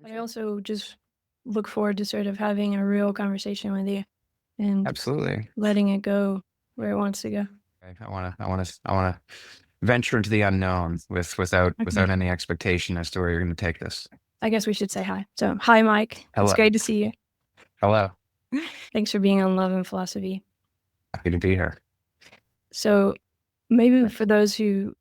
But I also just look forward to sort of having a real conversation with you and Absolutely. letting it go where it wants to go. Okay. I wanna venture into the unknown without any expectation as to where you're going to take this. I guess we should say hi. So, hi, Mike. Hello. It's great to see you. Hello. Thanks for being on Love and Philosophy. Happy to be here. So, maybe for those who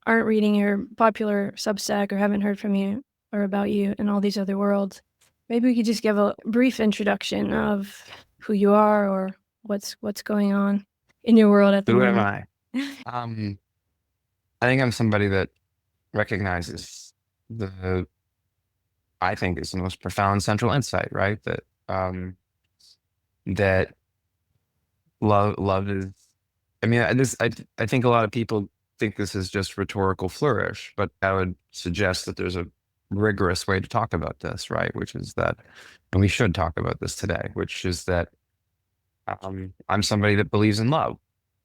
aren't reading your popular Substack or haven't heard from you or about you in all these other worlds, maybe we could just give a brief introduction of who you are or what's going on in your world at the Who am moment. I? I think I'm somebody that recognizes I think is the most profound central insight, right? That love is, I mean, I think a lot of people think this is just rhetorical flourish, but I would suggest that there's a rigorous way to talk about this, right? Which is that, and we should talk about this today, which is that I'm somebody that believes in love.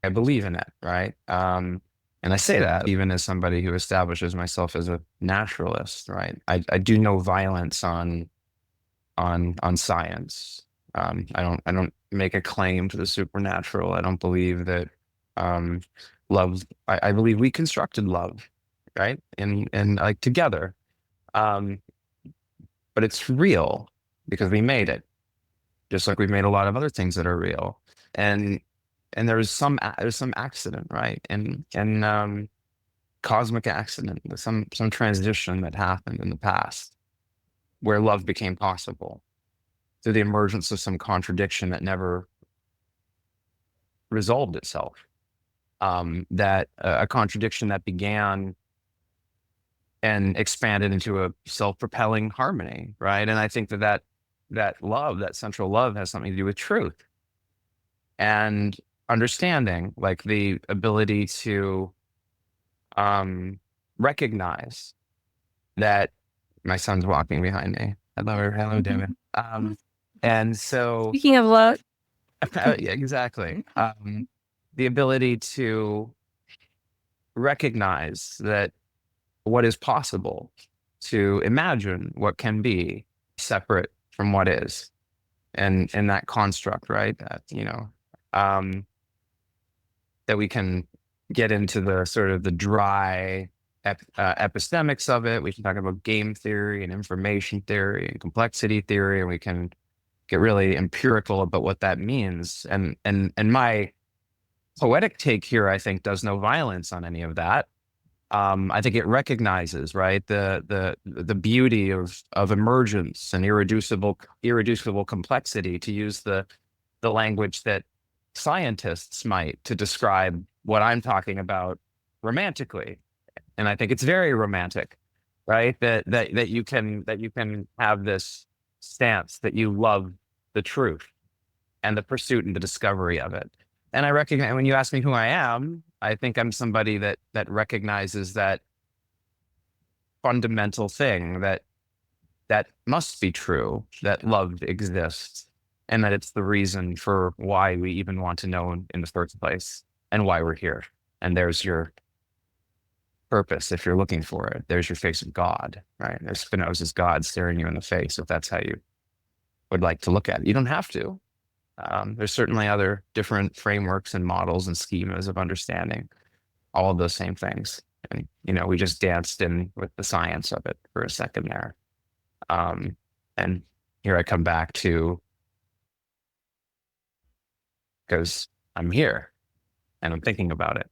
I believe in it, right? And I say that even as somebody who establishes myself as a naturalist, right? I do no violence on science. I don't make a claim to the supernatural. I don't believe that love. I believe we constructed love, right? And like together, but it's real because we made it, just like we've made a lot of other things that are real. And there's some accident, right? And cosmic accident, some transition that happened in the past where love became possible through the emergence of some contradiction that never resolved itself. That a contradiction that began and expanded into a self-propelling harmony, right? And I think that love, that central love, has something to do with truth and understanding, like the ability to recognize that my son's walking behind me. Hello, David. And so, Speaking of love, yeah, exactly. The ability to recognize that what is possible, to imagine what can be separate from what is, and that construct, right? That that we can get into the sort of the dry epistemics of it. We can talk about game theory and information theory and complexity theory, and we can get really empirical about what that means. And my poetic take here, I think, does no violence on any of that. I think it recognizes, right, the beauty of emergence and irreducible complexity, to use the language that scientists might to describe what I'm talking about romantically. And I think it's very romantic, right? That you can have this stance that you love the truth and the pursuit and the discovery of it. And I recognize, when you ask me who I am, I think I'm somebody that recognizes that fundamental thing that must be true, that love exists, and that it's the reason for why we even want to know in the first place and why we're here. And there's your purpose if you're looking for it. There's your face of God, right? There's Spinoza's God staring you in the face, if that's how you would like to look at it. You don't have to. There's certainly other different frameworks and models and schemas of understanding all of those same things. And, we just danced in with the science of it for a second there. And here I come back to, because I'm here and I'm thinking about it.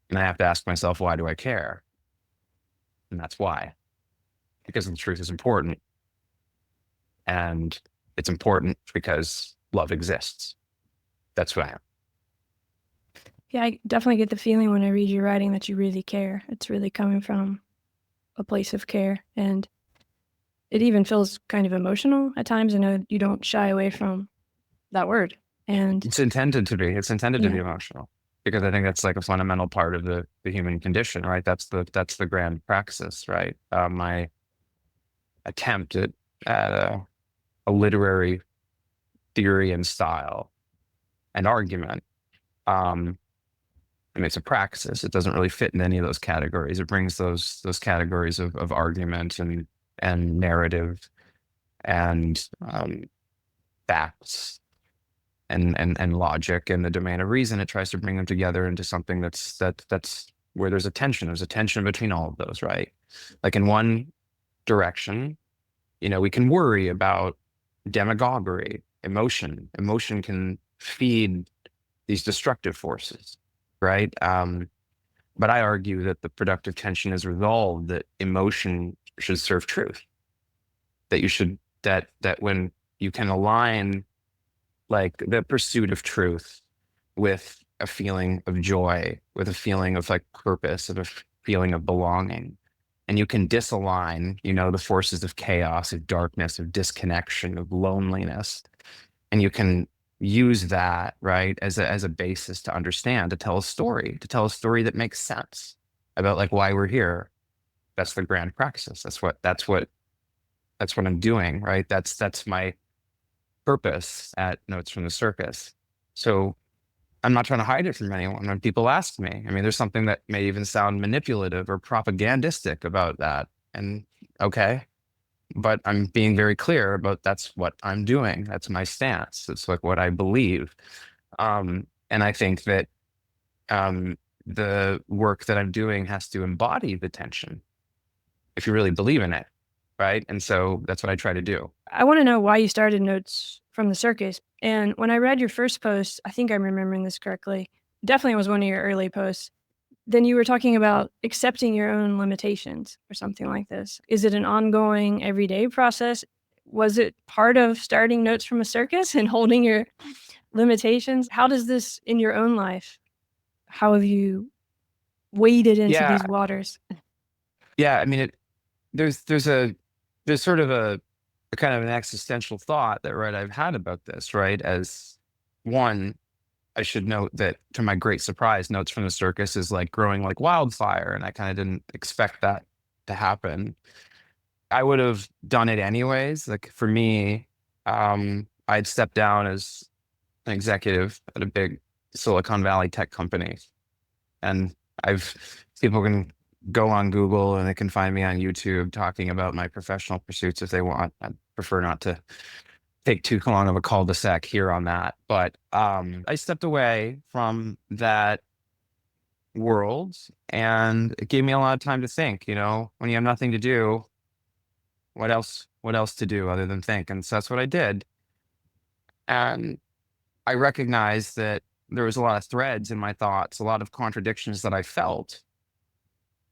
And I have to ask myself, why do I care? And that's why. Because the truth is important. And it's important because love exists. That's who I am. Yeah, I definitely get the feeling when I read your writing that you really care. It's really coming from a place of care. And it even feels kind of emotional at times. I know you don't shy away from that word. And it's intended to be. It's intended to be emotional, because I think that's like a fundamental part of the human condition, right? That's the grand praxis, right? My attempt at a literary theory and style and argument. And it's a praxis. It doesn't really fit in any of those categories. It brings those categories of argument and and narrative and facts and logic and the domain of reason. It tries to bring them together into something that's where there's a tension. There's a tension between all of those, right? Like in one direction, we can worry about demagoguery, emotion. Emotion can feed these destructive forces, right? But I argue that the productive tension is resolved, that emotion should serve truth, that when you can align like the pursuit of truth with a feeling of joy, with a feeling of like purpose, of a feeling of belonging, and you can disalign, the forces of chaos, of darkness, of disconnection, of loneliness, and you can use that, right, as a basis to understand, to tell a story that makes sense about like why we're here. That's the grand praxis. That's what I'm doing, right? That's my purpose at Notes from the Circus. So I'm not trying to hide it from anyone. When people ask me, there's something that may even sound manipulative or propagandistic about that. And okay, but I'm being very clear about that's what I'm doing. That's my stance. It's like what I believe. And I think that the work that I'm doing has to embody the tension if you really believe in it, right? And so that's what I try to do. I want to know why you started Notes from the Circus. And when I read your first post, I think I'm remembering this correctly, definitely was one of your early posts. Then you were talking about accepting your own limitations or something like this. Is it an ongoing, everyday process? Was it part of starting Notes from a Circus and holding your limitations? How does this in your own life? How have you waded into these waters? Yeah, there's sort of a kind of an existential thought that, right, I've had about this, right? As one, I should note that to my great surprise, Notes from the Circus is like growing like wildfire, and I kind of didn't expect that to happen. I would have done it anyways. Like for me, I'd stepped down as an executive at a big Silicon Valley tech company, and people can go on Google and they can find me on YouTube talking about my professional pursuits if they want. I prefer not to take too long of a cul-de-sac here on that. But I stepped away from that world, and it gave me a lot of time to think. When you have nothing to do, what else to do other than think? And so that's what I did. And I recognized that there was a lot of threads in my thoughts, a lot of contradictions that I felt.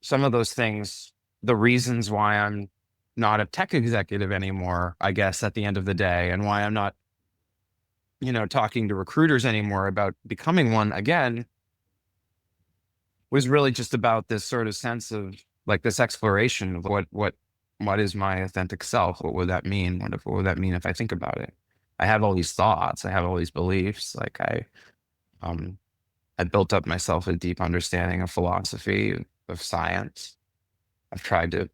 Some of those things, the reasons why I'm not a tech executive anymore, I guess, at the end of the day, and why I'm not, talking to recruiters anymore about becoming one again, was really just about this sort of sense of like this exploration of what is my authentic self? What would that mean? What would that mean if I think about it? I have all these thoughts. I have all these beliefs. Like I built up myself a deep understanding of philosophy, of science. I've tried to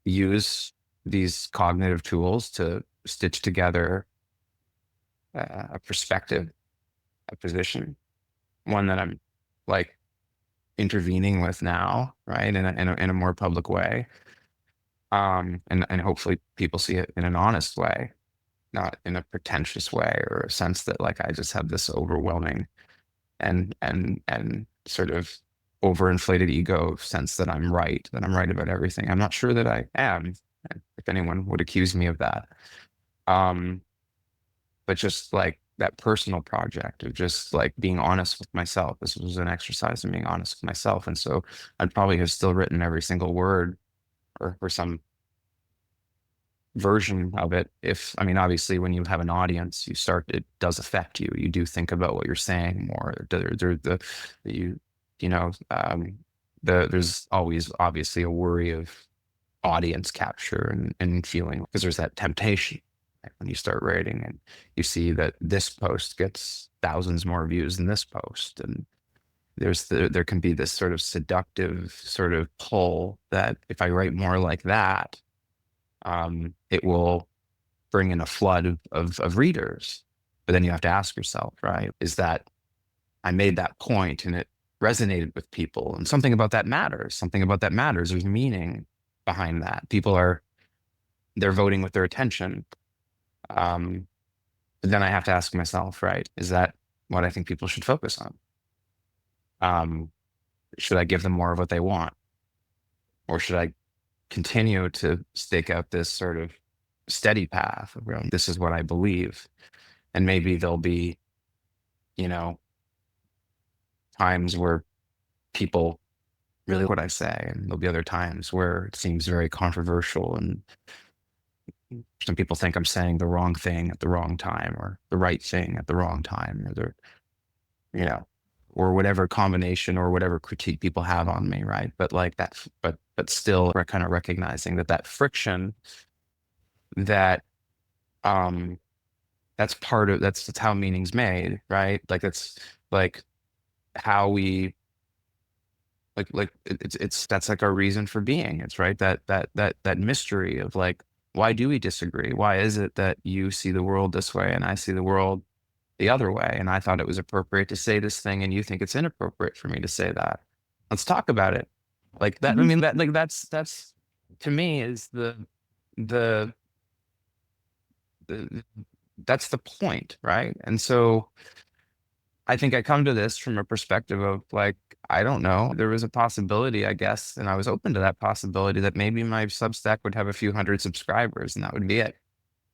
use these cognitive tools to stitch together a perspective, a position, one that I'm like intervening with now, right, in a more public way, and hopefully people see it in an honest way, not in a pretentious way or a sense that like I just have this overwhelming and sort of overinflated ego sense that I'm right about everything. I'm not sure that I am, if anyone would accuse me of that. But just like that personal project of just like being honest with myself. This was an exercise in being honest with myself. And so I'd probably have still written every single word or some version of it. Obviously when you have an audience, it does affect you. You do think about what you're saying more. There's always obviously a worry of audience capture and feeling, because there's that temptation, like when you start writing and you see that this post gets thousands more views than this post, and there can be this sort of seductive sort of pull that if I write more like that, it will bring in a flood of readers. But then you have to ask yourself, right, is that I made that point and it resonated with people, and something about that matters. There's meaning behind that. People are they're voting with their attention. But then I have to ask myself, right, is that what I think people should focus on? Should I give them more of what they want? Or should I continue to stake out this sort of steady path around this is what I believe? And maybe there'll be, times where people really what I say, and there'll be other times where it seems very controversial and some people think I'm saying the wrong thing at the wrong time or the right thing at the wrong time or or whatever combination or whatever critique people have on me, right? But like that, but still we're kind of recognizing that friction that that's that's how meaning's made, right? Like that's like how we it's that's like our reason for being. It's right that mystery of like, why do we disagree? Why is it that you see the world this way and I see the world the other way? And I thought it was appropriate to say this thing and you think it's inappropriate for me to say that. Let's talk about it. Like that. I mean, that like that's to me is the that's the point, right? And so I think I come to this from a perspective of like, I don't know, there was a possibility, I guess, and I was open to that possibility that maybe my Substack would have a few hundred subscribers and that would be it.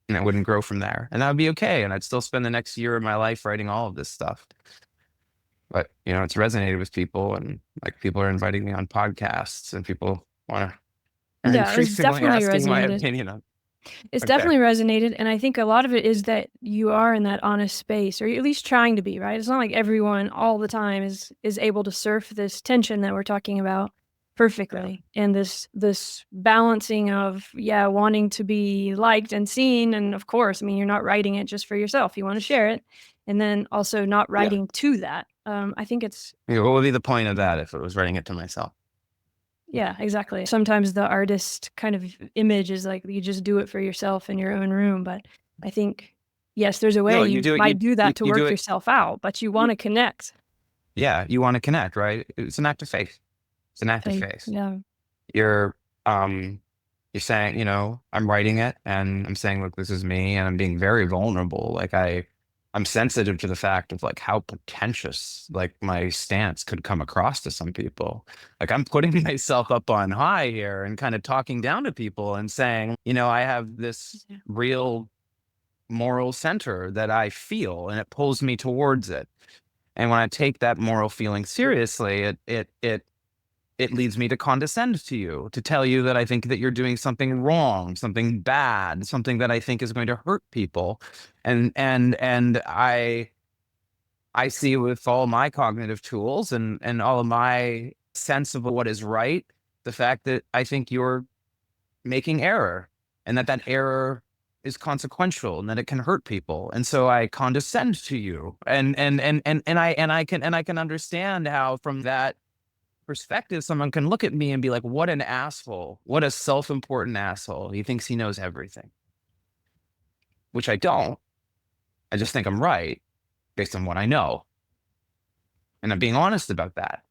And it wouldn't grow from there. And that would be okay. And I'd still spend the next year of my life writing all of this stuff. But, it's resonated with people and like people are inviting me on podcasts and people want to, Yeah, it's increasingly definitely asking my resonated. opinion on. It's Okay. definitely resonated, and I think a lot of it is that you are in that honest space, or you're at least trying to be, right? It's not like everyone all the time is able to surf this tension that we're talking about perfectly, and this balancing of wanting to be liked and seen, and of course, I mean, you're not writing it just for yourself; you want to share it, and then also not Yeah. writing to that. I think it's What would be the point of that if it was writing it to myself? Yeah, exactly. Sometimes the artist kind of image is like you just do it for yourself in your own room, but I think, yes, there's a way No, you you do it. might do that to You do work it. yourself out, but you want to connect. Yeah, you want to connect, right? It's an act of faith. It's an act of faith. Yeah. You're you're saying, I'm writing it and I'm saying, look, this is me, and I'm being very vulnerable. Like I'm sensitive to the fact of like how pretentious like my stance could come across to some people. Like I'm putting myself up on high here and kind of talking down to people and saying, I have this real moral center that I feel and it pulls me towards it. And when I take that moral feeling seriously, it leads me to condescend to you, to tell you that I think that you're doing something wrong, something bad, something that I think is going to hurt people. And I see with all my cognitive tools and all of my sense of what is right, the fact that I think you're making error and that error is consequential and that it can hurt people. And so I condescend to you. And I can understand how from that perspective, someone can look at me and be like, what an asshole, what a self-important asshole. He thinks he knows everything, which I don't. I just think I'm right based on what I know. And I'm being honest about that.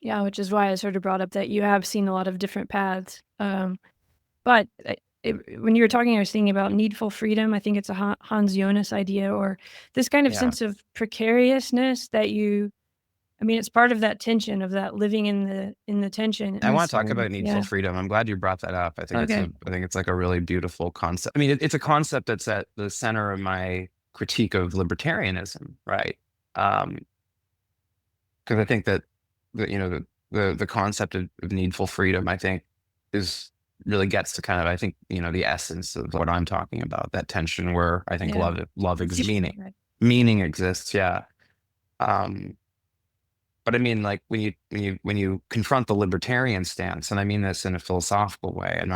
Yeah, which is why I sort of brought up that you have seen a lot of different paths. But when you were talking, I was thinking about needful freedom. I think it's a Hans Jonas idea, or this kind of sense of precariousness that it's part of that tension of that living in the tension. I want to talk about needful freedom. I'm glad you brought that up. I think it's like a really beautiful concept. I mean, it's a concept that's at the center of my critique of libertarianism, right? Because I think that the concept of needful freedom, I think, really gets to kind of, I think, the essence of what I'm talking about, that tension where I think love exists, meaning exists. Yeah. But I mean, like when you confront the libertarian stance, and I mean this in a philosophical way, I'm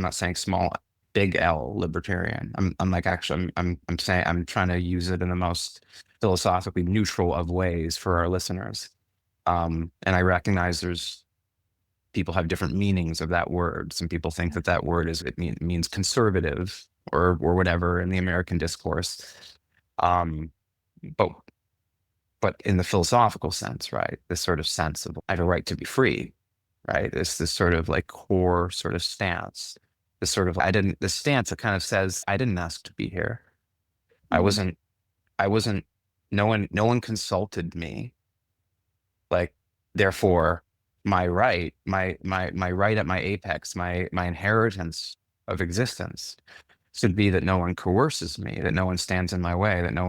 not saying small, big L libertarian. I'm like, actually, I'm saying, I'm trying to use it in the most philosophically neutral of ways for our listeners. And I recognize people have different meanings of that word. Some people think that word means conservative or whatever in the American discourse. But in the philosophical sense, right? This sort of sense of I have a right to be free, right? This sort of like core sort of stance, the sort of, the stance that kind of says, I didn't ask to be here. I wasn't, no one consulted me. Like, therefore, my right at my apex, my inheritance of existence should be that no one coerces me, that no one stands in my way, that no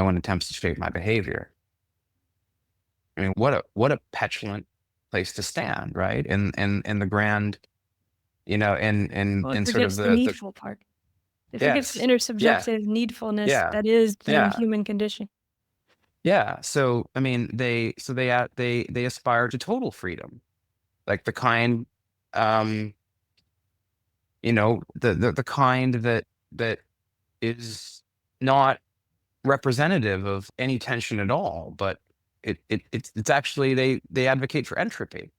one attempts to shape my behavior. I mean, what a petulant place to stand, right? In the grand, in It sort of forgets the needful part. It forgets the yes, yeah, intersubjective needfulness yeah, that is the yeah, human condition. yeah. So I mean, they aspire to total freedom, like the kind, the kind that is not representative of any tension at all, but it's actually they advocate for entropy,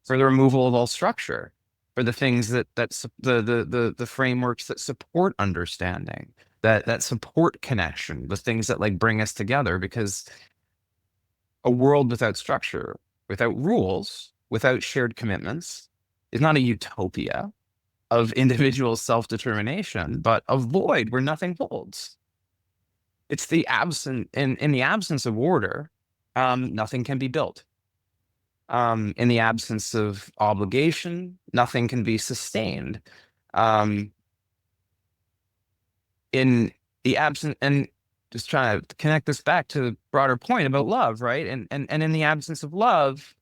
for the removal of all structure, for the things the frameworks that support understanding, that support connection, the things that like bring us together, because a world without structure, without rules, without shared commitments is not a utopia of individual self-determination, but a void where nothing holds. It's the in the absence of order, nothing can be built. In the absence of obligation, nothing can be sustained. In the absence, and just trying to connect this back to the broader point about love, right? And in the absence of love,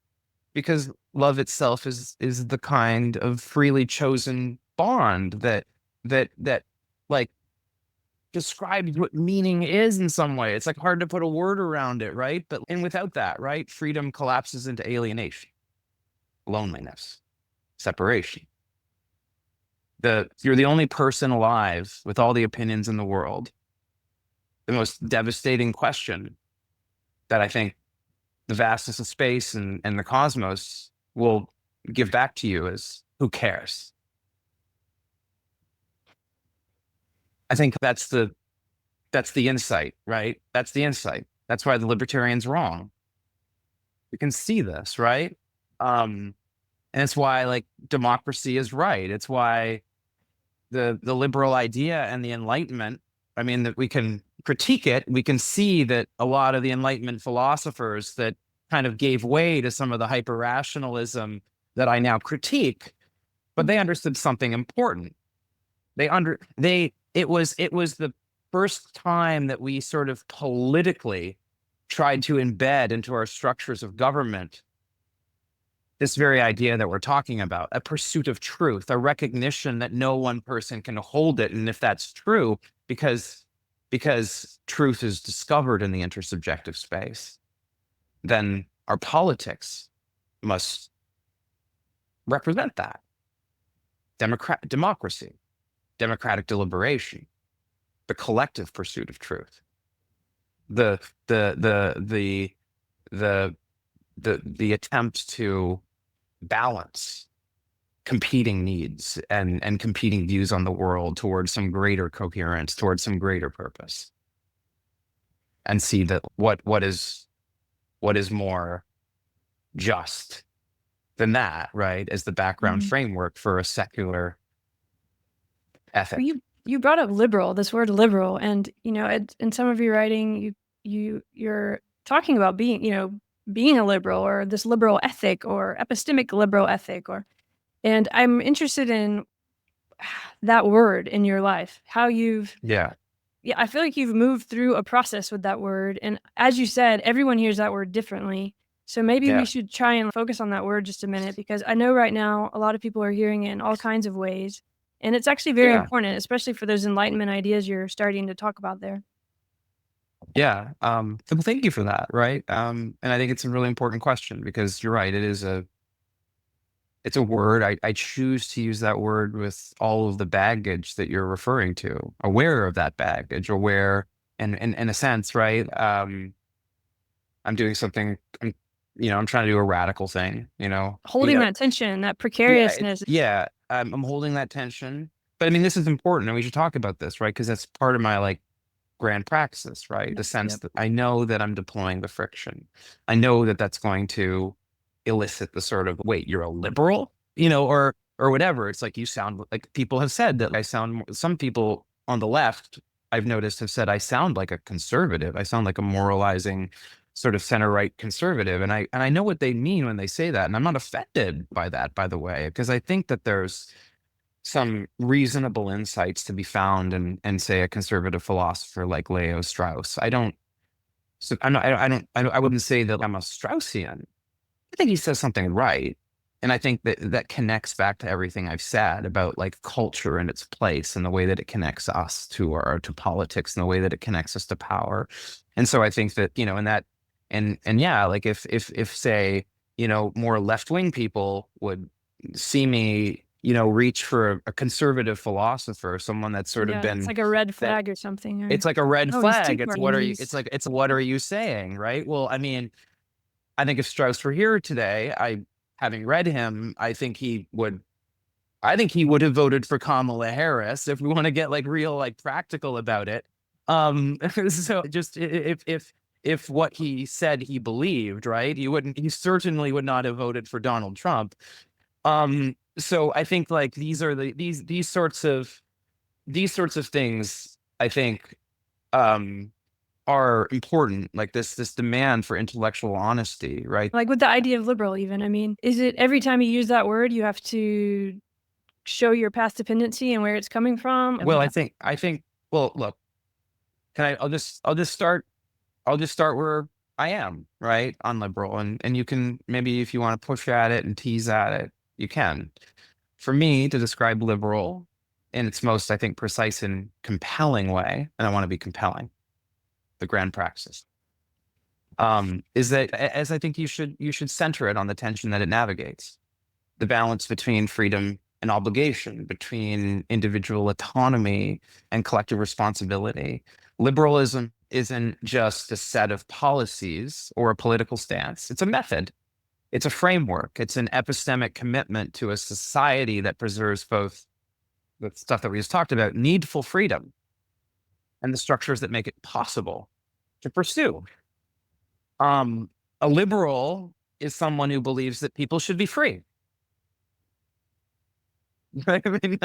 because love itself is the kind of freely chosen bond that like describes what meaning is in some way. It's like hard to put a word around it, right? And without that, right, freedom collapses into alienation, loneliness, separation. You're the only person alive with all the opinions in the world. The most devastating question that I think the vastness of space and the cosmos will give back to you is, who cares? I think that's the insight, right? That's the insight. That's why the libertarian's wrong. We can see this, right? And it's why like democracy is right. It's why the liberal idea and the Enlightenment, I mean, that we can critique it. We can see that a lot of the Enlightenment philosophers that kind of gave way to some of the hyper-rationalism that I now critique, but they understood something important. It was the first time that we sort of politically tried to embed into our structures of government this very idea that we're talking about, a pursuit of truth, a recognition that no one person can hold it. And if that's true, because truth is discovered in the intersubjective space, then our politics must represent that. Democracy, democratic deliberation, the collective pursuit of truth, the attempt to balance competing needs and competing views on the world towards some greater coherence, towards some greater purpose, and see that what is more just than that, right, as the background framework for a secular ethic. Well, you brought up liberal, this word liberal, and in some of your writing, you're talking about being a liberal, or this liberal ethic, or epistemic liberal ethic, and I'm interested in that word in your life, how you've I feel like you've moved through a process with that word, and as you said, everyone hears that word differently. So maybe we should try and focus on that word just a minute, because I know right now a lot of people are hearing it in all kinds of ways, and it's actually very important, especially for those Enlightenment ideas you're starting to talk about there. Yeah. Well, thank you for that. Right. And I think it's a really important question, because you're right. It's a word. I choose to use that word with all of the baggage that you're referring to, aware of that baggage, aware, and in a sense, right. I'm doing something, I'm trying to do a radical thing, Holding that tension, that precariousness. Yeah. I'm holding that tension, but I mean, this is important, and we should talk about this, right? Because that's part of my like grand praxis, right? The sense that I know that I'm deploying the friction. I know that that's going to elicit the sort of, wait, you're a liberal, or or whatever. It's like, you sound like, people have said that some people on the left, I've noticed, have said I sound like a conservative. I sound like a moralizing sort of center right conservative. And I know what they mean when they say that. And I'm not offended by that, by the way, because I think that there's some reasonable insights to be found in say a conservative philosopher like Leo Strauss. I wouldn't say that I'm a Straussian. I think he says something right. And I think that connects back to everything I've said about like culture and its place and the way that it connects us to politics and the way that it connects us to power. And so I think that, in that, and yeah, like if say, more left-wing people would see me, reach for a conservative philosopher, someone that's sort of Yeah, it's been like a red that flag or something. Or, it's like a red oh, he's too flag. It's far. what are you? It's what are you saying, right? Well, I mean, I think if Strauss were here today, having read him, I think he would have voted for Kamala Harris if we want to get like real, like practical about it. So just if what he said he believed, right? He certainly would not have voted for Donald Trump. So I think like these sorts of things, I think, are important, like this demand for intellectual honesty, right? Like with the idea of liberal, even. I mean, is it every time you use that word, you have to show your past dependency and where it's coming from? Well, I think, well, look, I'll just start where I am, right? On liberal. And you can, maybe if you want to push at it and tease at it, you can. For me to describe liberal in its most, I think, precise and compelling way, and I want to be compelling, the grand praxis, is that, as I think you should center it on the tension that it navigates, the balance between freedom and obligation, between individual autonomy and collective responsibility. Liberalism isn't just a set of policies or a political stance. It's a method. It's a framework. It's an epistemic commitment to a society that preserves both the stuff that we just talked about, needful freedom, and the structures that make it possible to pursue. A liberal is someone who believes that people should be free. Right? I mean,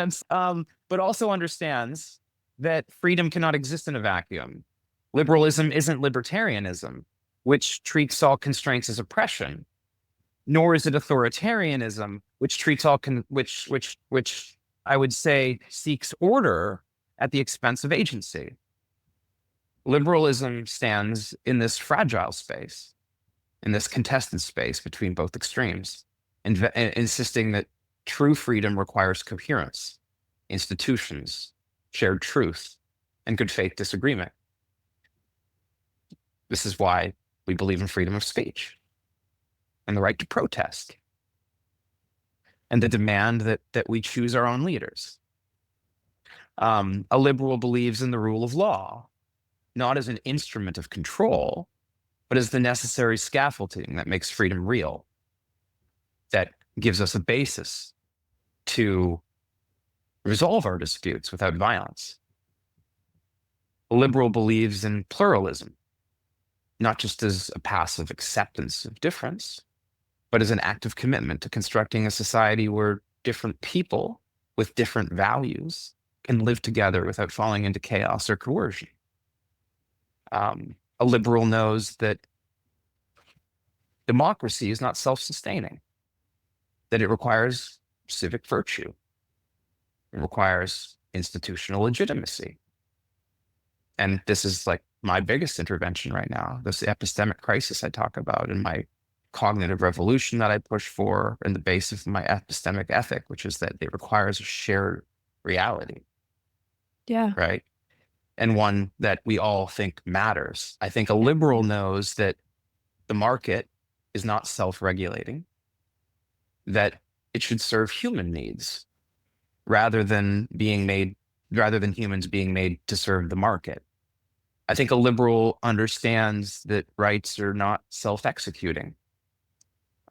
but also understands that freedom cannot exist in a vacuum. Liberalism isn't libertarianism, which treats all constraints as oppression, nor is it authoritarianism, which treats all which I would say seeks order at the expense of agency. Liberalism stands in this fragile space, in this contested space between both extremes, insisting that true freedom requires coherence, institutions, shared truth, and good faith disagreement. This is why we believe in freedom of speech and the right to protest and the demand that we choose our own leaders. A liberal believes in the rule of law, not as an instrument of control, but as the necessary scaffolding that makes freedom real, that gives us a basis to resolve our disputes without violence. A liberal believes in pluralism, not just as a passive acceptance of difference, but as an active commitment to constructing a society where different people with different values can live together without falling into chaos or coercion. A liberal knows that democracy is not self-sustaining, that it requires civic virtue. It requires institutional legitimacy. And this is like my biggest intervention right now, this epistemic crisis I talk about in my cognitive revolution that I push for, and the basis of my epistemic ethic, which is that it requires a shared reality. Yeah. Right. And one that we all think matters. I think a liberal knows that the market is not self-regulating, that it should serve human needs rather than humans being made to serve the market. I think a liberal understands that rights are not self-executing,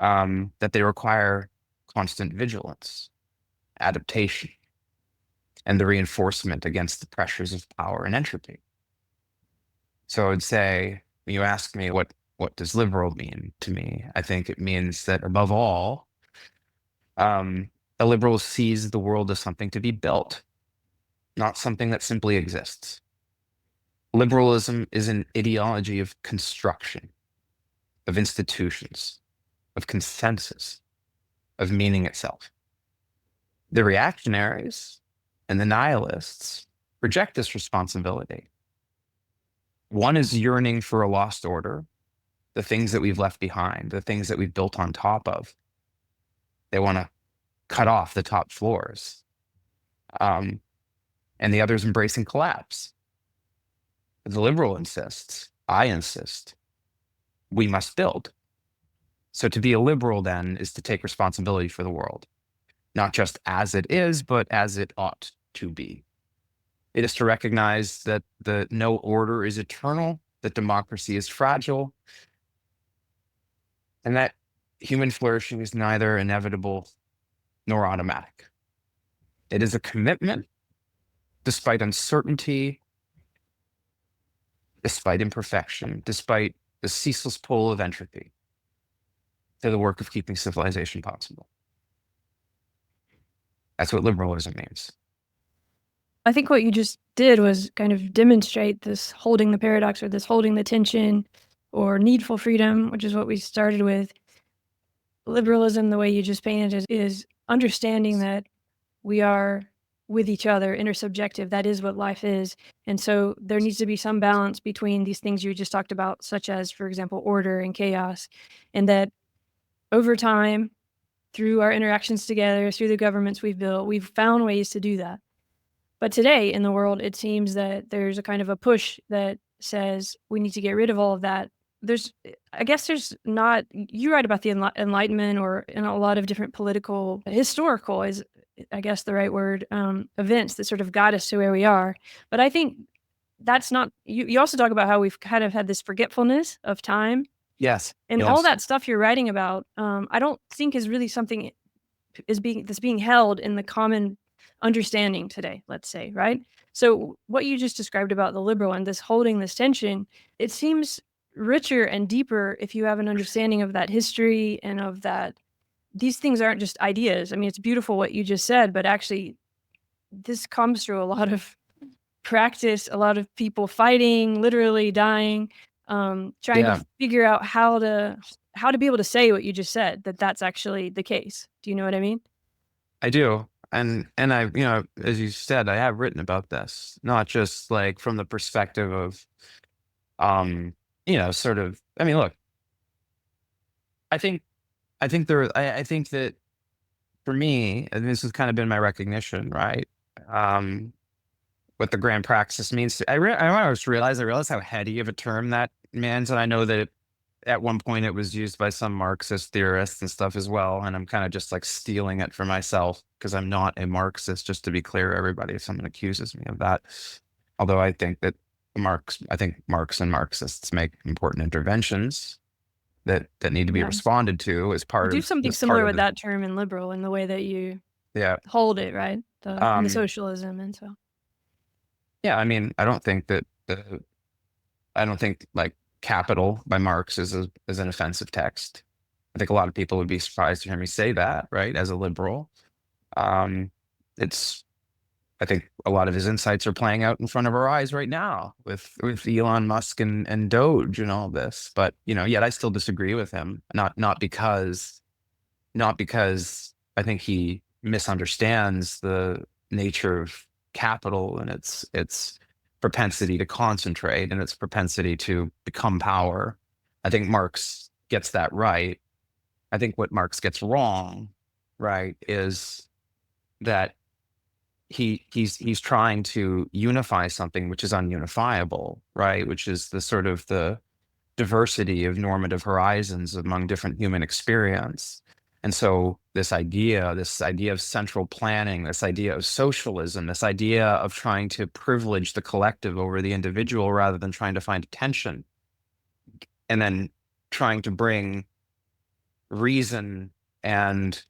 that they require constant vigilance, adaptation, and the reinforcement against the pressures of power and entropy. So I would say, when you ask me what does liberal mean to me, I think it means that above all, A liberal sees the world as something to be built, not something that simply exists. Liberalism is an ideology of construction, of institutions, of consensus, of meaning itself. The reactionaries and the nihilists reject this responsibility. One is yearning for a lost order, the things that we've left behind, the things that we've built on top of. They want to cut off the top floors. And the other is embracing collapse. The liberal insists, I insist, we must build. So to be a liberal then is to take responsibility for the world, not just as it is, but as it ought to be. It is to recognize that no order is eternal, that democracy is fragile, and that human flourishing is neither inevitable nor automatic. It is a commitment, despite uncertainty, despite imperfection, despite the ceaseless pull of entropy, to the work of keeping civilization possible. That's what liberalism means. I think what you just did was kind of demonstrate this holding the paradox, or this holding the tension, or needful freedom, which is what we started with. Liberalism, the way you just painted it, is understanding that we are with each other, intersubjective. That is what life is. And so there needs to be some balance between these things you just talked about, such as, for example, order and chaos. And that over time, through our interactions together, through the governments we've built, we've found ways to do that. But today in the world, it seems that there's a kind of a push that says we need to get rid of all of that. I guess there's not, you write about the Enlightenment, or in a lot of different political, historical is, I guess, the right word, events that sort of got us to where we are. But I think that's not, you also talk about how we've kind of had this forgetfulness of time. Yes. And all that stuff you're writing about, I don't think is really something that's being held in the common understanding today, let's say, right? So what you just described about the liberal and this holding this tension, it seems richer and deeper if you have an understanding of that history and of that these things aren't just ideas. I mean, it's beautiful what you just said, but actually this comes through a lot of practice, a lot of people fighting, literally dying, trying to figure out how to be able to say what you just said, that's actually the case. Do you know what I mean? I do. And I, as you said, I have written about this, not just like from the perspective of, sort of, I mean, look, I think that for me, and this has kind of been my recognition, right? What the grand praxis means. I realized how heady of a term that means. And I know that at one point it was used by some Marxist theorists and stuff as well. And I'm kind of just like stealing it for myself because I'm not a Marxist, just to be clear, everybody, if someone accuses me of that. Although I think that Marx and Marxists make important interventions that need to be responded to as part of. Do something similar with that term in liberal, in the way that you hold it, right? The socialism and so. Yeah, I mean, I don't think like Capital by Marx is an offensive text. I think a lot of people would be surprised to hear me say that, right? As a liberal, I think a lot of his insights are playing out in front of our eyes right now with Elon Musk and Doge and all this. But yet I still disagree with him. Not because I think he misunderstands the nature of capital and its propensity to concentrate and its propensity to become power. I think Marx gets that right. I think what Marx gets wrong, right, is that he's trying to unify something which is ununifiable, right? Which is the sort of the diversity of normative horizons among different human experience. And so this idea of central planning, this idea of socialism, this idea of trying to privilege the collective over the individual rather than trying to find attention, and then trying to bring reason and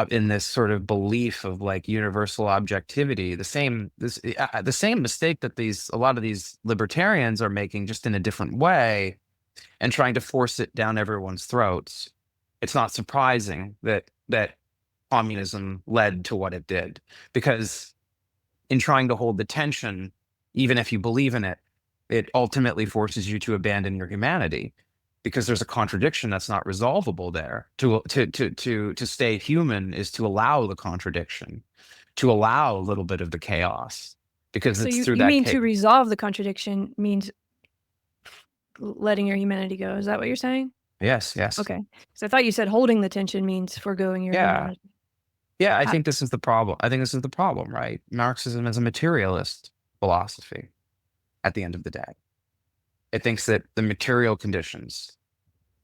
in this sort of belief of like universal objectivity, the same mistake that a lot of these libertarians are making, just in a different way, and trying to force it down everyone's throats. It's not surprising that communism led to what it did. Because in trying to hold the tension, even if you believe in it, it ultimately forces you to abandon your humanity, because there's a contradiction that's not resolvable there. To stay human is to allow the contradiction, to allow a little bit of the chaos, because So it's you through you that mean to resolve the contradiction means letting your humanity go? Is that what you're saying? Yes, yes. Okay. So I thought you said holding the tension means foregoing your Yeah. humanity. Yeah, I How- think this is the problem. I think this is the problem, right? Marxism is a materialist philosophy at the end of the day. It thinks that the material conditions,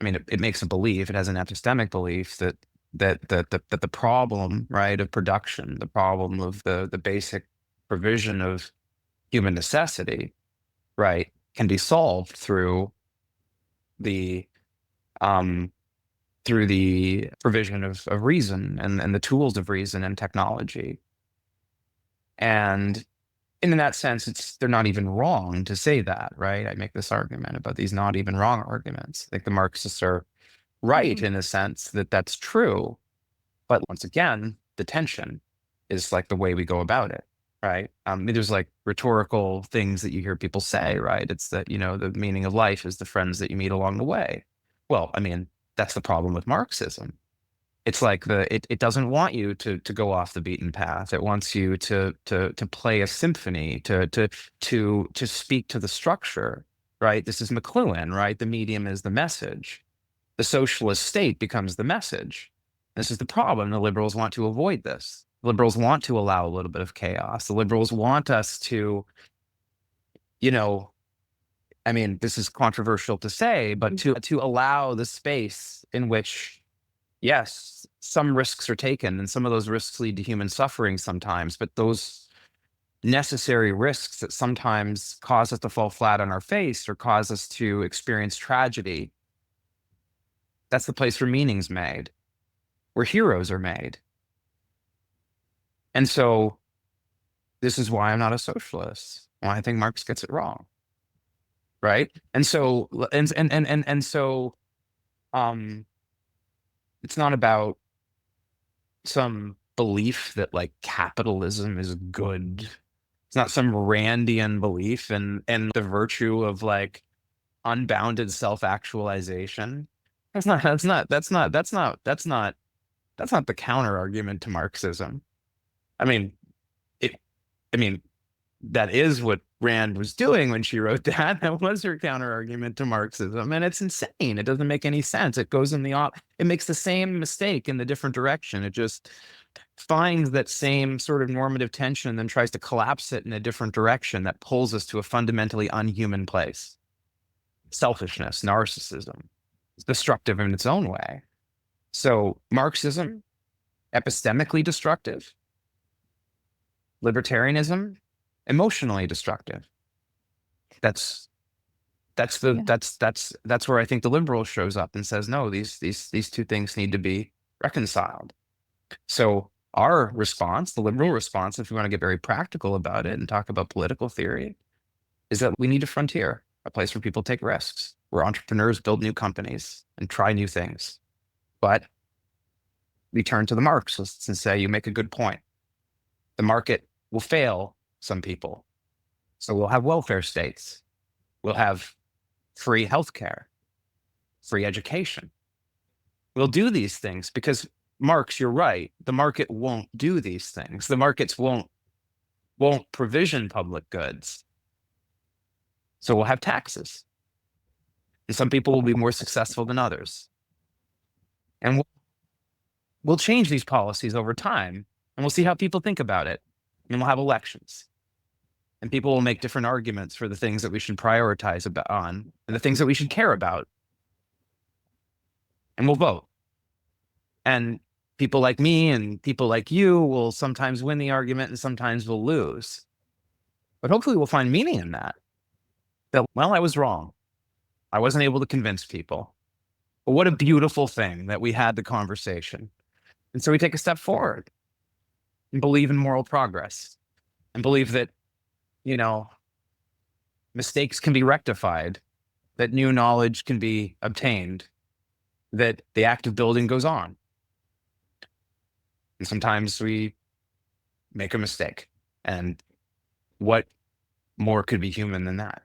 I mean, it makes a belief, it has an epistemic belief that the problem, right, of production, the problem of the basic provision of human necessity, right, can be solved through the provision of reason and the tools of reason and technology. And in that sense, they're not even wrong to say that, right? I make this argument about these not even wrong arguments. I think the Marxists are right in a sense that that's true. But once again, the tension is like the way we go about it, right? There's like rhetorical things that you hear people say, right? It's that, the meaning of life is the friends that you meet along the way. Well, I mean, that's the problem with Marxism. It's like it doesn't want you to go off the beaten path. It wants you to play a symphony, to speak to the structure, right? This is McLuhan, right? The medium is the message. The socialist state becomes the message. This is the problem. The liberals want to avoid this. The liberals want to allow a little bit of chaos. The liberals want us to, I mean, this is controversial to say, but to allow the space in which, yes, some risks are taken, and some of those risks lead to human suffering sometimes, but those necessary risks that sometimes cause us to fall flat on our face or cause us to experience tragedy, that's the place where meaning's made, where heroes are made. And so this is why I'm not a socialist. Why I think Marx gets it wrong. Right. And so it's not about some belief that like capitalism is good. It's not some Randian belief and the virtue of like unbounded self-actualization. That's not the counter argument to Marxism. I mean, that is what Rand was doing when she wrote that. That was her counter argument to Marxism. And it's insane. It doesn't make any sense. It goes in it makes the same mistake in the different direction. It just finds that same sort of normative tension and then tries to collapse it in a different direction that pulls us to a fundamentally unhuman place. Selfishness, narcissism. It's destructive in its own way. So Marxism, epistemically destructive. Libertarianism, emotionally destructive. That's where I think the liberal shows up and says, no, these two things need to be reconciled. So our response, the liberal response, if we want to get very practical about it and talk about political theory, is that we need a frontier, a place where people take risks, where entrepreneurs build new companies and try new things. But we turn to the Marxists and say, you make a good point. The market will fail some people. So we'll have welfare states. We'll have free healthcare, free education. We'll do these things because, Marx, you're right. The market won't do these things. The markets won't provision public goods. So we'll have taxes. And some people will be more successful than others. And we'll change these policies over time, and we'll see how people think about it. And we'll have elections. And people will make different arguments for the things that we should prioritize and the things that we should care about. And we'll vote. And people like me and people like you will sometimes win the argument and sometimes we'll lose. But hopefully we'll find meaning in that. That, well, I was wrong. I wasn't able to convince people. But what a beautiful thing that we had the conversation. And so we take a step forward and believe in moral progress and believe that, mistakes can be rectified, that new knowledge can be obtained, that the act of building goes on. And sometimes we make a mistake. And what more could be human than that?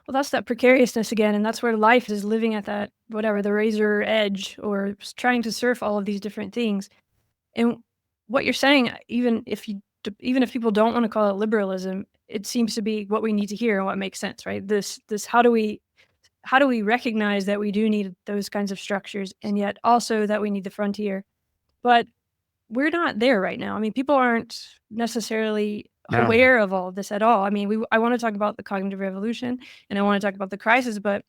Well, that's that precariousness again, and that's where life is living at that, whatever, the razor edge, or trying to surf all of these different things. And what you're saying, even if people don't want to call it liberalism, it seems to be what we need to hear and what makes sense, right? This how do we recognize that we do need those kinds of structures, and yet also that we need the frontier? But we're not there right now. I mean, people aren't necessarily No. aware of all of this at all. I mean, I want to talk about the cognitive revolution, and I want to talk about the crisis, but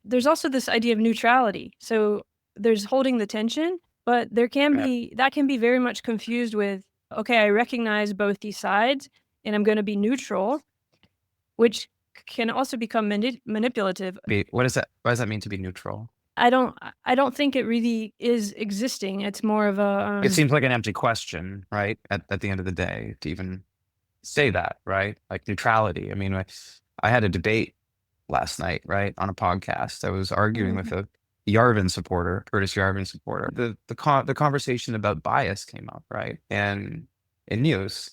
there's also this idea of neutrality. So there's holding the tension, but that can be very much confused with, okay, I recognize both these sides and I'm going to be neutral, which can also become manipulative. What does that mean to be neutral? I don't think it really is existing. It's more of a It seems like an empty question, right? At the end of the day, to even say that, right? Like neutrality. I mean, I had a debate last night, right, on a podcast. I was arguing with a Yarvin supporter, Curtis Yarvin supporter. The conversation about bias came up, right, and in news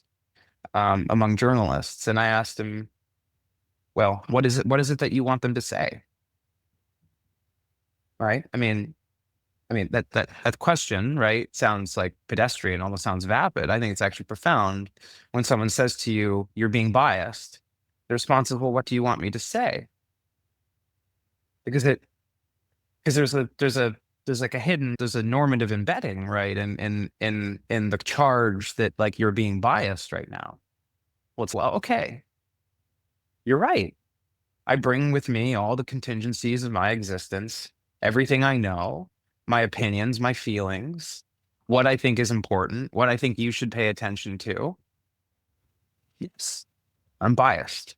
among journalists, and I asked him, well, what is it that you want them to say, right? I mean that question, right, sounds like pedestrian, almost sounds vapid. I think it's actually profound when someone says to you, "You're being biased." The response is, "Well, what do you want me to say?" Because there's a normative embedding, right, in the charge that like you're being biased right now. Well, it's, well, okay, you're right. I bring with me all the contingencies of my existence, everything I know, my opinions, my feelings, what I think is important, what I think you should pay attention to. Yes, I'm biased.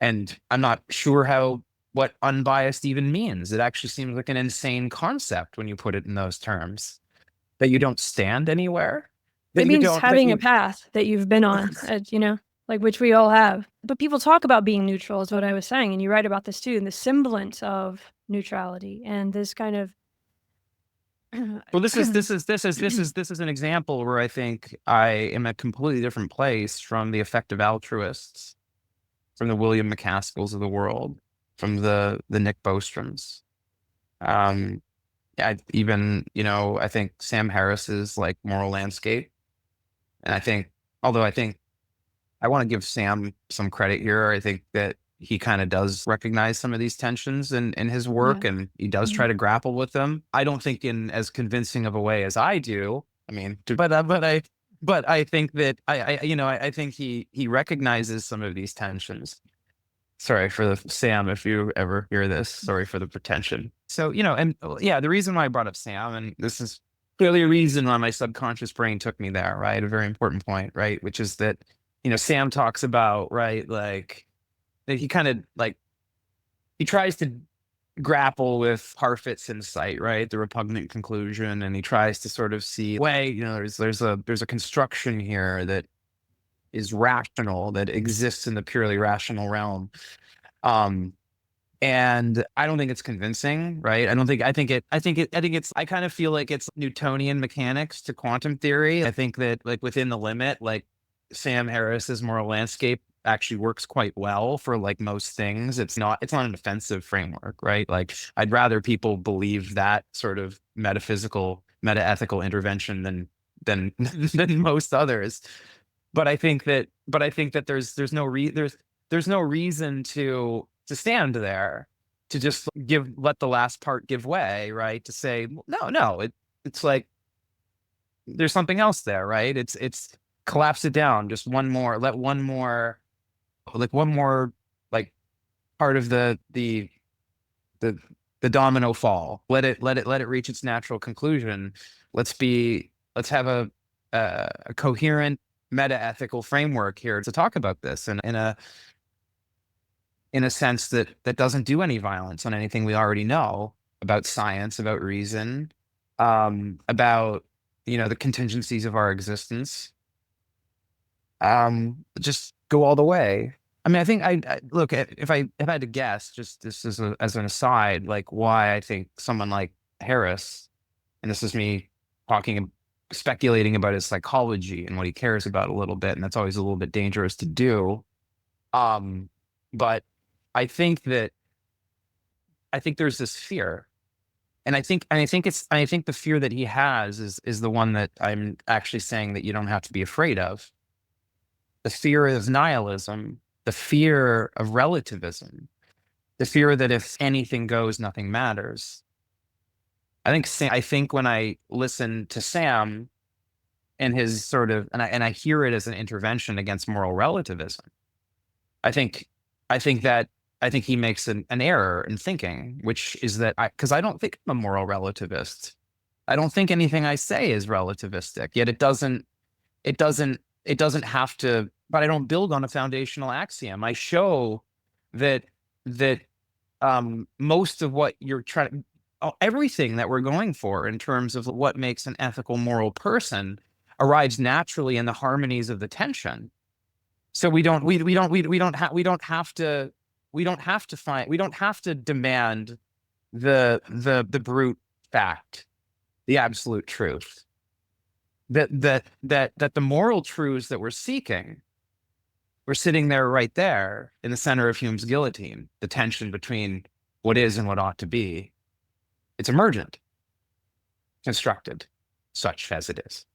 And I'm not sure what unbiased even means. It actually seems like an insane concept when you put it in those terms, that you don't stand anywhere. It means having a path that you've been on, like which we all have. But people talk about being neutral, is what I was saying, and you write about this too, and the semblance of neutrality and this kind of. Well, this is an example where I think I am a completely different place from the effective altruists, from the William McCaskells of the world, from the Nick Bostroms. I think Sam Harris's like moral landscape. And I think I want to give Sam some credit here. I think that he kind of does recognize some of these tensions in his work, and he does try to grapple with them. I don't think in as convincing of a way as I do. I mean, but I think that I think he recognizes some of these tensions. Sorry for Sam, if you ever hear this, sorry for the pretension. So, the reason why I brought up Sam, and this is clearly a reason why my subconscious brain took me there, right? A very important point, right? Which is that, Sam talks about, right, like, that he kind of like, he tries to grapple with Parfit's insight, right? The repugnant conclusion. And he tries to sort of see, there's a construction here that is rational, that exists in the purely rational realm. And I don't think it's convincing, right? I kind of feel like it's Newtonian mechanics to quantum theory. I think that like within the limit, like Sam Harris's moral landscape actually works quite well for like most things. It's not an offensive framework, right? Like I'd rather people believe that sort of meta-ethical intervention than most others. But I think that there's no reason to stand there, to just let the last part give way, right? To say, no, it's like there's something else there, right? It's collapse it down, just one more like part of the domino fall. Let it reach its natural conclusion. Let's have a coherent meta-ethical framework here to talk about this, and in a sense that doesn't do any violence on anything we already know about science, about reason, about the contingencies of our existence. Just go all the way. I mean, I think I look at, if I had to guess, just this as an aside, like why I think someone like Harris, and this is me talking speculating about his psychology and what he cares about a little bit, and that's always a little bit dangerous to do. But I think there's this fear, and I think the fear that he has is the one that I'm actually saying that you don't have to be afraid of. The fear of nihilism, the fear of relativism, the fear that if anything goes, nothing matters. I think when I listen to Sam and his sort of, and I hear it as an intervention against moral relativism, I think he makes an error in thinking, which is that because I don't think I'm a moral relativist. I don't think anything I say is relativistic, yet it doesn't have to, but I don't build on a foundational axiom. I show that most of what you're trying, everything that we're going for in terms of what makes an ethical, moral person arrives naturally in the harmonies of the tension. So we don't have to demand the brute fact, the absolute truth. That the moral truths that we're seeking, we're sitting there right there in the center of Hume's guillotine, the tension between what is and what ought to be. It's emergent, constructed, such as it is.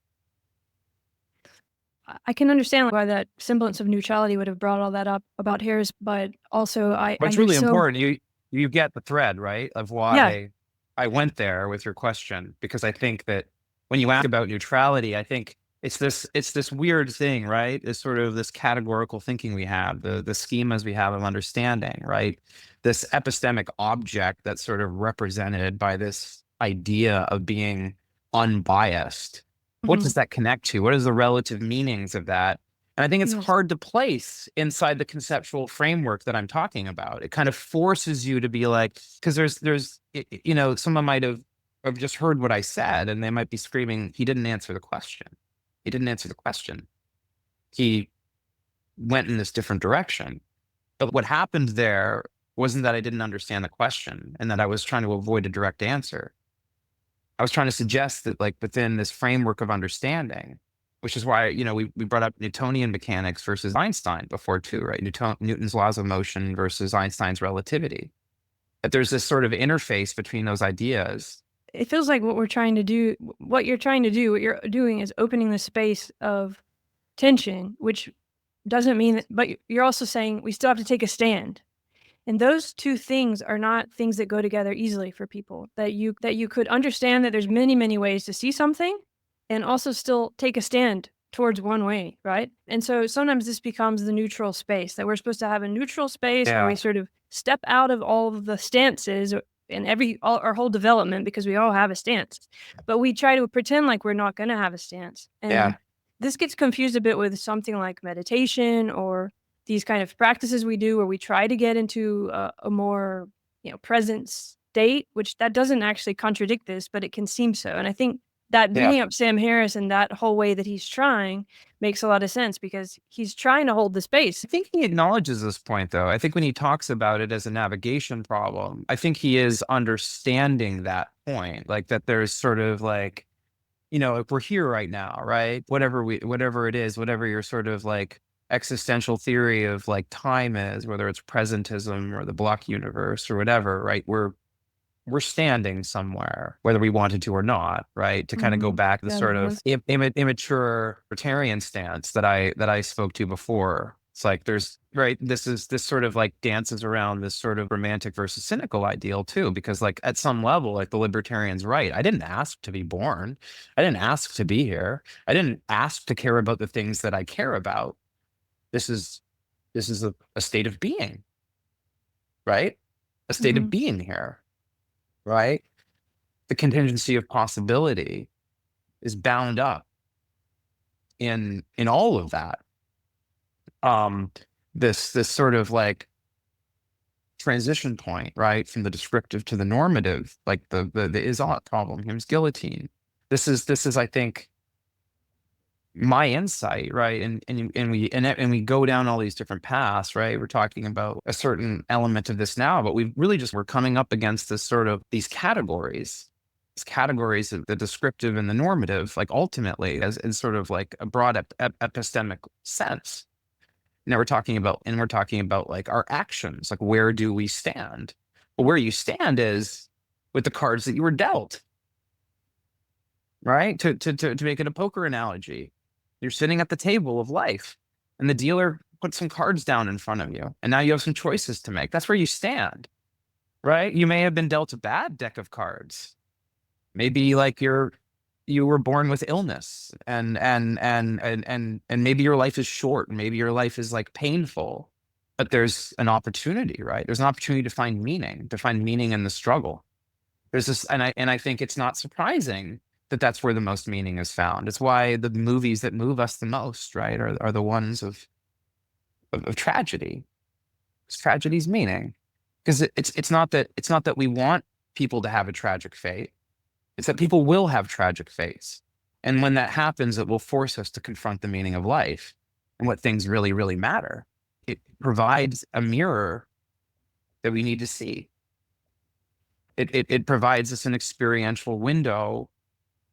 I can understand why that semblance of neutrality would have brought all that up about Harris, but also But it's really important. You get the thread, right, of why I went there with your question, because I think that when you ask about neutrality, I think it's this weird thing, right? It's sort of this categorical thinking we have, the schemas we have of understanding, right? This epistemic object that's sort of represented by this idea of being unbiased. What does that connect to? What is the relative meanings of that? And I think it's hard to place inside the conceptual framework that I'm talking about. It kind of forces you to be like, because there's someone might have just heard what I said and they might be screaming, he didn't answer the question. He didn't answer the question. He went in this different direction. But what happened there wasn't that I didn't understand the question and that I was trying to avoid a direct answer. I was trying to suggest that, like, within this framework of understanding, which is why, we brought up Newtonian mechanics versus Einstein before too, right? Newton's laws of motion versus Einstein's relativity. That there's this sort of interface between those ideas. It feels like what you're trying to do, what you're doing is opening the space of tension, which doesn't mean that, but you're also saying we still have to take a stand. And those two things are not things that go together easily for people, that you could understand that there's many, many ways to see something and also still take a stand towards one way, right? And so sometimes this becomes the neutral space, that we're supposed to have a neutral space where we sort of step out of all of the stances and our whole development, because we all have a stance, but we try to pretend like we're not going to have a stance. And this gets confused a bit with something like meditation or these kind of practices we do where we try to get into a more, present state, which that doesn't actually contradict this, but it can seem so. And I think that beating up Sam Harris and that whole way that he's trying makes a lot of sense, because he's trying to hold the space. I think he acknowledges this point, though. I think when he talks about it as a navigation problem, I think he is understanding that point, like that there's sort of like, if we're here right now, right? Whatever it is, whatever your sort of like existential theory of like time is, whether it's presentism or the block universe or whatever, right? We're standing somewhere, whether we wanted to or not, right? To kind of go back to the sort of immature libertarian stance that I spoke to before. It's like this sort of like dances around this sort of romantic versus cynical ideal too, because like at some level, like the libertarian's right. I didn't ask to be born. I didn't ask to be here. I didn't ask to care about the things that I care about. This is a state of being, right? A state of being here. Right? The contingency of possibility is bound up in all of that. This sort of like transition point, right, from the descriptive to the normative, like the is-ought problem, Hume's guillotine. This is I think my insight, right? And we go down all these different paths, right? We're talking about a certain element of this now, but we're coming up against this sort of these categories. categories of the descriptive and the normative, like ultimately as in sort of like a broad epistemic sense. Now we're talking about like our actions, like where do we stand? Well, where you stand is with the cards that you were dealt, right? To make it a poker analogy, you're sitting at the table of life and the dealer put some cards down in front of you, and now you have some choices to make. That's where you stand, right? You may have been dealt a bad deck of cards. Maybe like you were born with illness and maybe your life is short, and maybe your life is like painful, but there's an opportunity, right? There's an opportunity to find meaning in the struggle. There's this, and I think it's not surprising that that's where the most meaning is found. It's why the movies that move us the most, right, are the ones of tragedy. Because tragedy's meaning. Because it's not that we want people to have a tragic fate. It's that people will have tragic fates. And when that happens, it will force us to confront the meaning of life and what things really, really matter. It provides a mirror that we need to see. It provides us an experiential window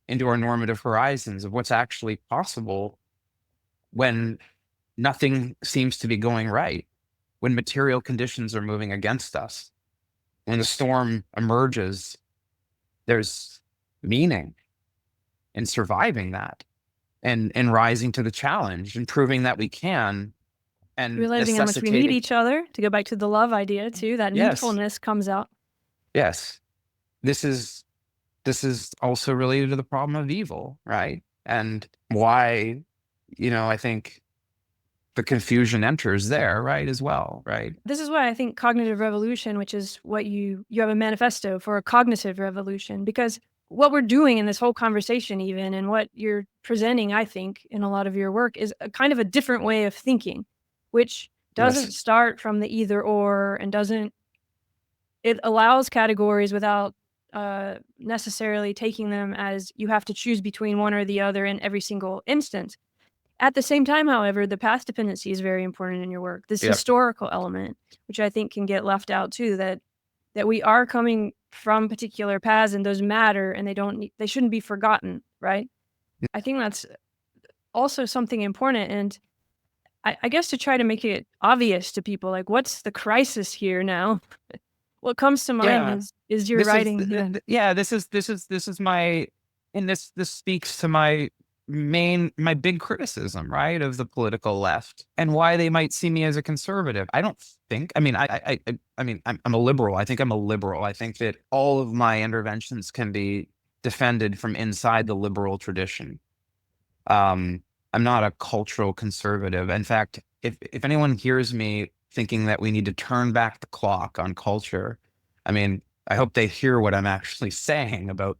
into our normative horizons of what's actually possible when nothing seems to be going right, when material conditions are moving against us, when the storm emerges. There's meaning in surviving that and rising to the challenge and proving that we can, and Realizing how much we need each other, to go back to the love idea too, that Yes. needfulness comes out. Yes. This is also related to the problem of evil, right? And why, I think the confusion enters there, right, as well, right? This is why I think cognitive revolution, which is what you have a manifesto for a cognitive revolution, because what we're doing in this whole conversation even, and what you're presenting, I think, in a lot of your work, is a kind of a different way of thinking, which doesn't Yes. start from the either or, and it allows categories without necessarily taking them as you have to choose between one or the other in every single instance. At the same time, however, the path dependency is very important in your work. This Yep. historical element, which I think can get left out too, that we are coming from particular paths and those matter, and they shouldn't be forgotten, right? I think that's also something important, and I guess to try to make it obvious to people, like, what's the crisis here now? What comes to mind is your writing. This is my, and this speaks to my big criticism, right, of the political left and why they might see me as a conservative. I don't think, I mean, I'm a liberal. I think I'm a liberal. I think that all of my interventions can be defended from inside the liberal tradition. I'm not a cultural conservative. In fact, if anyone hears me thinking that we need to turn back the clock on culture, I mean, I hope they hear what I'm actually saying about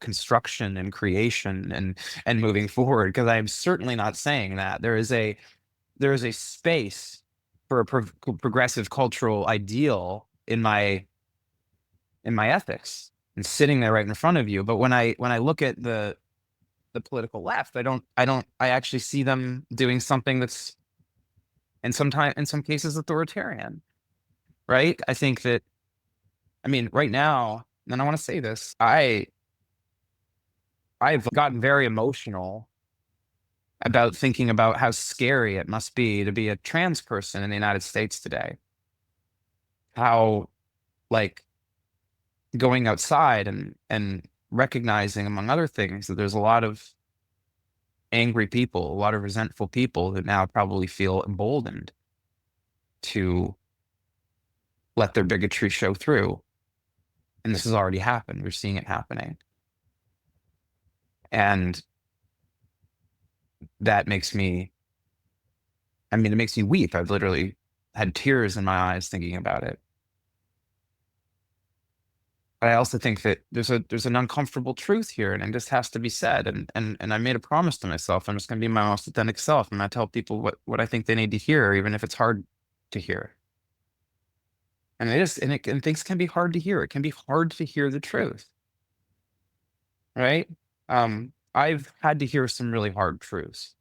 construction and creation and moving forward, because I'm certainly not saying that. There is a space for a progressive cultural ideal in my ethics and sitting there right in front of you. But when I look at the political left, I actually see them doing something that's in some cases authoritarian, right? I think that, I mean, right now, and I want to say this, I've gotten very emotional about thinking about how scary it must be to be a trans person in the United States today. How, like, going outside and recognizing, among other things, that there's a lot of angry people, a lot of resentful people that now probably feel emboldened to let their bigotry show through. And this has already happened. We're seeing it happening. And that makes me, it makes me weep. I've literally had tears in my eyes thinking about it. But I also think that there's an uncomfortable truth here, and it just has to be said. And I made a promise to myself. I'm just going to be my most authentic self, and I tell people what I think they need to hear, even if it's hard to hear. And things can be hard to hear. It can be hard to hear the truth, right? I've had to hear some really hard truths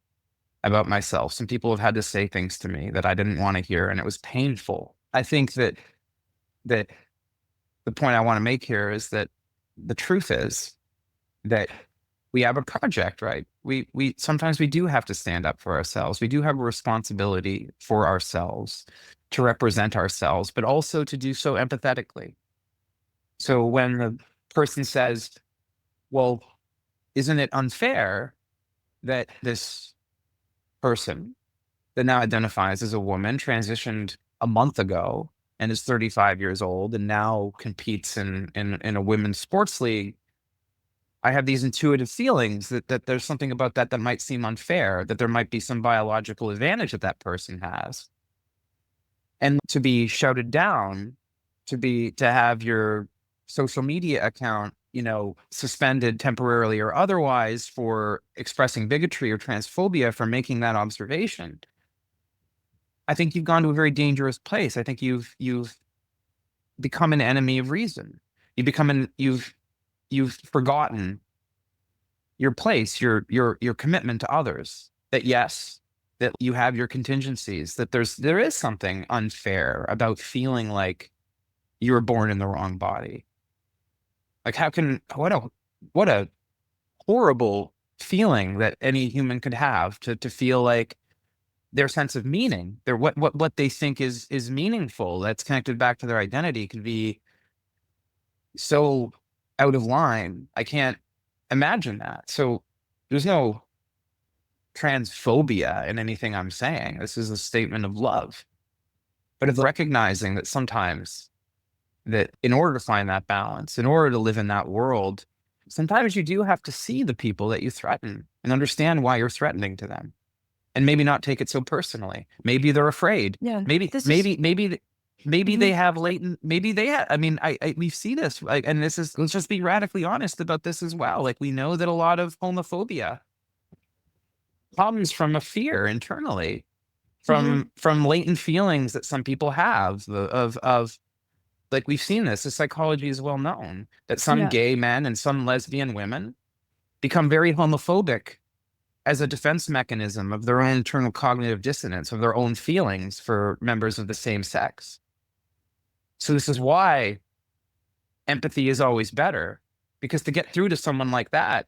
about myself. Some people have had to say things to me that I didn't want to hear, and it was painful. I think that the point I want to make here is that the truth is that we have a project, right? We sometimes we do have to stand up for ourselves. We do have a responsibility for ourselves to represent ourselves, but also to do so empathetically. So when the person says, well, isn't it unfair that this person that now identifies as a woman transitioned a month ago and is 35 years old and now competes in a women's sports league? I have these intuitive feelings that there's something about that that might seem unfair, that there might be some biological advantage that that person has. And to be shouted down, to have your social media account, suspended temporarily or otherwise for expressing bigotry or transphobia for making that observation, I think you've gone to a very dangerous place. I think you've become an enemy of reason. You've forgotten your place, your commitment to others. That yes, that you have your contingencies. That there is something unfair about feeling like you were born in the wrong body. Like what a horrible feeling that any human could have to feel like their sense of meaning, their what they think is meaningful, that's connected back to their identity, can be so out of line. I can't imagine that. So there's no transphobia in anything I'm saying. This is a statement of love, but of recognizing that sometimes that in order to find that balance, in order to live in that world, sometimes you do have to see the people that you threaten and understand why you're threatening to them. And maybe not take it so personally. Maybe they're afraid. Yeah. Maybe they have latent. Maybe they have. I mean, we see this, and this is. Let's just be radically honest about this as well. Like, we know that a lot of homophobia comes from a fear internally, from latent feelings that some people have of like, we've seen this. The psychology is well known that some gay men and some lesbian women become very homophobic as a defense mechanism of their own internal cognitive dissonance, of their own feelings for members of the same sex. So this is why empathy is always better, because to get through to someone like that,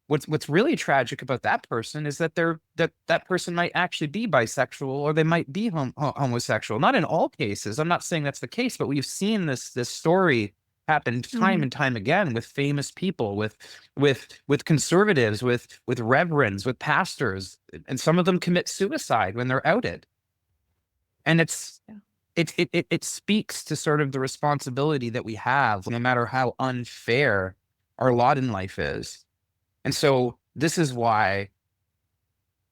what's really tragic about that person is that that person might actually be bisexual, or they might be homosexual. Not in all cases. I'm not saying that's the case, but we've seen this story happen time and time again with famous people, with conservatives, with reverends, with pastors, and some of them commit suicide when they're outed. And it speaks to sort of the responsibility that we have, no matter how unfair our lot in life is. And so this is why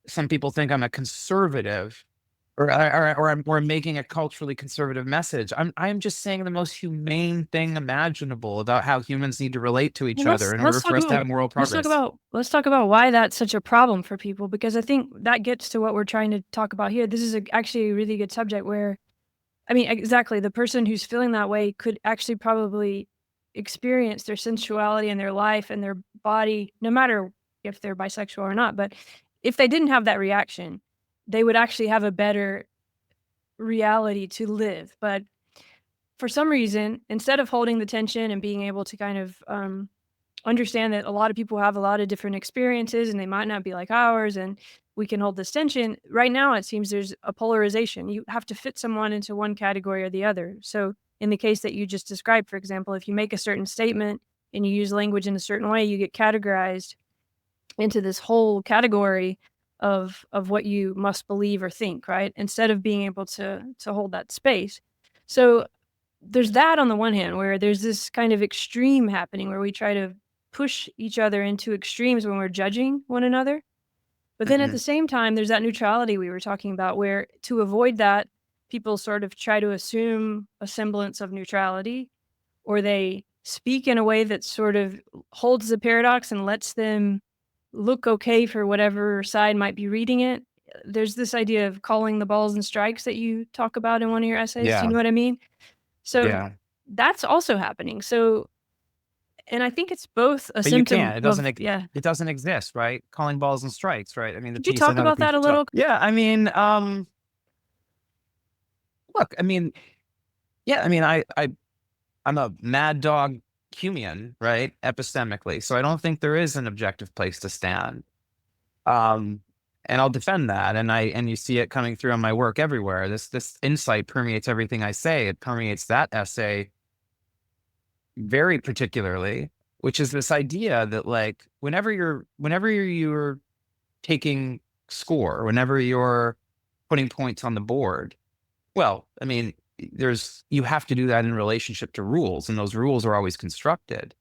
some people think I'm a conservative, or I'm making a culturally conservative message. I'm just saying the most humane thing imaginable about how humans need to relate to each other in order for us to have moral progress. Let's talk about why that's such a problem for people, because I think that gets to what we're trying to talk about here. This is actually a really good subject where, I mean, exactly, the person who's feeling that way could actually probably experience their sensuality in their life and their body, no matter if they're bisexual or not. But if they didn't have that reaction, they would actually have a better reality to live. But for some reason, instead of holding the tension and being able to kind of understand that a lot of people have a lot of different experiences and they might not be like ours, and we can hold this tension, right now it seems there's a polarization. You have to fit someone into one category or the other. So in the case that you just described, for example, if you make a certain statement and you use language in a certain way, you get categorized into this whole category of what you must believe or think, right? Instead of being able to hold that space. So there's that on the one hand, where there's this kind of extreme happening where we try to push each other into extremes when we're judging one another. But then at the same time, there's that neutrality we were talking about, where to avoid that, people sort of try to assume a semblance of neutrality, or they speak in a way that sort of holds the paradox and lets them look okay for whatever side might be reading it. There's this idea of calling the balls and strikes that you talk about in one of your essays. Do you know what I mean? So that's also happening. So, and I think it's both a symptom. It doesn't exist, right? Calling balls and strikes, right? I mean, could you talk about that a little? Yeah, I mean, look, I mean, I'm a mad dog Humean, right? Epistemically. So I don't think there is an objective place to stand. And I'll defend that. And you see it coming through on my work everywhere. This insight permeates everything I say. It permeates that essay very particularly, which is this idea that like whenever you're taking score, whenever you're putting points on the board, well, I mean, you have to do that in relationship to rules, and those rules are always constructed,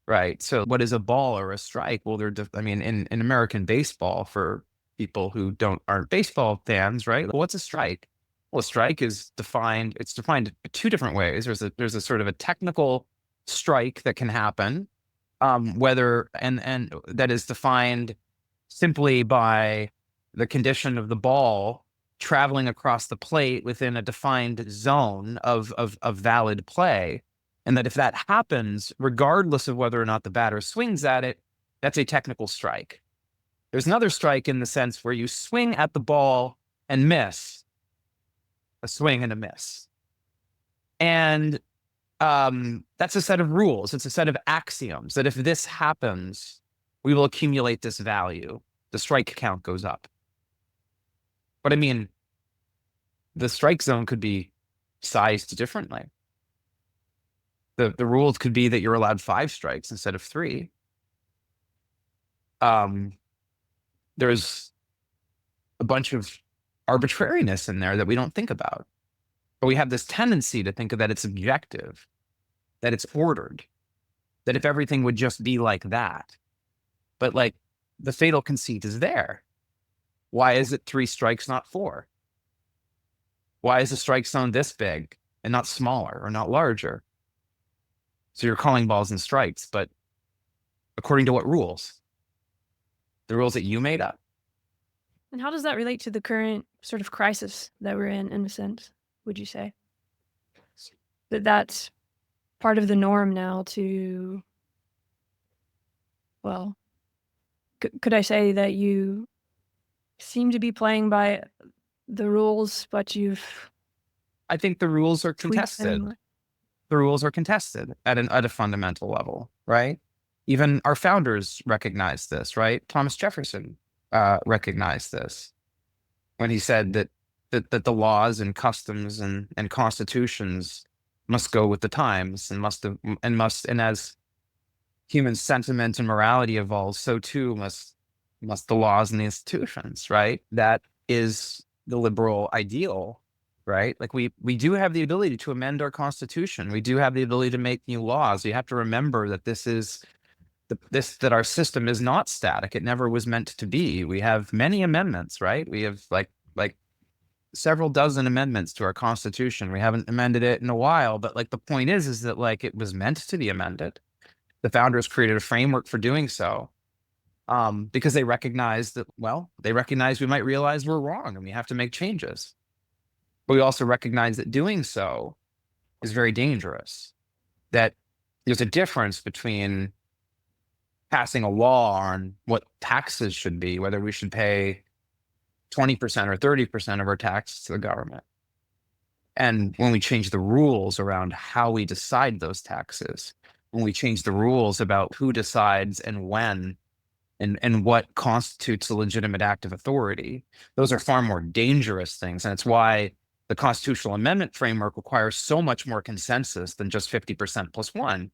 right? So what is a ball or a strike? Well, in American baseball, for people who aren't baseball fans, right? Well, what's a strike? Well, a strike is defined. It's defined two different ways. There's a sort of a technical strike that can happen, whether and that is defined simply by the condition of the ball traveling across the plate within a defined zone of valid play. And that if that happens, regardless of whether or not the batter swings at it, that's a technical strike. There's another strike in the sense where you swing at the ball and miss. A swing and a miss. And that's a set of rules. It's a set of axioms that if this happens, we will accumulate this value. The strike count goes up. But I mean, the strike zone could be sized differently. The rules could be that you're allowed 5 strikes instead of 3. There's a bunch of arbitrariness in there that we don't think about. But we have this tendency to think of that it's objective, that it's ordered, that if everything would just be like that. But like the fatal conceit is there. Why is it 3 strikes, not 4? Why is the strike zone this big and not smaller or not larger? So you're calling balls and strikes, but according to what rules? The rules that you made up? And how does that relate to the current sort of crisis that we're in a sense, would you say? That's part of the norm now to, well, could I say that you seem to be playing by the rules, but I think the rules are tweaked contested. them? The rules are contested at a fundamental level, right? Even our founders recognized this, right? Thomas Jefferson recognized this when he said that the laws and customs and constitutions must go with the times and as human sentiment and morality evolves, so too must the laws and the institutions, right? That is the liberal ideal, right? Like we do have the ability to amend our constitution. We do have the ability to make new laws. You have to remember that that our system is not static. It never was meant to be. We have many amendments, right? We have like several dozen amendments to our constitution. We haven't amended it in a while, but like the point is that like it was meant to be amended. The founders created a framework for doing so. Because they recognize we might realize we're wrong and we have to make changes. But we also recognize that doing so is very dangerous, that there's a difference between passing a law on what taxes should be, whether we should pay 20% or 30% of our taxes to the government. And when we change the rules around how we decide those taxes, when we change the rules about who decides and when, and what constitutes a legitimate act of authority, those are far more dangerous things. And it's why the constitutional amendment framework requires so much more consensus than just 50% plus 1.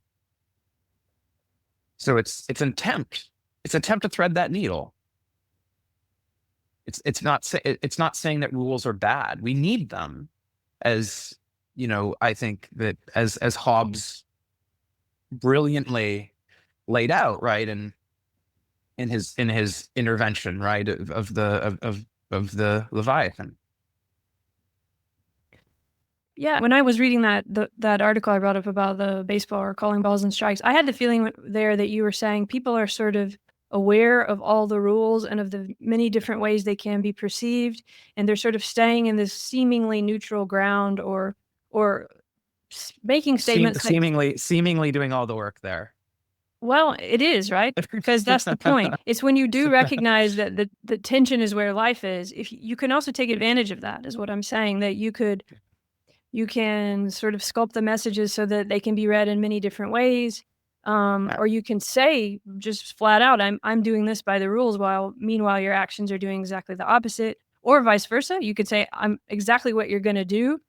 So it's an attempt to thread that needle. It's not saying that rules are bad. We need them, as you know. I think that as Hobbes brilliantly laid out, right, and in his intervention, right, of the Leviathan. Yeah, when I was reading that article I brought up about the baseball or calling balls and strikes, I had the feeling there that you were saying people are sort of aware of all the rules and of the many different ways they can be perceived, and they're sort of staying in this seemingly neutral ground or making statements seemingly doing all the work there. Well, it is, right? Because that's the point. It's when you do recognize that the tension is where life is. If you can also take advantage of that, is what I'm saying, that you can sort of sculpt the messages so that they can be read in many different ways. Or you can say just flat out, I'm doing this by the rules, while meanwhile your actions are doing exactly the opposite, or vice versa. You could say, I'm exactly what you're going to do,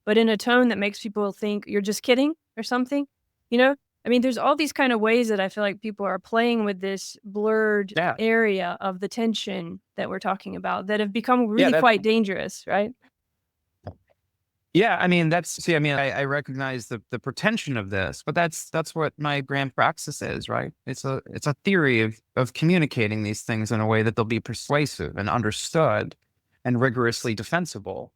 but in a tone that makes people think you're just kidding or something, you know? I mean, there's all these kind of ways that I feel like people are playing with this blurred Yeah. area of the tension that we're talking about that have become Yeah. really quite dangerous, right? Yeah, I mean, I recognize the pretension of this, but that's what my grand praxis is, right? It's a theory of communicating these things in a way that they'll be persuasive and understood and rigorously defensible.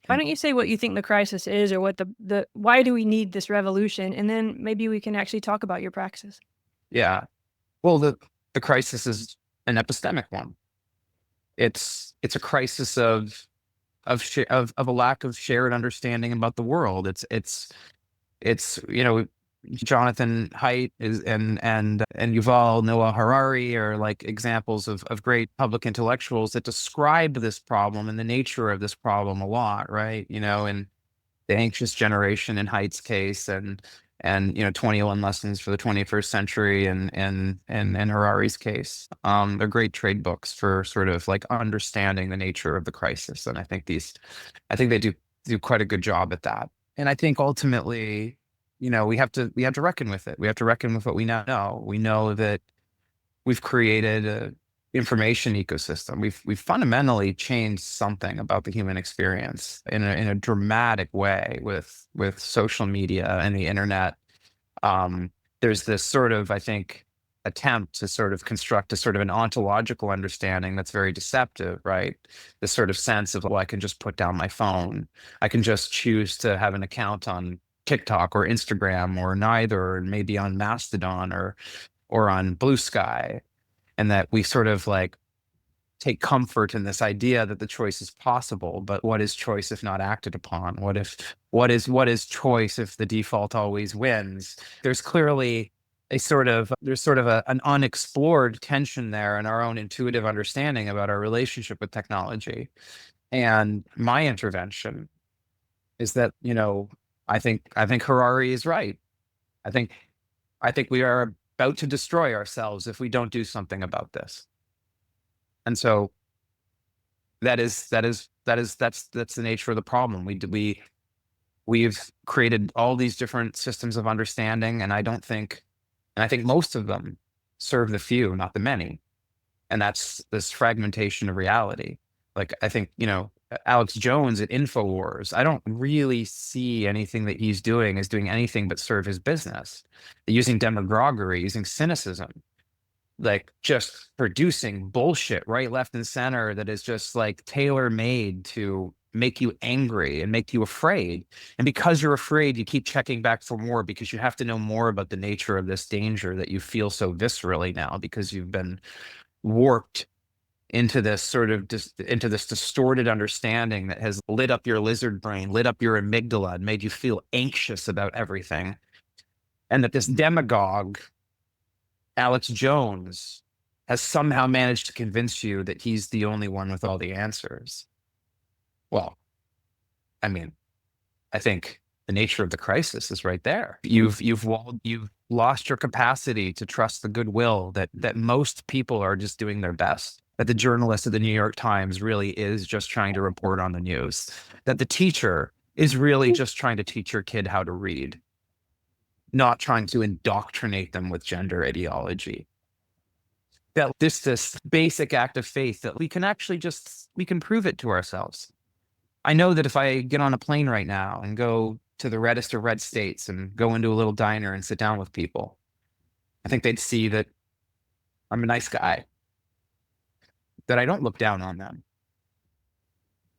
Why don't you say what you think the crisis is, or what the why do we need this revolution? And then maybe we can actually talk about your praxis. Yeah. Well, the crisis is an epistemic one. It's a crisis of a lack of shared understanding about the world. It's Jonathan Haidt and Yuval Noah Harari are like examples of great public intellectuals that describe this problem and the nature of this problem a lot, right? And the anxious generation in Haidt's case, and 21 lessons for the 21st century and Harari's case. They're great trade books for sort of like understanding the nature of the crisis. And I think they do quite a good job at that. And I think ultimately, we have to reckon with it. We have to reckon with what we now know. We know that we've created a information ecosystem. We've fundamentally changed something about the human experience in a dramatic way with social media and the internet. There's this sort of, I think, attempt to sort of construct a sort of an ontological understanding that's very deceptive, right? This sort of sense of, well, I can just put down my phone. I can just choose to have an account on TikTok or Instagram or neither, or maybe on Mastodon or on Blue Sky. And that we sort of like take comfort in this idea that the choice is possible, but what is choice if not acted upon? What is choice if the default always wins? There's clearly an unexplored tension there in our own intuitive understanding about our relationship with technology. And my intervention is that, I think Harari is right. I think we are about to destroy ourselves if we don't do something about this. And so that's the nature of the problem. We've created all these different systems of understanding, and I think most of them serve the few, not the many. And that's this fragmentation of reality. Like, I think, Alex Jones at InfoWars, I don't really see anything that he's doing as doing anything but serve his business. Using demagoguery, using cynicism, like just producing bullshit right, left, and center that is just like tailor-made to make you angry and make you afraid. And because you're afraid, you keep checking back for more because you have to know more about the nature of this danger that you feel so viscerally now because you've been warped into this into this distorted understanding that has lit up your lizard brain, lit up your amygdala, and made you feel anxious about everything. And that this demagogue, Alex Jones, has somehow managed to convince you that he's the only one with all the answers. Well, I mean, I think the nature of the crisis is right there. You've lost your capacity to trust the goodwill that most people are just doing their best. That the journalist at the New York Times really is just trying to report on the news. That the teacher is really just trying to teach your kid how to read, not trying to indoctrinate them with gender ideology. That this basic act of faith that we can prove it to ourselves. I know that if I get on a plane right now and go to the reddest of red states and go into a little diner and sit down with people, I think they'd see that I'm a nice guy, that I don't look down on them.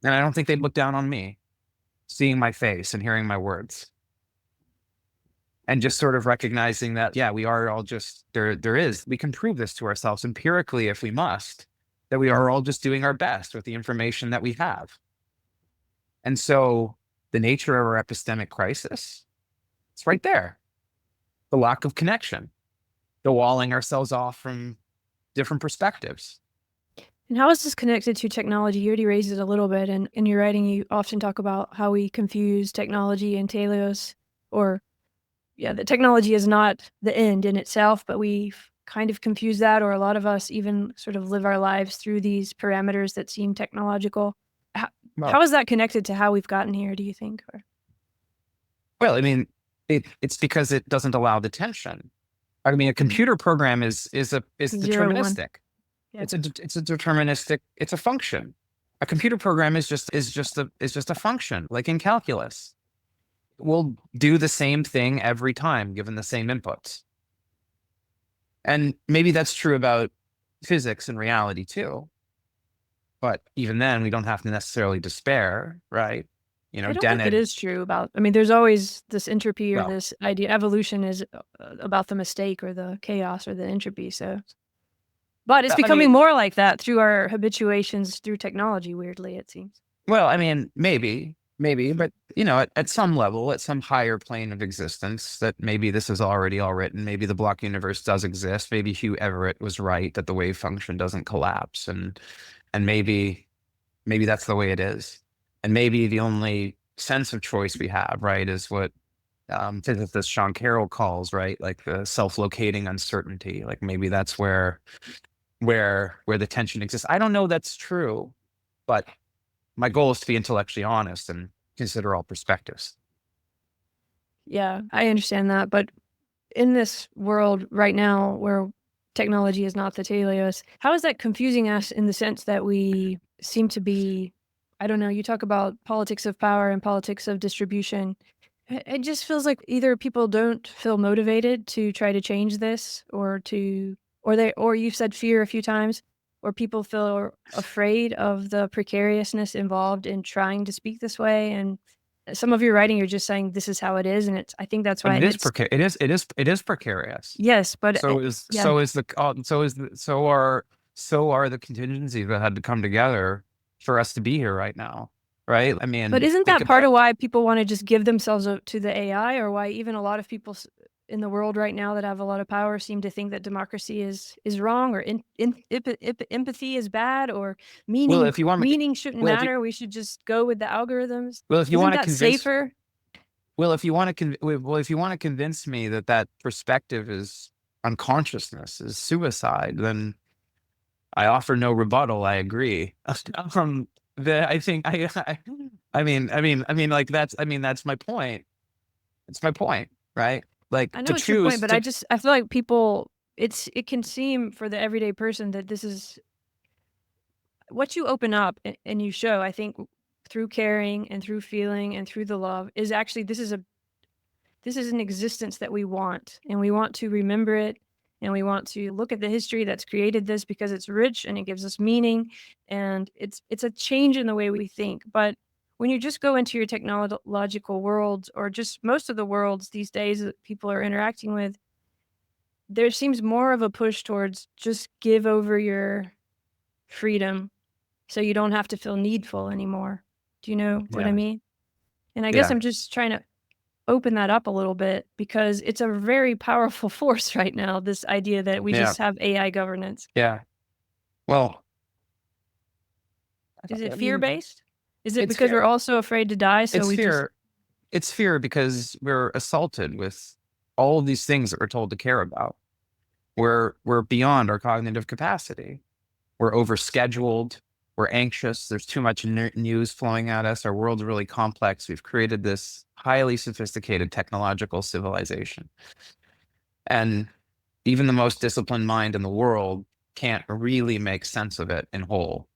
And I don't think they'd look down on me, seeing my face and hearing my words. And just sort of recognizing that, yeah, we are all just, we can prove this to ourselves empirically if we must, that we are all just doing our best with the information that we have. And so the nature of our epistemic crisis, it's right there. The lack of connection, the walling ourselves off from different perspectives. And how is this connected to technology? You already raised it a little bit, and in your writing, you often talk about how we confuse technology and teleos, or the technology is not the end in itself, but we kind of confuse that, or a lot of us even sort of live our lives through these parameters that seem technological. How is that connected to how we've gotten here, do you think? Well, I mean, it's because it doesn't allow the tension. I mean, a computer program is deterministic. Yeah. It's a deterministic. It's a function. A computer program is just a function, like in calculus. We'll do the same thing every time, given the same inputs. And maybe that's true about physics and reality too. But even then, we don't have to necessarily despair, right? You know, I don't think it is true about, I mean, there's always this entropy or Well, this idea. Evolution is about the mistake or the chaos or the entropy. So, but it's I becoming mean, more like that through our habituations through technology, weirdly, it seems. well, I mean, maybe, but you know, at some level, at some higher plane of existence, that maybe this is already all written. Maybe the block universe does exist. Maybe Hugh Everett was right that the wave function doesn't collapse, and maybe that's the way it is. And maybe the only sense of choice we have, right, is what physicist Sean Carroll calls, right, like the self-locating uncertainty. Like maybe that's where the tension exists. I don't know that's true, but my goal is to be intellectually honest and consider all perspectives. Yeah, I understand that. But in this world right now where technology is not the teleos, how is that confusing us in the sense that we seem to be, I don't know, you talk about politics of power and politics of distribution. It just feels like either people don't feel motivated to try to change this, or you've said fear a few times, or people feel afraid of the precariousness involved in trying to speak this way. And some of your writing, you're just saying this is how it is, and I think that's But why it is precarious. Yes, but So are the contingencies that had to come together for us to be here right now, right? I mean, but isn't that part of why people want to just give themselves to the AI, or why even a lot of people in the world right now that have a lot of power seem to think that democracy is wrong, or empathy is bad, or meaning shouldn't matter? We should just go with the algorithms. Well, if you want to convince, safer? well, if you want to convince me that perspective is unconsciousness, is suicide, then I offer no rebuttal. I agree. That's my point. It's my point, right? Like I know to it's your point, choose but to, I feel like people, it can seem for the everyday person that this is what you open up and you show, I think, through caring and through feeling and through the love, is actually this is an existence that we want, and we want to remember it, and we want to look at the history that's created this because it's rich and it gives us meaning, and it's a change in the way we think. But when you just go into your technological worlds, or just most of the worlds these days that people are interacting with, there seems more of a push towards just give over your freedom so you don't have to feel needful anymore. Do you know what I mean? And I guess I'm just trying to open that up a little bit, because it's a very powerful force right now, this idea that we just have AI governance. Yeah. Well, Is it fear-based? Is it it's because fear. we're all so afraid to die, so It's we just... fear. It's fear because we're assaulted with all of these things that we're told to care about. We're beyond our cognitive capacity. We're overscheduled. We're anxious. There's too much news flowing at us. Our world's really complex. We've created this highly sophisticated technological civilization. And even the most disciplined mind in the world can't really make sense of it in whole,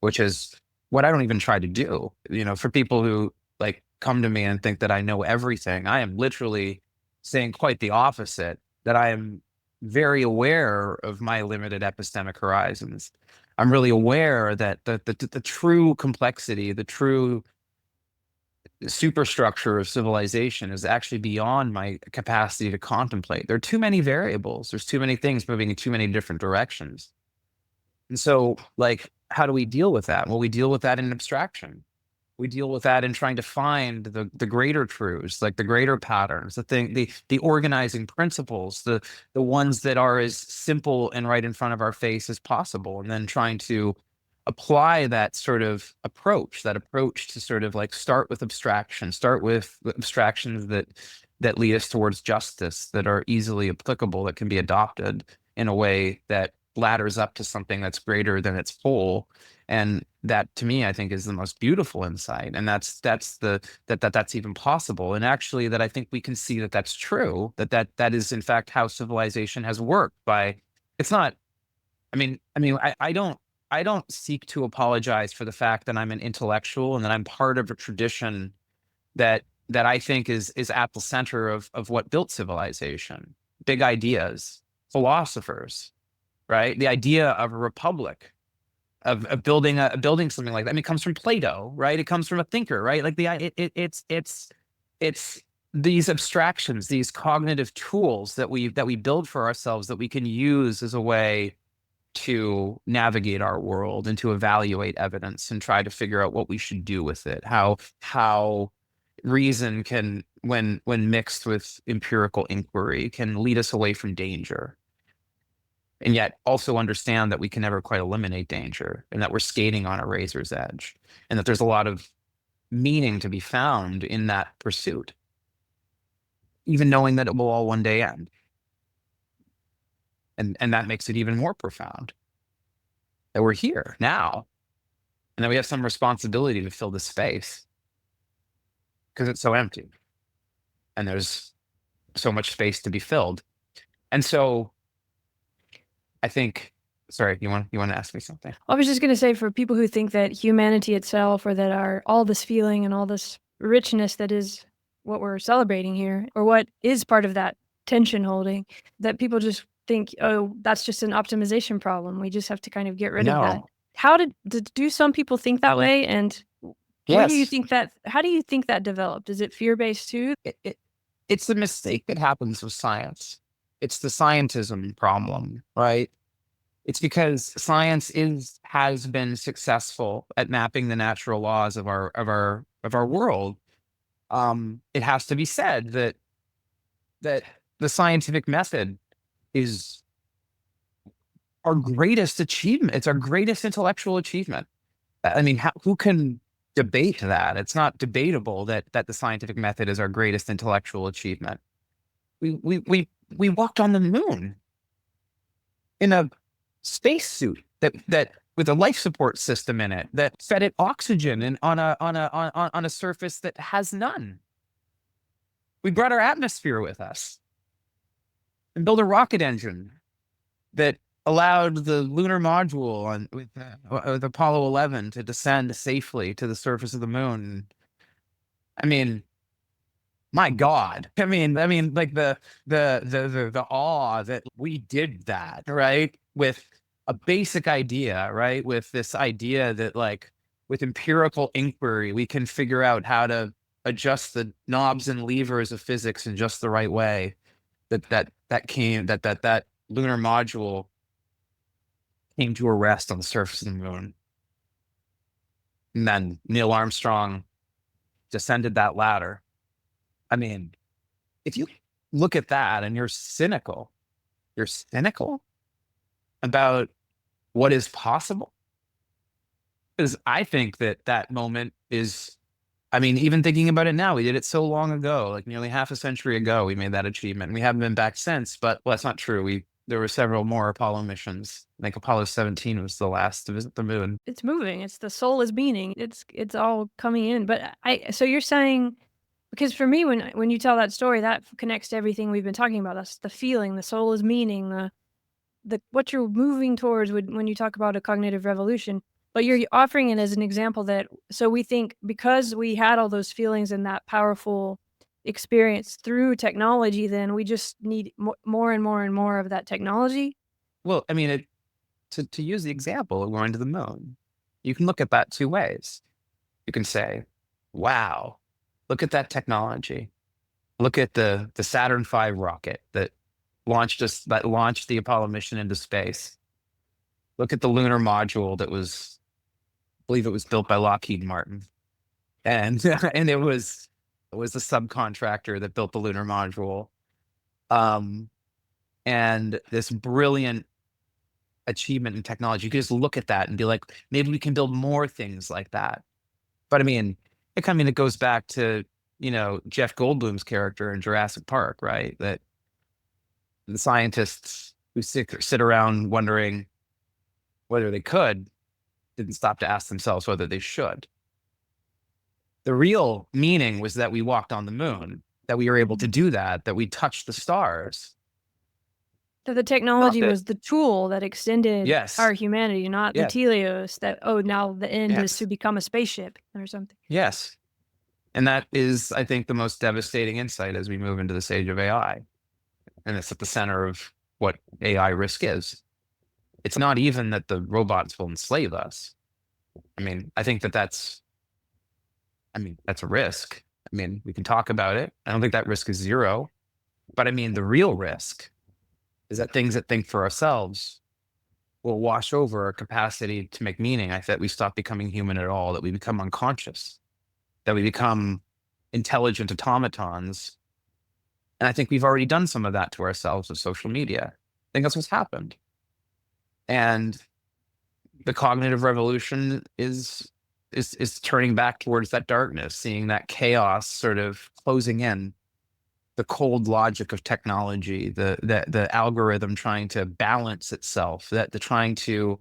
which is what I don't even try to do. You know, for people who like come to me and think that I know everything, I am literally saying quite the opposite, that I am very aware of my limited epistemic horizons. I'm really aware that the true complexity, the true superstructure of civilization is actually beyond my capacity to contemplate. There are too many variables. There's too many things moving in too many different directions. And so, like, how do we deal with that? Well, we deal with that in abstraction. We deal with that in trying to find the greater truths, like the greater patterns, the organizing principles, the ones that are as simple and right in front of our face as possible, and then trying to apply that sort of approach to sort of like start with abstractions that that lead us towards justice, that are easily applicable, that can be adopted in a way that ladders up to something that's greater than its whole. And that, to me, I think is the most beautiful insight. And that's even possible. And actually, that I think we can see that that's true, that is in fact how civilization has worked. By it's not. I don't seek to apologize for the fact that I'm an intellectual and that I'm part of a tradition that I think is at the center of what built civilization. Big ideas, philosophers, right? The idea of a republic, of building something like that. I mean, it comes from Plato, right? It comes from a thinker, right? Like it's these abstractions, these cognitive tools that we build for ourselves that we can use as a way to navigate our world and to evaluate evidence and try to figure out what we should do with it. How reason can, when mixed with empirical inquiry, can lead us away from danger. And yet also understand that we can never quite eliminate danger, and that we're skating on a razor's edge, and that there's a lot of meaning to be found in that pursuit, even knowing that it will all one day end. And that makes it even more profound that we're here now, and that we have some responsibility to fill this space because it's so empty and there's so much space to be filled. And so I think, sorry, you want to ask me something? I was just going to say, for people who think that humanity itself, or that all this feeling and all this richness that is what we're celebrating here, or what is part of that tension holding, that people just think, oh, that's just an optimization problem. We just have to kind of get rid of that. No. How do some people think that way? And where do you Yes. think that, how do you think that developed? Is it fear-based too? It's the mistake that happens with science. It's the scientism problem, right? It's because science has been successful at mapping the natural laws of our world. It has to be said that the scientific method is our greatest achievement. It's our greatest intellectual achievement. I mean, who can debate that? It's not debatable that the scientific method is our greatest intellectual achievement. We walked on the moon in a spacesuit that with a life support system in it that fed it oxygen and on a surface that has none. We brought our atmosphere with us and built a rocket engine that allowed the lunar module with Apollo 11 to descend safely to the surface of the moon. I mean, my God. I mean, like the awe that we did that, right? With a basic idea, right? With this idea that, like, with empirical inquiry, we can figure out how to adjust the knobs and levers of physics in just the right way. That lunar module came to a rest on the surface of the moon. And then Neil Armstrong descended that ladder. I mean, if you look at that and you're cynical about what is possible, because I think that moment is, I mean, even thinking about it now, we did it so long ago, like nearly half a century ago, we made that achievement. We haven't been back since, but well, that's not true. There were several more Apollo missions. I think Apollo 17 was the last to visit the moon. It's moving. It's the soul is meaning. It's all coming in. But so you're saying, because for me, when you tell that story, that connects to everything we've been talking about. That's the feeling, the soul is meaning, the what you're moving towards when you talk about a cognitive revolution. But you're offering it as an example that, so we think because we had all those feelings and that powerful experience through technology, then we just need more and more and more of that technology. Well, I mean, to use the example of going to the moon, you can look at that two ways. You can say, wow, look at that technology. Look at the Saturn V rocket that launched the Apollo mission into space. Look at the lunar module that was, I believe it was built by Lockheed Martin. And and it was a subcontractor that built the lunar module. And this brilliant achievement in technology. You can just look at that and be like, maybe we can build more things like that. But I mean, it goes back to Jeff Goldblum's character in Jurassic Park, right? That the scientists who sit around wondering whether they could didn't stop to ask themselves whether they should. The real meaning was that we walked on the moon, that we were able to do that we touched the stars. That the technology was the tool that extended Yes. our humanity, not the Yes. teleos that, now the end is Yes. to become a spaceship or something. Yes. And that is, I think, the most devastating insight as we move into this age of AI. And it's at the center of what AI risk is. It's not even that the robots will enslave us. I mean, I think that's a risk. I mean, we can talk about it. I don't think that risk is zero. But I mean, the real risk is that things that think for ourselves will wash over our capacity to make meaning. I said we stop becoming human at all, that we become unconscious, that we become intelligent automatons. And I think we've already done some of that to ourselves with social media. I think that's what's happened. And the cognitive revolution is turning back towards that darkness, seeing that chaos sort of closing in, the cold logic of technology, the algorithm trying to balance itself, trying to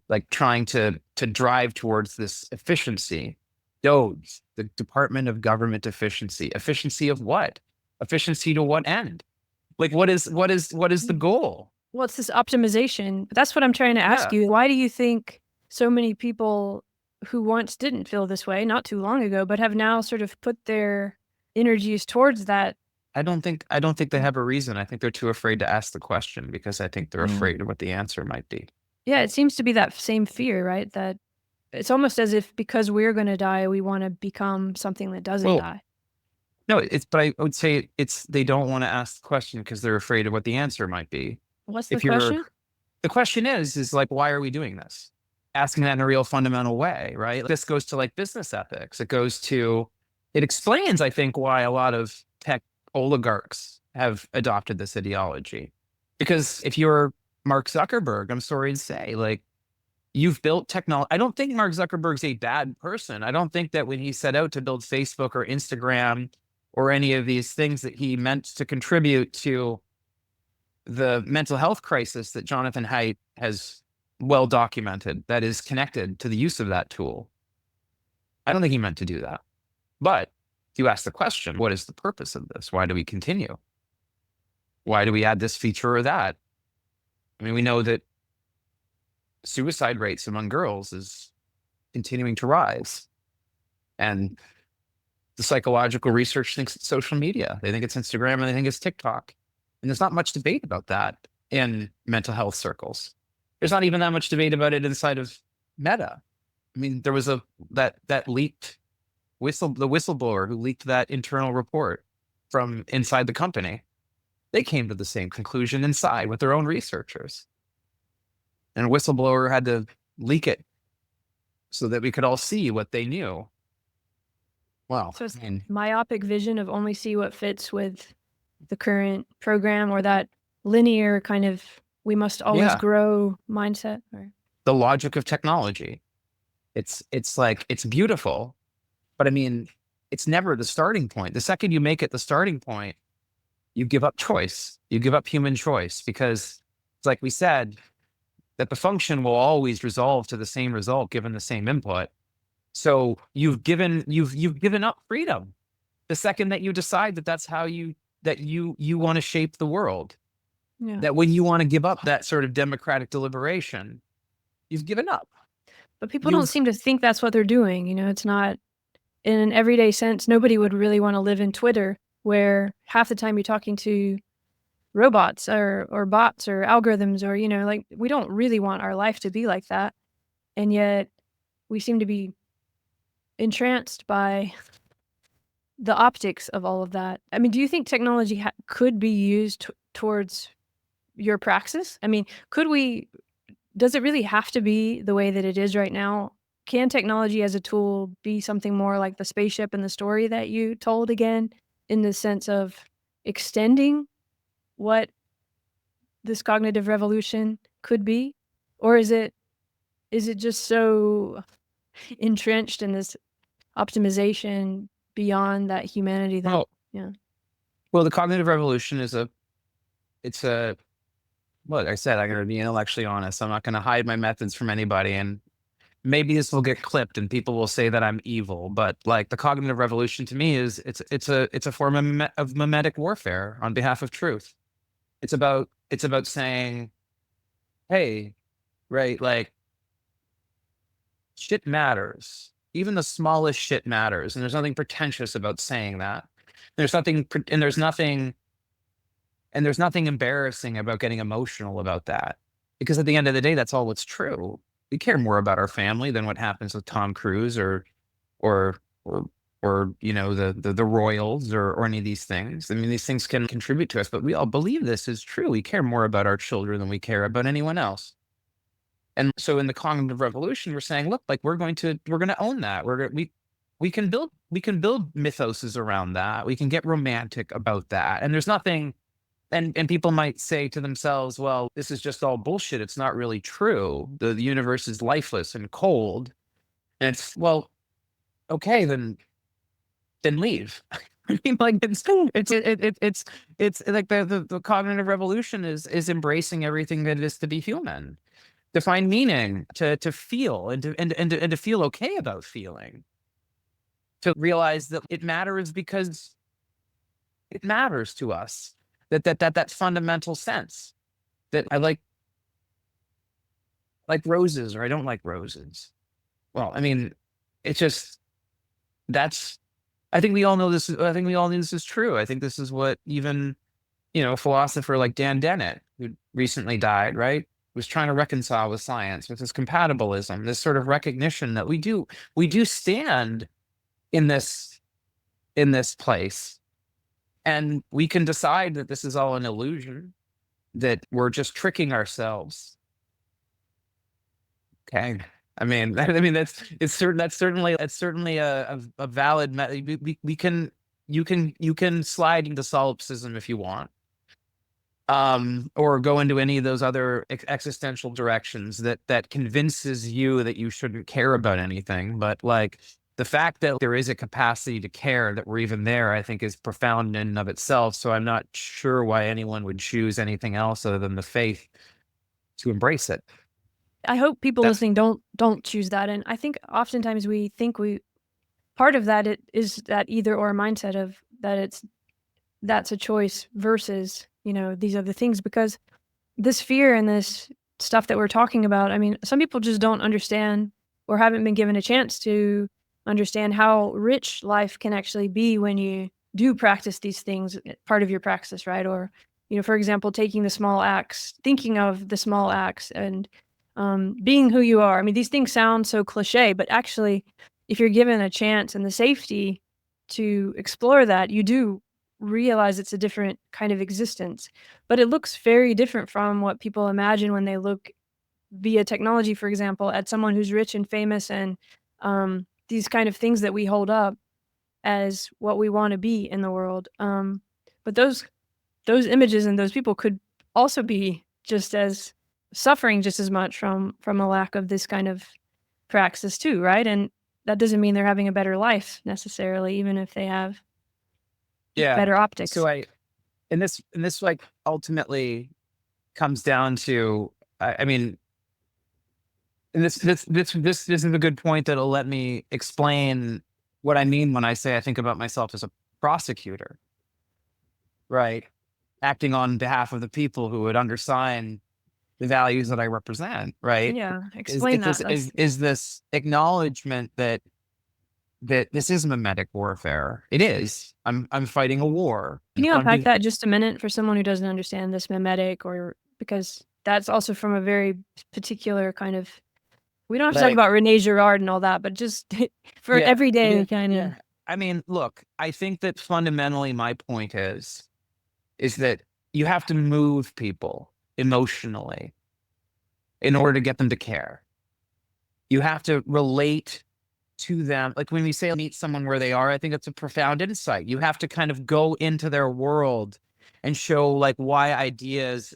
drive towards this efficiency. DOGE, the Department of Government Efficiency. Efficiency of what? Efficiency to what end? Like, what is the goal? Well, it's this optimization. That's what I'm trying to ask you. Why do you think so many people who once didn't feel this way, not too long ago, but have now sort of put their energies towards that? I don't think they have a reason. I think they're too afraid to ask the question because I think they're afraid of what the answer might be. Yeah, it seems to be that same fear, right? That it's almost as if because we're going to die, we want to become something that doesn't die. No, but I would say they don't want to ask the question because they're afraid of what the answer might be. What's the question? The question is like, why are we doing this? Asking that in a real fundamental way, right? This goes to like business ethics. It explains, I think, why a lot of tech oligarchs have adopted this ideology. Because if you're Mark Zuckerberg, I'm sorry to say, like, you've built technology. I don't think Mark Zuckerberg's a bad person. I don't think that when he set out to build Facebook or Instagram or any of these things that he meant to contribute to the mental health crisis that Jonathan Haidt has well documented that is connected to the use of that tool. I don't think he meant to do that. But you ask the question, what is the purpose of this? Why do we continue? Why do we add this feature or that? I mean, we know that suicide rates among girls is continuing to rise. And the psychological research thinks it's social media. They think it's Instagram and they think it's TikTok. And there's not much debate about that in mental health circles. There's not even that much debate about it inside of Meta. I mean, there was that leaked the whistleblower who leaked that internal report from inside the company. They came to the same conclusion inside with their own researchers. And a whistleblower had to leak it so that we could all see what they knew. Wow. So it's myopic vision of only see what fits with the current program, or that linear kind of we must always grow mindset. Or the logic of technology. It's like, it's beautiful, but I mean, it's never the starting point. The second you make it the starting point, you give up choice. You give up human choice, because it's like we said, that the function will always resolve to the same result given the same input. So you've given up freedom the second that you decide that that's how you want to shape the world. Yeah. That when you want to give up that sort of democratic deliberation, you've given up. But people don't seem to think that's what they're doing. You know, it's not in an everyday sense. Nobody would really want to live in Twitter, where half the time you're talking to robots or bots or algorithms, or, you know, like, we don't really want our life to be like that. And yet we seem to be entranced by the optics of all of that. I mean, do you think technology could be used towards your praxis? I mean, does it really have to be the way that it is right now? Can technology as a tool be something more like the spaceship and the story that you told again, in the sense of extending what this cognitive revolution could be? Or is it just so entrenched in this optimization beyond that humanity that, Well, yeah. well, the cognitive revolution is like I said, I'm going to be intellectually honest. I'm not going to hide my methods from anybody. And maybe this will get clipped and people will say that I'm evil, but like the cognitive revolution to me is it's a form of mimetic warfare on behalf of truth. It's about saying, hey, right, like shit matters. Even the smallest shit matters, and there's nothing pretentious about saying that. There's nothing embarrassing about getting emotional about that, because at the end of the day, that's all what's true. We care more about our family than what happens with Tom Cruise or or the royals or any of these things. I mean, these things can contribute to us, but we all believe this is true. We care more about our children than we care about anyone else. And so in the cognitive revolution, we're saying, look, like we're going to own that. We can build mythoses around that. We can get romantic about that. And there's nothing. And people might say to themselves, well, this is just all bullshit. It's not really true. The universe is lifeless and cold. And it's, well, okay, then leave. I mean, like it's like the cognitive revolution is embracing everything that it is to be human, to find meaning, to feel, and to feel okay about feeling, to realize that it matters because it matters to us. That fundamental sense that I like roses or I don't like roses. Well, I mean, it's just that's. I think we all know this. I think we all knew this is true. I think this is what even a philosopher like Dan Dennett, who recently died, right, was trying to reconcile with science, with this compatibilism, this sort of recognition that we do stand in this place, and we can decide that this is all an illusion, that we're just tricking ourselves. Okay. I mean, that's certainly a valid. You can slide into solipsism if you want, or go into any of those other existential directions that convinces you that you shouldn't care about anything. But like the fact that there is a capacity to care, that we're even there, I think is profound in and of itself. So I'm not sure why anyone would choose anything else other than the faith to embrace it. I hope people That's listening don't choose that. And I think oftentimes we think part of that is that either or mindset of that that's a choice versus, these other things, because this fear and this stuff that we're talking about, I mean, some people just don't understand or haven't been given a chance to understand how rich life can actually be when you do practice these things, part of your praxis, right? Or, for example, taking the small acts, thinking of the small acts and being who you are. I mean, these things sound so cliche, but actually, if you're given a chance and the safety to explore that, you do realize it's a different kind of existence. But it looks very different from what people imagine when they look via technology, for example, at someone who's rich and famous and these kind of things that we hold up as what we want to be in the world. But those images and those people could also be just as suffering just as much from a lack of this kind of praxis too, right? And that doesn't mean they're having a better life necessarily, even if they have yeah. better optics. So and this like ultimately comes down to, I mean, and this is a good point that'll let me explain what I mean when I say I think about myself as a prosecutor, right? Acting on behalf of the people who would undersign the values that I represent, right? Yeah, explain that. Is this acknowledgement that this is mimetic warfare. It is. I'm fighting a war. Can you unpack that just a minute for someone who doesn't understand this mimetic, or because that's also from a very particular kind of. We don't have to talk about René Girard and all that, but just for everyday kind of. I mean, look, I think that fundamentally my point is that you have to move people emotionally in order to get them to care. You have to relate to them. Like when we say meet someone where they are, I think it's a profound insight. You have to kind of go into their world and show like why ideas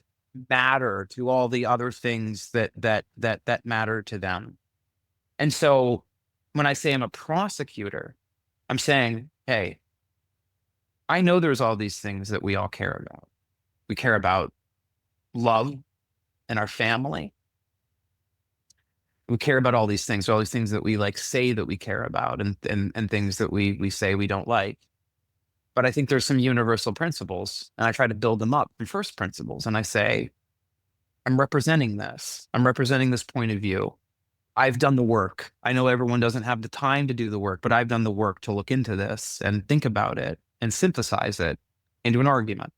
matter to all the other things that matter to them. And so when I say I'm a prosecutor, I'm saying, hey, I know there's all these things that we all care about. We care about love and our family. We care about all these things that we like say that we care about, and things that we say we don't like. But I think there's some universal principles, and I try to build them up from first principles. And I say, I'm representing this. I'm representing this point of view. I've done the work. I know everyone doesn't have the time to do the work, but I've done the work to look into this and think about it and synthesize it into an argument.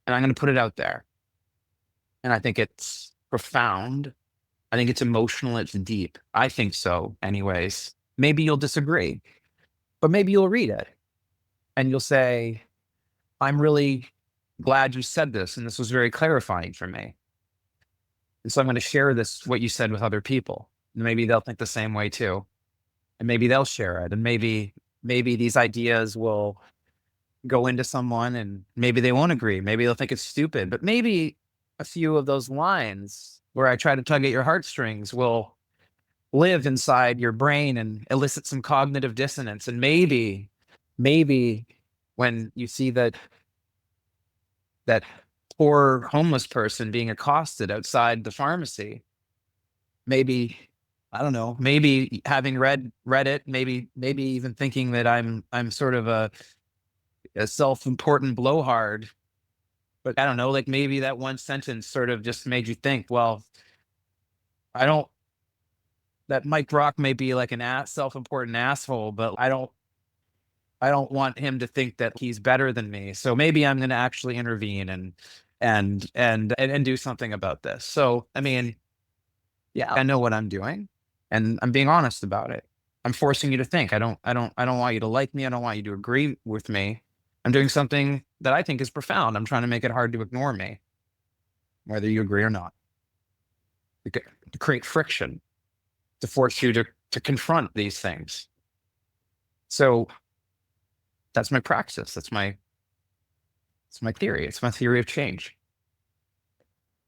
And I'm going to put it out there. And I think it's profound. I think it's emotional. It's deep. I think so, anyways. Maybe you'll disagree, but maybe you'll read it and you'll say, I'm really glad you said this, and this was very clarifying for me. And so I'm going to share this, what you said, with other people. And maybe they'll think the same way too. And maybe they'll share it. And maybe these ideas will go into someone, and maybe they won't agree. Maybe they'll think it's stupid, but maybe a few of those lines where I try to tug at your heartstrings will live inside your brain and elicit some cognitive dissonance. And maybe when you see that poor homeless person being accosted outside the pharmacy, maybe, I don't know, maybe having read it, maybe even thinking that I'm sort of a self-important blowhard, but I don't know, like maybe that one sentence sort of just made you think, well, that Mike Rock may be like an self-important asshole, but I don't want him to think that he's better than me. So maybe I'm going to actually intervene and do something about this. So, I mean, yeah, I know what I'm doing, and I'm being honest about it. I'm forcing you to think. I don't want you to like me. I don't want you to agree with me. I'm doing something that I think is profound. I'm trying to make it hard to ignore me, whether you agree or not. To create friction, to force you to confront these things. So that's my praxis. It's my theory. It's my theory of change.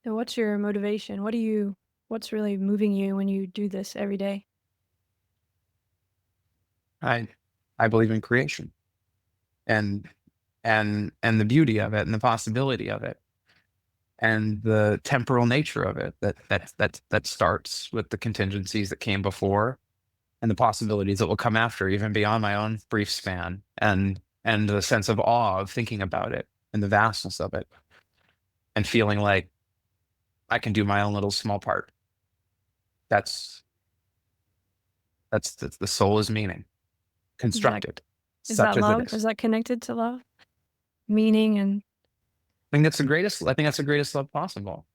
So what's your motivation? What's really moving you when you do this every day? I believe in creation and the beauty of it, and the possibility of it, and the temporal nature of it, that starts with the contingencies that came before and the possibilities that will come after, even beyond my own brief span, and the sense of awe of thinking about it and the vastness of it, and feeling like I can do my own little small part. That's the soul is meaning constructed. Is that love? Is that connected to love? Meaning and I think that's the greatest love possible.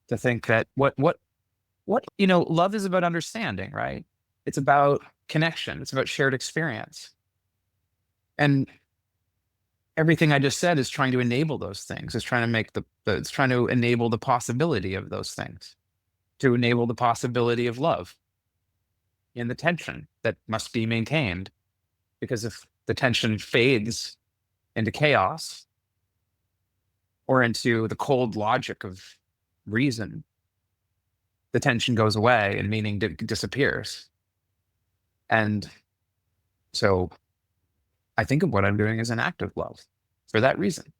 To think that what love is about understanding, right? It's about connection. It's about shared experience. And everything I just said is trying to enable those things. It's trying to make it's trying to enable the possibility of those things, to enable the possibility of love in the tension that must be maintained. Because if the tension fades into chaos or into the cold logic of reason, the tension goes away and meaning disappears. And so I think of what I'm doing as an act of love for that reason.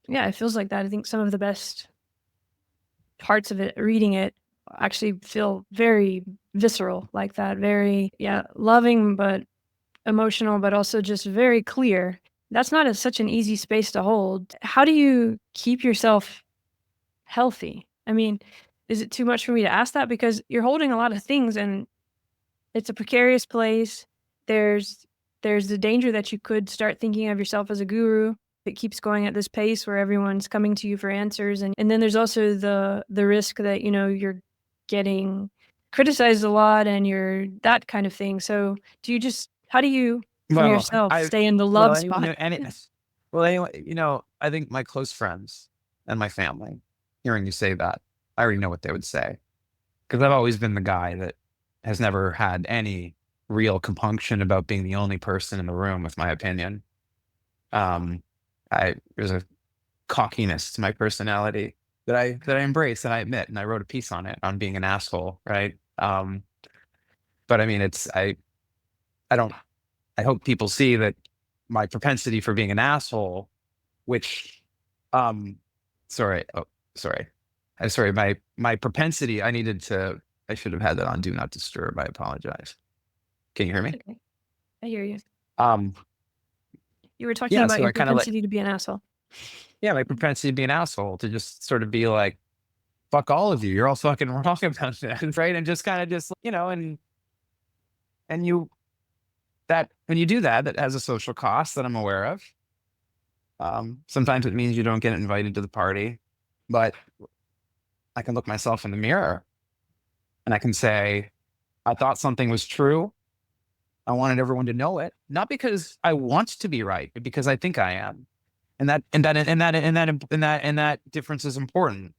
Yeah, it feels like that. I think some of the best parts of it, reading it, actually feel very visceral like that. Very, loving, but emotional, but also just very clear. That's not such an easy space to hold. How do you keep yourself healthy? I mean, is it too much for me to ask that? Because you're holding a lot of things and it's a precarious place. There's the danger that you could start thinking of yourself as a guru. It keeps going at this pace where everyone's coming to you for answers. And then there's also the risk that, you're getting criticized a lot and you're that kind of thing. So how do you, from yourself, stay in the love spot? I think my close friends and my family, hearing you say that, I already know what they would say. Because I've always been the guy that has never had any real compunction about being the only person in the room with my opinion. There's a cockiness to my personality that I embrace and I admit, and I wrote a piece on it, on being an asshole, right? But I mean, I hope people see that my propensity for being an asshole, which, sorry, my propensity, I should have had that on Do Not Disturb. I apologize. Can you hear me? Okay. I hear you. Um, You were talking yeah, about so your I kind of propensity to be an asshole. yeah, my propensity to be an asshole, to just sort of be like, fuck all of you. You're all fucking wrong about that, right? And just kind of just, and you, that when you do that, that has a social cost that I'm aware of. Sometimes it means you don't get invited to the party, but I can look myself in the mirror and I can say, I thought something was true. I wanted everyone to know it, not because I want to be right, but because I think I am. And that difference is important.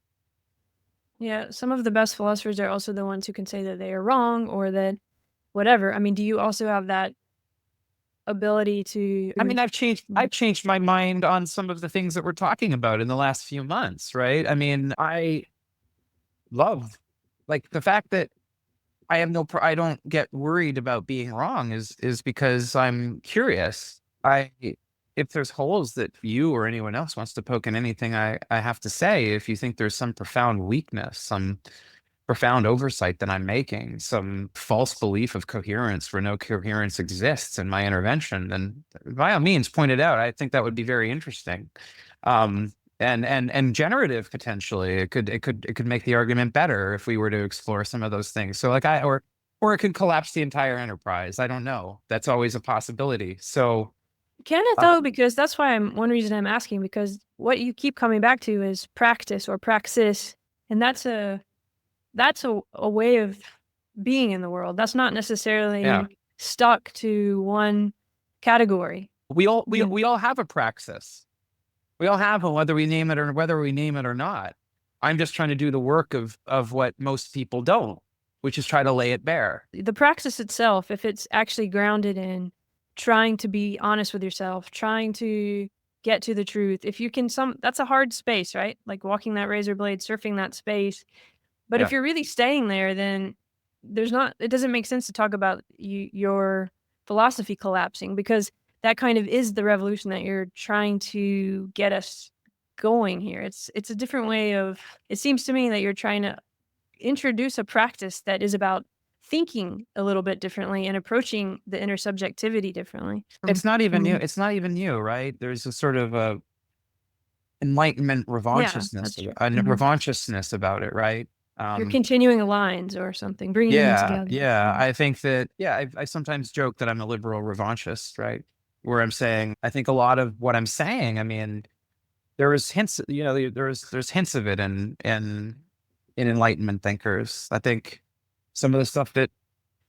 Yeah, some of the best philosophers are also the ones who can say that they are wrong or that whatever. I mean, do you also have that ability to? I mean, I've changed my mind on some of the things that we're talking about in the last few months, right? I mean, I love, like, the fact that I don't get worried about being wrong is because I'm curious. If there's holes that you or anyone else wants to poke in anything I have to say, if you think there's some profound weakness, some profound oversight that I'm making, some false belief of coherence where no coherence exists in my intervention, then by all means point it out. I think that would be very interesting. And generative potentially. It could make the argument better if we were to explore some of those things. So like or it could collapse the entire enterprise. I don't know. That's always a possibility. So Can it though? Because that's why one reason I'm asking, because what you keep coming back to is practice or praxis, and that's a way of being in the world. That's not necessarily stuck to one category. We all have a praxis. We all have one, whether we name it or not. I'm just trying to do the work of what most people don't, which is try to lay it bare. The praxis itself, if it's actually grounded in trying to be honest with yourself, trying to get to the truth, if you can, that's a hard space, right? Like walking that razor blade, surfing that space. But if you're really staying there, then it doesn't make sense to talk about your philosophy collapsing, because that kind of is the revolution that you're trying to get us going here. It's a different way of, it seems to me that you're trying to introduce a practice that is about thinking a little bit differently and approaching the inner subjectivity differently. It's not even you. It's not even you, right? There's a sort of a enlightenment revanchiousness about it, right? You're continuing the lines or something, bringing them together. Yeah. I think that, I sometimes joke that I'm a liberal revanchist, right? Where I'm saying, I think a lot of what I'm saying, I mean, there is hints, there's hints of it in Enlightenment thinkers. I think some of the stuff that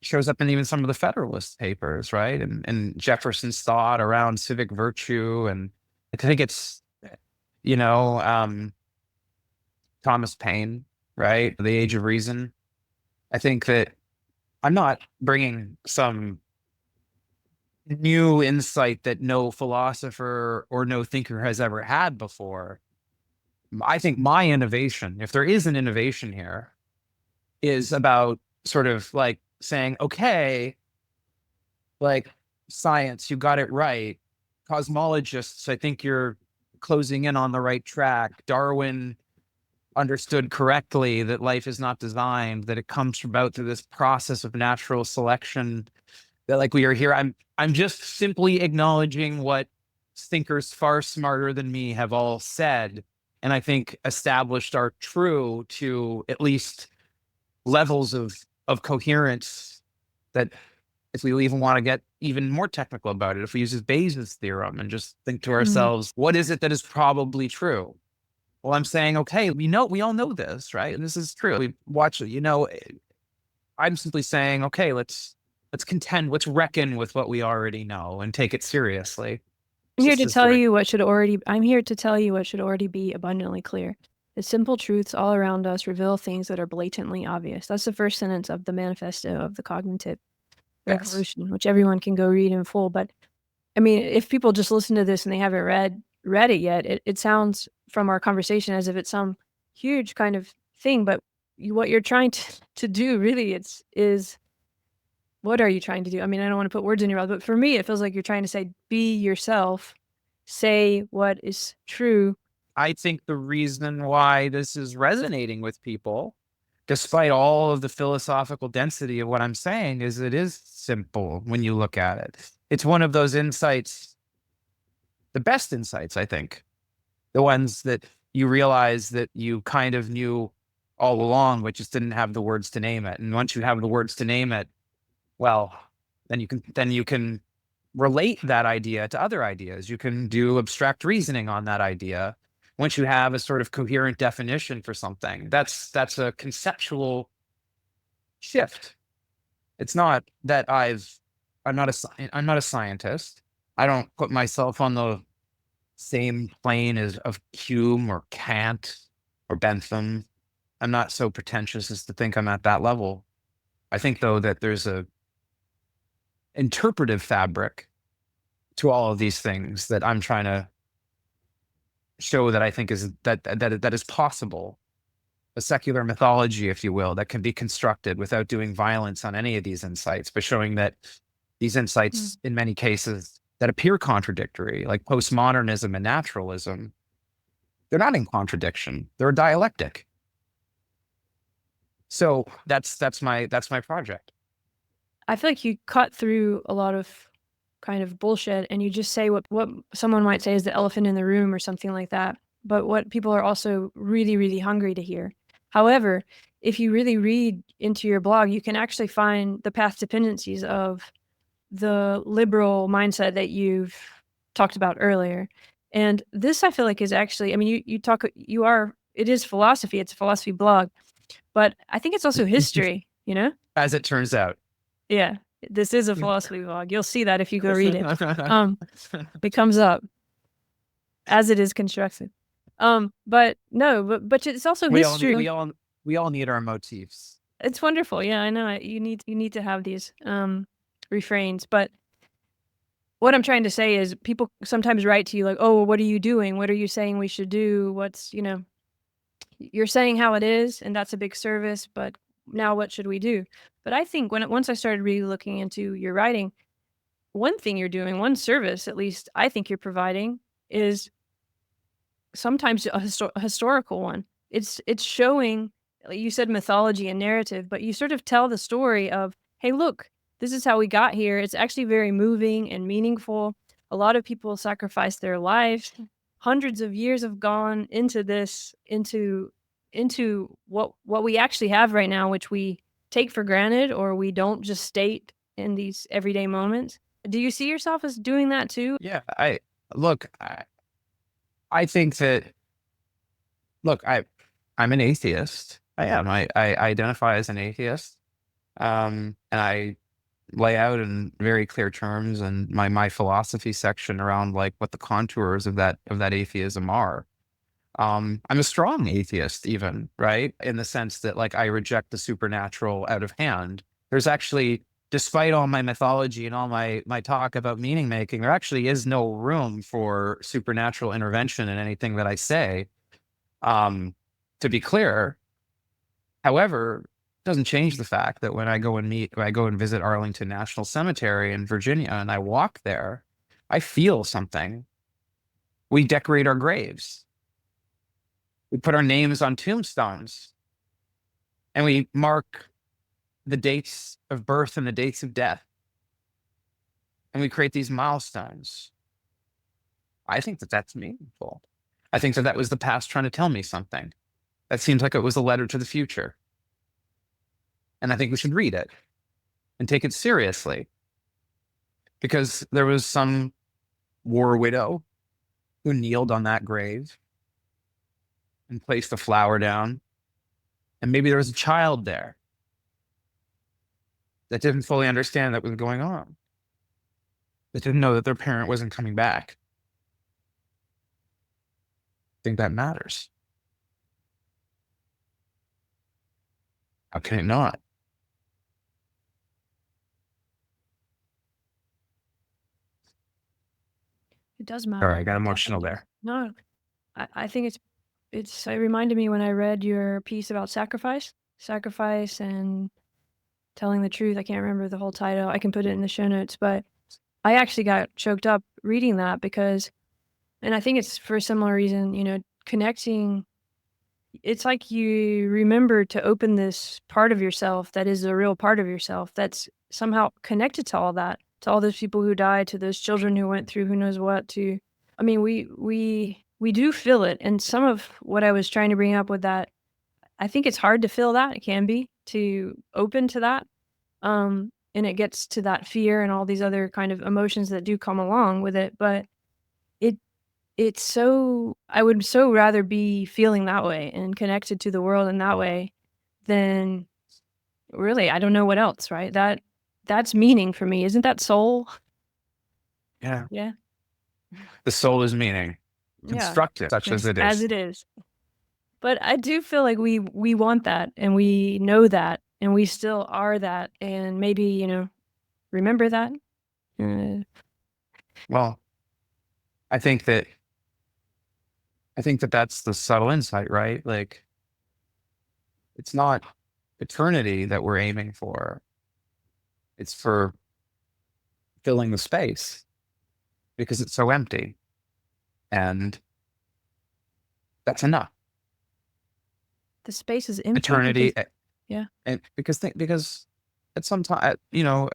shows up in even some of the Federalist papers, right? And Jefferson's thought around civic virtue. And I think it's, Thomas Paine, right? The Age of Reason. I think that I'm not bringing some new insight that no philosopher or no thinker has ever had before. I think my innovation, if there is an innovation here, is about sort of like saying, okay, like science, you got it right. Cosmologists, I think you're closing in on the right track. Darwin understood correctly that life is not designed, that it comes about through this process of natural selection, that like we are here. I'm just simply acknowledging what thinkers far smarter than me have all said, and I think established are true to at least levels of coherence that, if we even want to get even more technical about it, if we use Bayes' theorem and just think to ourselves, what is it that is probably true? Well, I'm saying, okay, we all know this, right? And this is true. We watch it, I'm simply saying, okay, let's reckon with what we already know and take it seriously. I'm here to tell you what should already be abundantly clear. The simple truths all around us reveal things that are blatantly obvious. That's the first sentence of the manifesto of the cognitive revolution, which everyone can go read in full. But I mean, if people just listen to this and they haven't read it yet, it sounds from our conversation as if it's some huge kind of thing. But what you're trying to do really is what are you trying to do? I mean, I don't want to put words in your mouth, but for me, it feels like you're trying to say, be yourself, say what is true. I think the reason why this is resonating with people, despite all of the philosophical density of what I'm saying, is it is simple when you look at it. It's one of those insights, the best insights, I think, the ones that you realize that you kind of knew all along, but just didn't have the words to name it. And once you have the words to name it, well, then you can relate that idea to other ideas. You can do abstract reasoning on that idea. Once you have a sort of coherent definition for something, that's a conceptual shift. It's not that I'm not a scientist. I don't put myself on the same plane of Hume or Kant or Bentham. I'm not so pretentious as to think I'm at that level. I think, though, that there's a interpretive fabric to all of these things that I'm trying to show that I think is that is possible. A secular mythology, if you will, that can be constructed without doing violence on any of these insights, but showing that these insights, in many cases, that appear contradictory, like postmodernism and naturalism, they're not in contradiction. They're a dialectic. So that's my project. I feel like you cut through a lot of kind of bullshit and you just say what someone might say is the elephant in the room or something like that, but what people are also really, really hungry to hear. However, if you really read into your blog, you can actually find the path dependencies of the liberal mindset that you've talked about earlier. And this, I feel like, is actually, I mean, it is philosophy, it's a philosophy blog, but I think it's also history, you know? As it turns out. Yeah, this is a philosophy blog. You'll see that if you go read it. It comes up as it is constructed. But no, but it's also history. We all need our motifs. It's wonderful. Yeah, I know. You need to have these refrains. But what I'm trying to say is people sometimes write to you like, oh, what are you doing? What are you saying we should do? You're saying how it is, and that's a big service, but now what should we do? But I think once I started really looking into your writing, one thing you're doing, one service at least I think you're providing, is sometimes a historical one. It's showing, you said mythology and narrative, but you sort of tell the story of, hey, look, this is how we got here. It's actually very moving and meaningful. A lot of people sacrificed their lives. Hundreds of years have gone into this, into what we actually have right now, which we take for granted or we don't just state in these everyday moments. Do you see yourself as doing that too? Yeah, I think that, look, I'm an atheist. I am. I identify as an atheist. And I lay out in very clear terms and my philosophy section around like what the contours of that atheism are. I'm a strong atheist, even, right? In the sense that like I reject the supernatural out of hand. There's actually, despite all my mythology and all my talk about meaning making, there actually is no room for supernatural intervention in anything that I say. To be clear, however, it doesn't change the fact that when I go and visit Arlington National Cemetery in Virginia and I walk there, I feel something. We decorate our graves. We put our names on tombstones and we mark the dates of birth and the dates of death. And we create these milestones. I think that that's meaningful. I think that was the past trying to tell me something. That seems like it was a letter to the future. And I think we should read it and take it seriously. Because there was some war widow who kneeled on that grave and placed a flower down. And maybe there was a child there that didn't fully understand what was going on, that didn't know that their parent wasn't coming back. I think that matters. How can it not? It does matter. All right, I got emotional there. No, I think it reminded me when I read your piece about sacrifice and Telling the Truth. I can't remember the whole title. I can put it in the show notes, but I actually got choked up reading that because, and I think it's for a similar reason, connecting. It's like you remember to open this part of yourself that is a real part of yourself that's somehow connected to all that, to all those people who died, to those children who went through who knows what. I mean, we do feel it, and some of what I was trying to bring up with that, I think it's hard to feel that. It can be to open to that, and it gets to that fear and all these other kind of emotions that do come along with it. But it it's so I would so rather be feeling that way and connected to the world in that way than really, I don't know what else, right? That's meaning for me. Isn't that soul? Yeah. Yeah. The soul is meaning, Yeah. constructive, such as it As is. it is. But I do feel like we want that, and we know that, and we still are that, and maybe, remember that. Well, I think that that's the subtle insight, right? Like, it's not eternity that we're aiming for. It's for filling the space because it's so empty. And that's enough. The space is empty. Eternity. Yeah. And because at some time,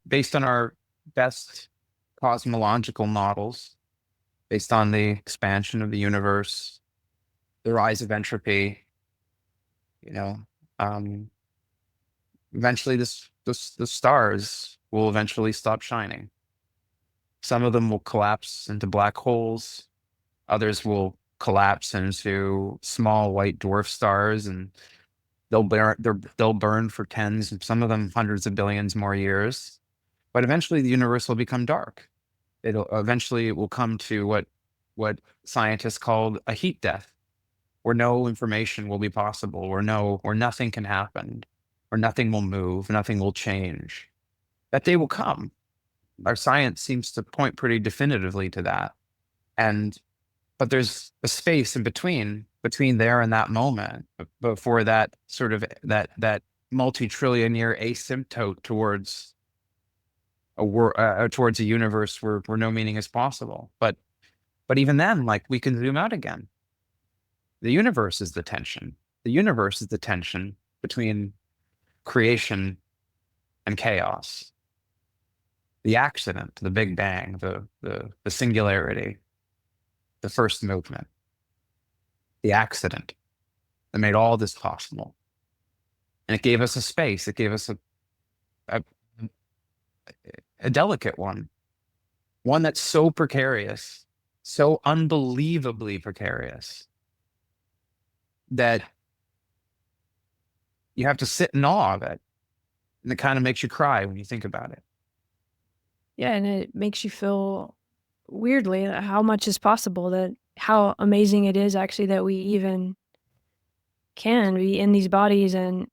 based on our best cosmological models, based on the expansion of the universe, the rise of entropy, eventually the stars will eventually stop shining. Some of them will collapse into black holes. Others will collapse into small white dwarf stars, and they'll burn for tens, some of them hundreds of billions more years. But eventually the universe will become dark. It will come to what scientists called a heat death, where no information will be possible, where nothing can happen, where nothing will move, nothing will change. That day will come. Our science seems to point pretty definitively to that. But there's a space in between there and that moment, before that sort of that multi-trillion year asymptote towards a universe where no meaning is possible. But even then, like, we can zoom out again. The universe is the tension. The universe is the tension between creation and chaos. The accident, the Big Bang, the singularity, the first movement, the accident that made all this possible. And it gave us a space. It gave us a delicate one that's so precarious, so unbelievably precarious, that you have to sit in awe of it. And it kind of makes you cry when you think about it. Yeah, and it makes you feel weirdly how much is possible, that how amazing it is actually that we even can be in these bodies and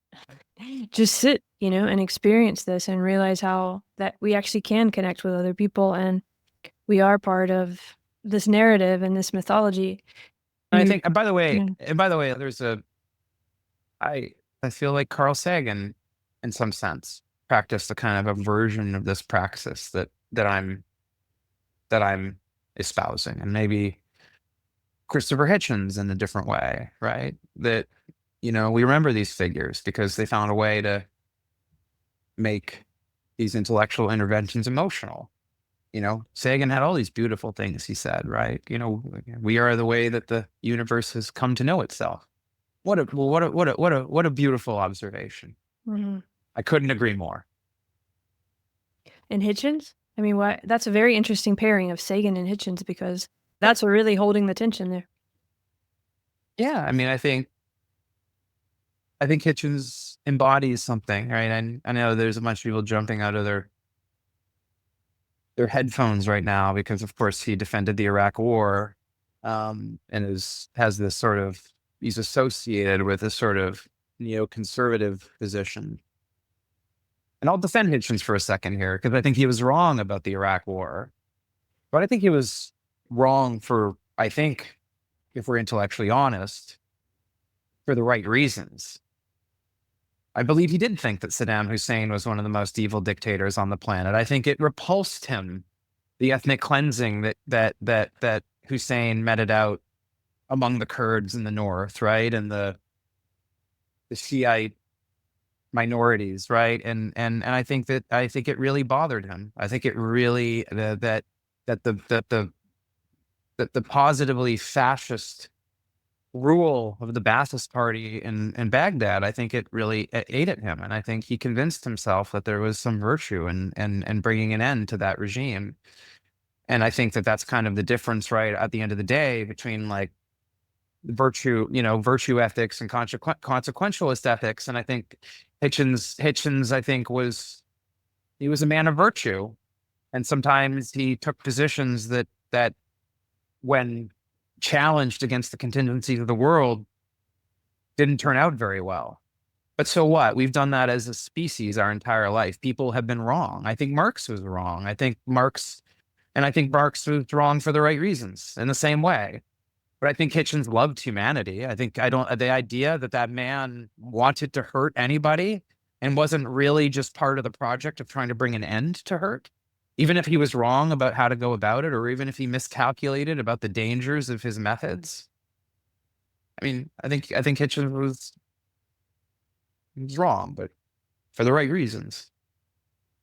just sit, and experience this and realize how that we actually can connect with other people, and we are part of this narrative and this mythology. I think, and by the way, I feel like Carl Sagan, in some sense, practiced a kind of a version of this praxis that I'm espousing, and maybe Christopher Hitchens in a different way, right? That, we remember these figures because they found a way to make these intellectual interventions emotional. Sagan had all these beautiful things he said, right? We are the way that the universe has come to know itself. What a beautiful observation. Mhm. I couldn't agree more. And Hitchens? I mean, that's a very interesting pairing of Sagan and Hitchens, because that's really holding the tension there. Yeah, I mean, I think Hitchens embodies something, right? And I know there's a bunch of people jumping out of their headphones right now because, of course, he defended the Iraq War, and has this sort of, he's associated with this sort of neoconservative position. And I'll defend Hitchens for a second here, because I think he was wrong about the Iraq War. But I think he was wrong I think, if we're intellectually honest, for the right reasons. I believe he did think that Saddam Hussein was one of the most evil dictators on the planet. I think it repulsed him, the ethnic cleansing that Hussein meted out among the Kurds in the north, right, and the Shiite minorities, right, and I think it really bothered him. I think it really that the positively fascist rule of the Ba'athist Party in Baghdad, I think it really ate at him, and I think he convinced himself that there was some virtue in bringing an end to that regime. And I think that that's kind of the difference, right, at the end of the day, between like virtue ethics and consequentialist ethics. And I think Hitchens, I think he was a man of virtue, and sometimes he took positions that when challenged against the contingencies of the world didn't turn out very well. But so what? We've done that as a species our entire life. People have been wrong. I think Marx was wrong. I think Marx was wrong for the right reasons in the same way. But I think Hitchens loved humanity. The idea that man wanted to hurt anybody and wasn't really just part of the project of trying to bring an end to hurt, even if he was wrong about how to go about it, or even if he miscalculated about the dangers of his methods. I mean, I think Hitchens was wrong, but for the right reasons.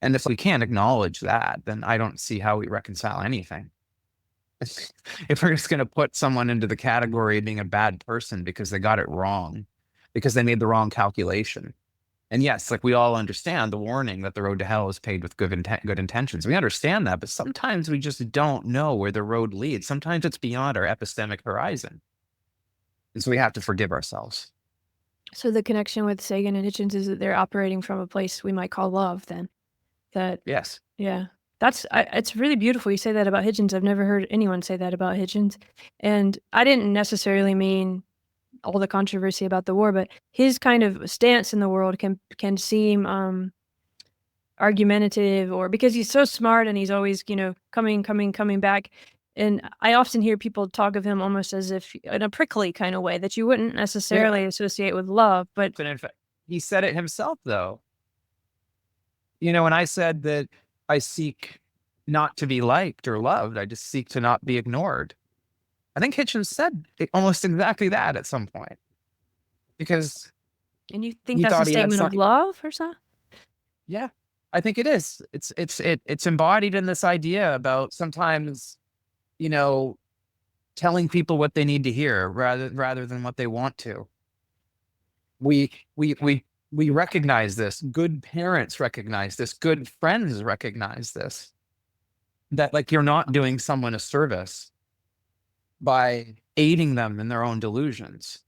And if we can't acknowledge that, then I don't see how we reconcile anything. If we're just going to put someone into the category of being a bad person because they got it wrong, because they made the wrong calculation. And yes, like we all understand the warning that the road to hell is paved with good intentions. We understand that, but sometimes we just don't know where the road leads. Sometimes it's beyond our epistemic horizon. And so we have to forgive ourselves. So the connection with Sagan and Hitchens is that they're operating from a place we might call love then. Yes. Yeah. It's really beautiful you say that about Hitchens. I've never heard anyone say that about Hitchens. And I didn't necessarily mean all the controversy about the war, but his kind of stance in the world can seem argumentative, or because he's so smart and he's always, coming back. And I often hear people talk of him almost as if in a prickly kind of way that you wouldn't necessarily associate with love. But in fact, he said it himself, though. When I said that I seek not to be liked or loved, I just seek to not be ignored. I think Hitchens said almost exactly that at some point. Because and you think that's a statement of love or something? Yeah, I think it is. It's embodied in this idea about sometimes, telling people what they need to hear rather than what they want to. We recognize this. Good parents recognize this. Good friends recognize this. That like you're not doing someone a service by aiding them in their own delusions.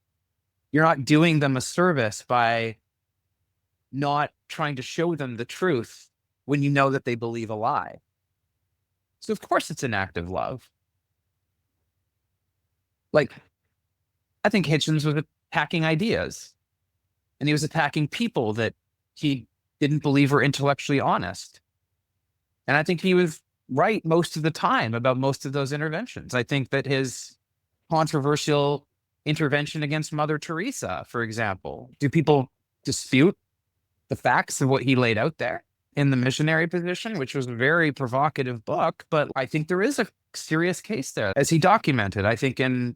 You're not doing them a service by not trying to show them the truth when you know that they believe a lie. So of course it's an act of love. Like, I think Hitchens was attacking ideas, and he was attacking people that he didn't believe were intellectually honest. And I think he was right most of the time about most of those interventions. I think that his controversial intervention against Mother Teresa, for example, do people dispute the facts of what he laid out there in The Missionary Position, which was a very provocative book? But I think there is a serious case there, as he documented. I think and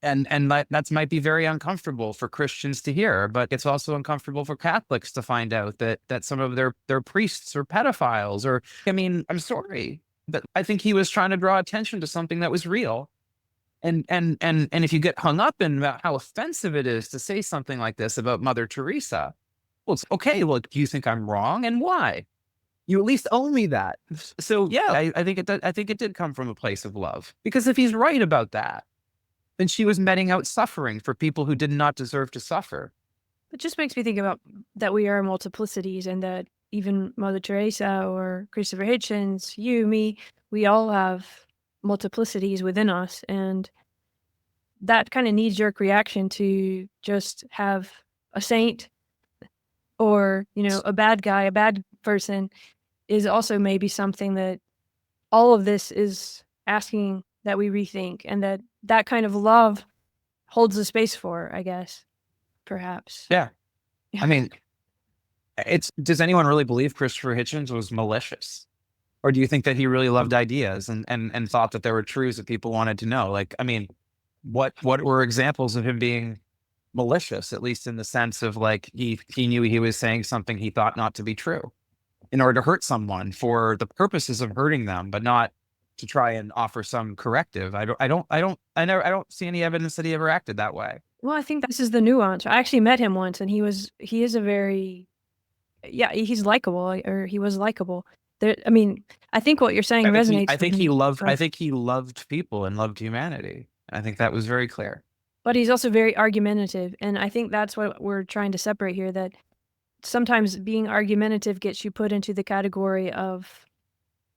that might be very uncomfortable for Christians to hear, but it's also uncomfortable for Catholics to find out that some of their priests are pedophiles. Or, I mean, I'm sorry, but I think he was trying to draw attention to something that was real. And if you get hung up in about how offensive it is to say something like this about Mother Teresa, well, it's okay. Well, do you think I'm wrong, and why? You at least owe me that. So yeah, I think it did come from a place of love, because if he's right about that, then she was meting out suffering for people who did not deserve to suffer. It just makes me think about that we are multiplicities, and that even Mother Teresa or Christopher Hitchens, you, me, we all have multiplicities within us, and that kind of knee-jerk reaction to just have a saint or, a bad guy, a bad person, is also maybe something that all of this is asking that we rethink, and that kind of love holds the space for, I guess, perhaps. Yeah. I mean, does anyone really believe Christopher Hitchens was malicious? Or do you think that he really loved ideas and thought that there were truths that people wanted to know? Like, I mean, what were examples of him being malicious, at least in the sense of like he knew he was saying something he thought not to be true in order to hurt someone for the purposes of hurting them, but not to try and offer some corrective. I don't see any evidence that he ever acted that way. Well, I think this is the nuance. I actually met him once, and he is a very, yeah, he's likable, or he was likable. I mean, I think what you're saying resonates. I think he from, loved people and loved humanity. I think that was very clear. but he's also very argumentative, and I think that's what we're trying to separate here. That sometimes being argumentative gets you put into the category of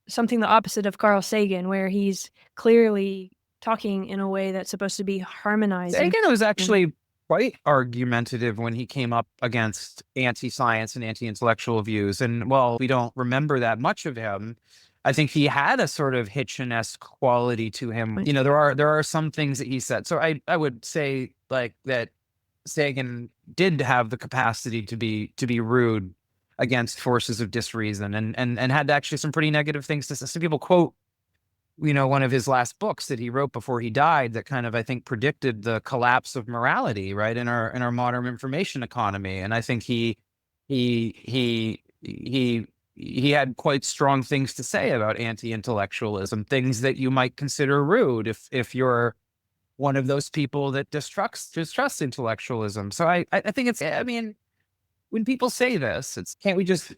something the opposite of Carl Sagan, where he's clearly talking in a way that's supposed to be harmonizing. Sagan was actually quite argumentative when he came up against anti-science and anti-intellectual views. And while we don't remember that much of him, I think he had a sort of Hitchen-esque quality to him. You know, there are some things that he said. So I would say like that Sagan did have the capacity to be rude against forces of disreason and had actually some pretty negative things to say. Some people quote, you know, one of his last books that he wrote before he died that kind of, I think, predicted the collapse of morality, right, in our modern information economy. And I think he had quite strong things to say about anti-intellectualism, things that you might consider rude if you're one of those people that distrusts intellectualism. So I think I mean, when people say this, it's, can't we just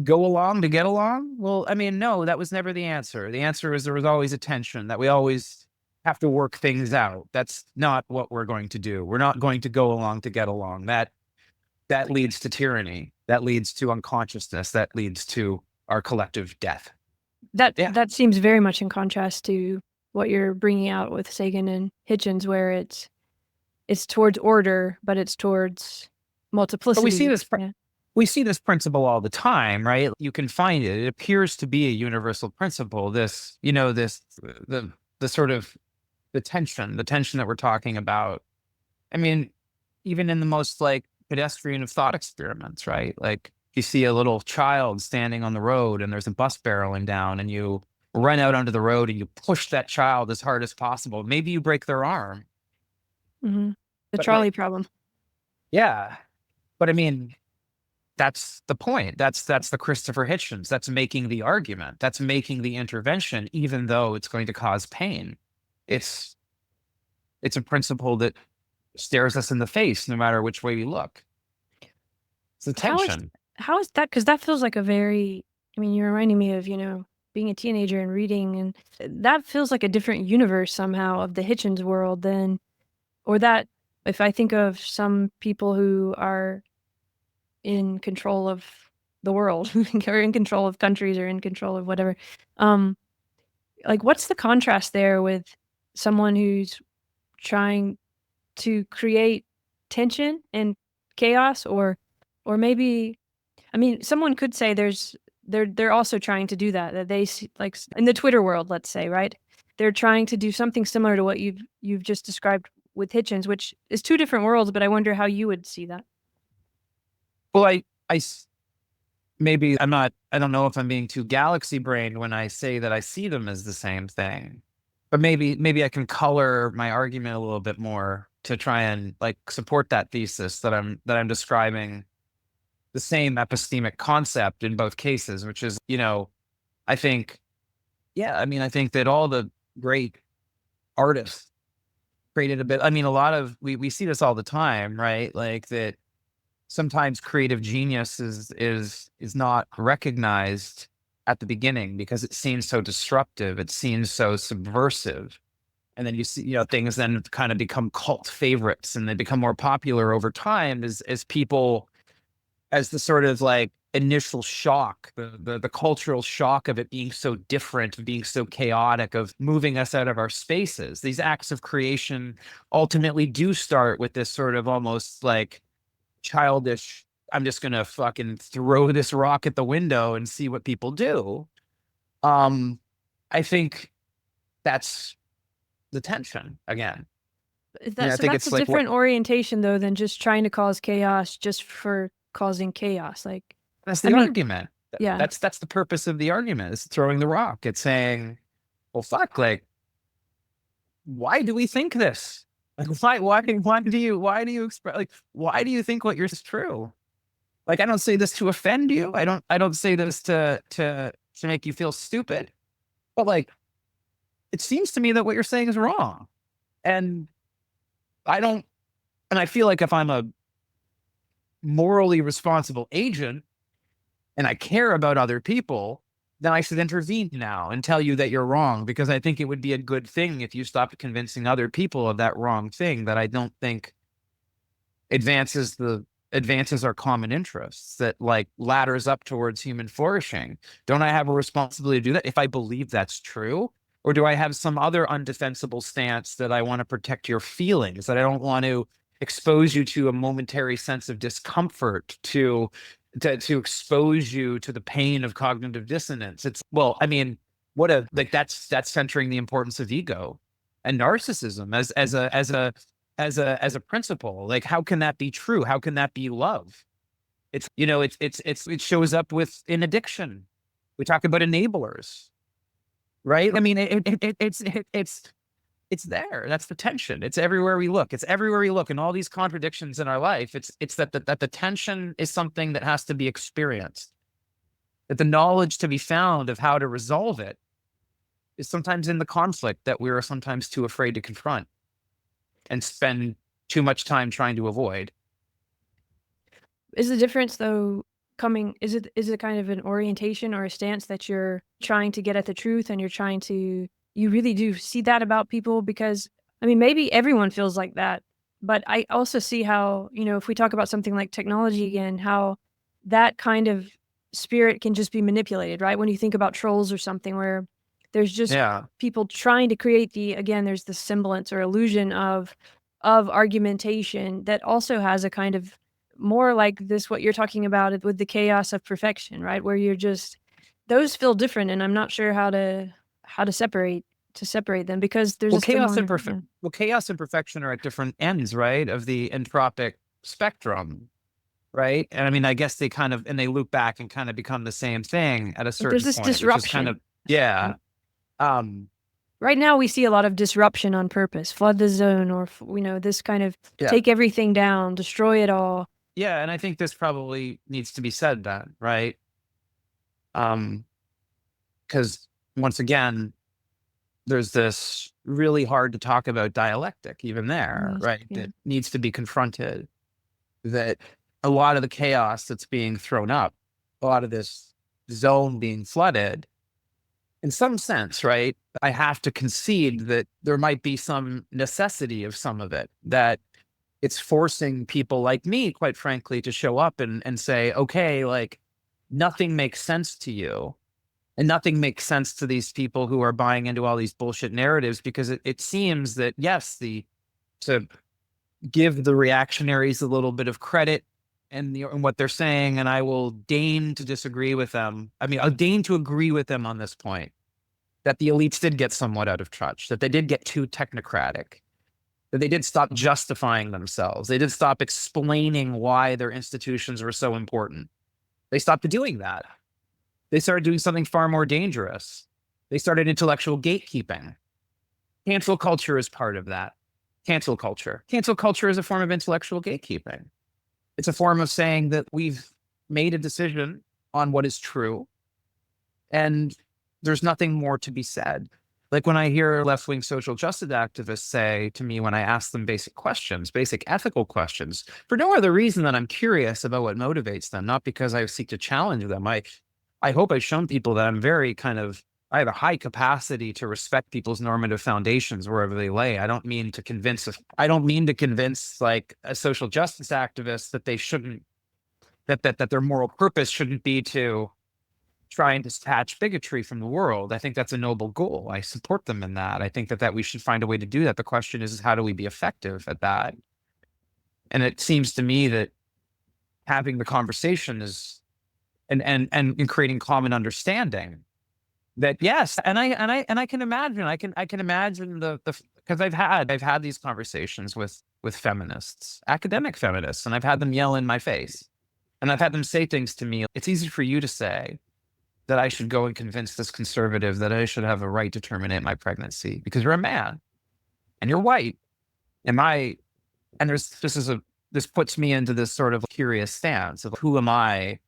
go along to get along? Well, I mean, no, that was never the answer. The answer is there was always a tension that we always have to work things out. That's not what we're going to do. We're not going to go along to get along. That leads to tyranny. That leads to unconsciousness. That leads to our collective death. That seems very much in contrast to what you're bringing out with Sagan and Hitchens, where it's towards order, but it's towards multiplicity. But we see this principle all the time, right? You can find it. It appears to be a universal principle. This, you know, the sort of the tension that we're talking about. I mean, even in the most like pedestrian of thought experiments, right? Like you see a little child standing on the road and there's a bus barreling down and you run out onto the road and you push that child as hard as possible. Maybe you break their arm. Mm-hmm. The trolley problem. Yeah. But I mean, that's the point. That's the Christopher Hitchens. That's making the argument. That's making the intervention, even though it's going to cause pain. It's a principle that stares us in the face, no matter which way we look. It's the tension. How is that? Because that feels like a very, I mean, you're reminding me of, you know, being a teenager and reading, and that feels like a different universe somehow of the Hitchens world than, or that if I think of some people who are in control of the world or in control of countries or in control of whatever, like what's the contrast there with someone who's trying to create tension and chaos, or maybe, I mean, someone could say they're also trying to do that they see, like in the Twitter world, let's say, right? They're trying to do something similar to what you've just described with Hitchens, which is two different worlds, but I wonder how you would see that. Well, I maybe I don't know if I'm being too galaxy brained when I say that I see them as the same thing, but maybe I can color my argument a little bit more to try and like support that thesis that I'm describing the same epistemic concept in both cases, which is, you know, I think that all the great artists created a bit. I mean, a lot of, we see this all the time, right? Like that sometimes creative genius is not recognized at the beginning because it seems so disruptive. It seems so subversive. And then you see, you know, things then kind of become cult favorites and they become more popular over time as people, as the sort of like initial shock, the cultural shock of it being so different, of being so chaotic, of moving us out of our spaces. These acts of creation ultimately do start with this sort of almost like childish, I'm just going to fucking throw this rock at the window and see what people do. I think that's the tension again. So that's a different orientation though than just trying to cause chaos just for causing chaos. Like, That's I the mean, argument. yeah, That's the purpose of the argument. It's throwing the rock. It's saying, well, fuck, like, why do we think this? Like, why do you express, like, why do you think what yours is true? Like, I don't say this to offend you. I don't say this to make you feel stupid, but like, it seems to me that what you're saying is wrong. And I don't, and I feel like if I'm a morally responsible agent and I care about other people, then I should intervene now and tell you that you're wrong, because I think it would be a good thing if you stopped convincing other people of that wrong thing that I don't think advances our common interests, that like ladders up towards human flourishing. Don't I have a responsibility to do that if I believe that's true? Or do I have some other undefensible stance that I want to protect your feelings, that I don't want to expose you to a momentary sense of discomfort, to expose you to the pain of cognitive dissonance? It's, well, I mean, that's centering the importance of ego and narcissism as a principle. Like, how can that be true? How can that be love? It's, it shows up in addiction. We talk about enablers, right? I mean, it's there. That's the tension. It's everywhere we look. It's everywhere we look, and all these contradictions in our life. It's that the tension is something that has to be experienced. That the knowledge to be found of how to resolve it is sometimes in the conflict that we are sometimes too afraid to confront and spend too much time trying to avoid. is the difference though is it kind of an orientation or a stance that you're trying to get at the truth, and you really do see that about people? Because I mean, maybe everyone feels like that, but I also see how, if we talk about something like technology again, how that kind of spirit can just be manipulated, right? When you think about trolls or something, where there's just people trying to create there's the semblance or illusion of argumentation that also has a kind of more like this, what you're talking about with the chaos of perfection, right? Where you're just, those feel different, and I'm not sure how to separate them, because there's chaos and perfection are at different ends, right, of the entropic spectrum, right? And I mean, I guess they they loop back and kind of become the same thing at a certain there's this point, disruption. Right now we see a lot of disruption on purpose, flood the zone, or this kind of take everything down, destroy it all. Yeah, and I think this probably needs to be said then, right? Because once again, there's this really hard to talk about dialectic even there, right? Yeah. That needs to be confronted. That a lot of the chaos that's being thrown up, a lot of this zone being flooded, in some sense, right? I have to concede that there might be some necessity of some of it, that it's forcing people like me, quite frankly, to show up and say, okay, like, nothing makes sense to you. And nothing makes sense to these people who are buying into all these bullshit narratives, because it seems that, yes, to give the reactionaries a little bit of credit and what they're saying, and I will deign to disagree with them. I mean, I'll deign to agree with them on this point, that the elites did get somewhat out of touch, that they did get too technocratic, that they did stop justifying themselves. They did stop explaining why their institutions were so important. They stopped doing that. They started doing something far more dangerous. They started intellectual gatekeeping. Cancel culture is part of that. Cancel culture. Cancel culture is a form of intellectual gatekeeping. It's a form of saying that we've made a decision on what is true, and there's nothing more to be said. Like when I hear left-wing social justice activists say to me, when I ask them basic questions, basic ethical questions, for no other reason than I'm curious about what motivates them, not because I seek to challenge them. I hope I've shown people that I have a high capacity to respect people's normative foundations wherever they lay. I don't mean to convince like a social justice activist that they shouldn't, that their moral purpose shouldn't be to try and detach bigotry from the world. I think that's a noble goal. I support them in that. I think that we should find a way to do that. The question is how do we be effective at that? And it seems to me that having the conversation is and creating common understanding, that yes, and I can imagine, I can imagine because I've had these conversations with feminists, academic feminists, and I've had them yell in my face. And I've had them say things to me. It's easy for you to say that I should go and convince this conservative that I should have a right to terminate my pregnancy because you're a man and you're white. And this puts me into this sort of curious stance of who am I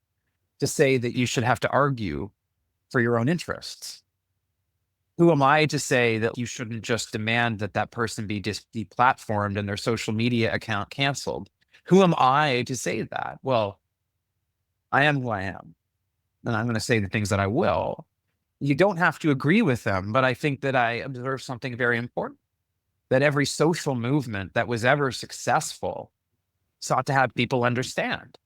to say that you should have to argue for your own interests? Who am I to say that you shouldn't just demand that that person be deplatformed and their social media account canceled? Who am I to say that? Well, I am who I am, and I'm going to say the things that I will. You don't have to agree with them, but I think that I observe something very important, that every social movement that was ever successful sought to have people understand.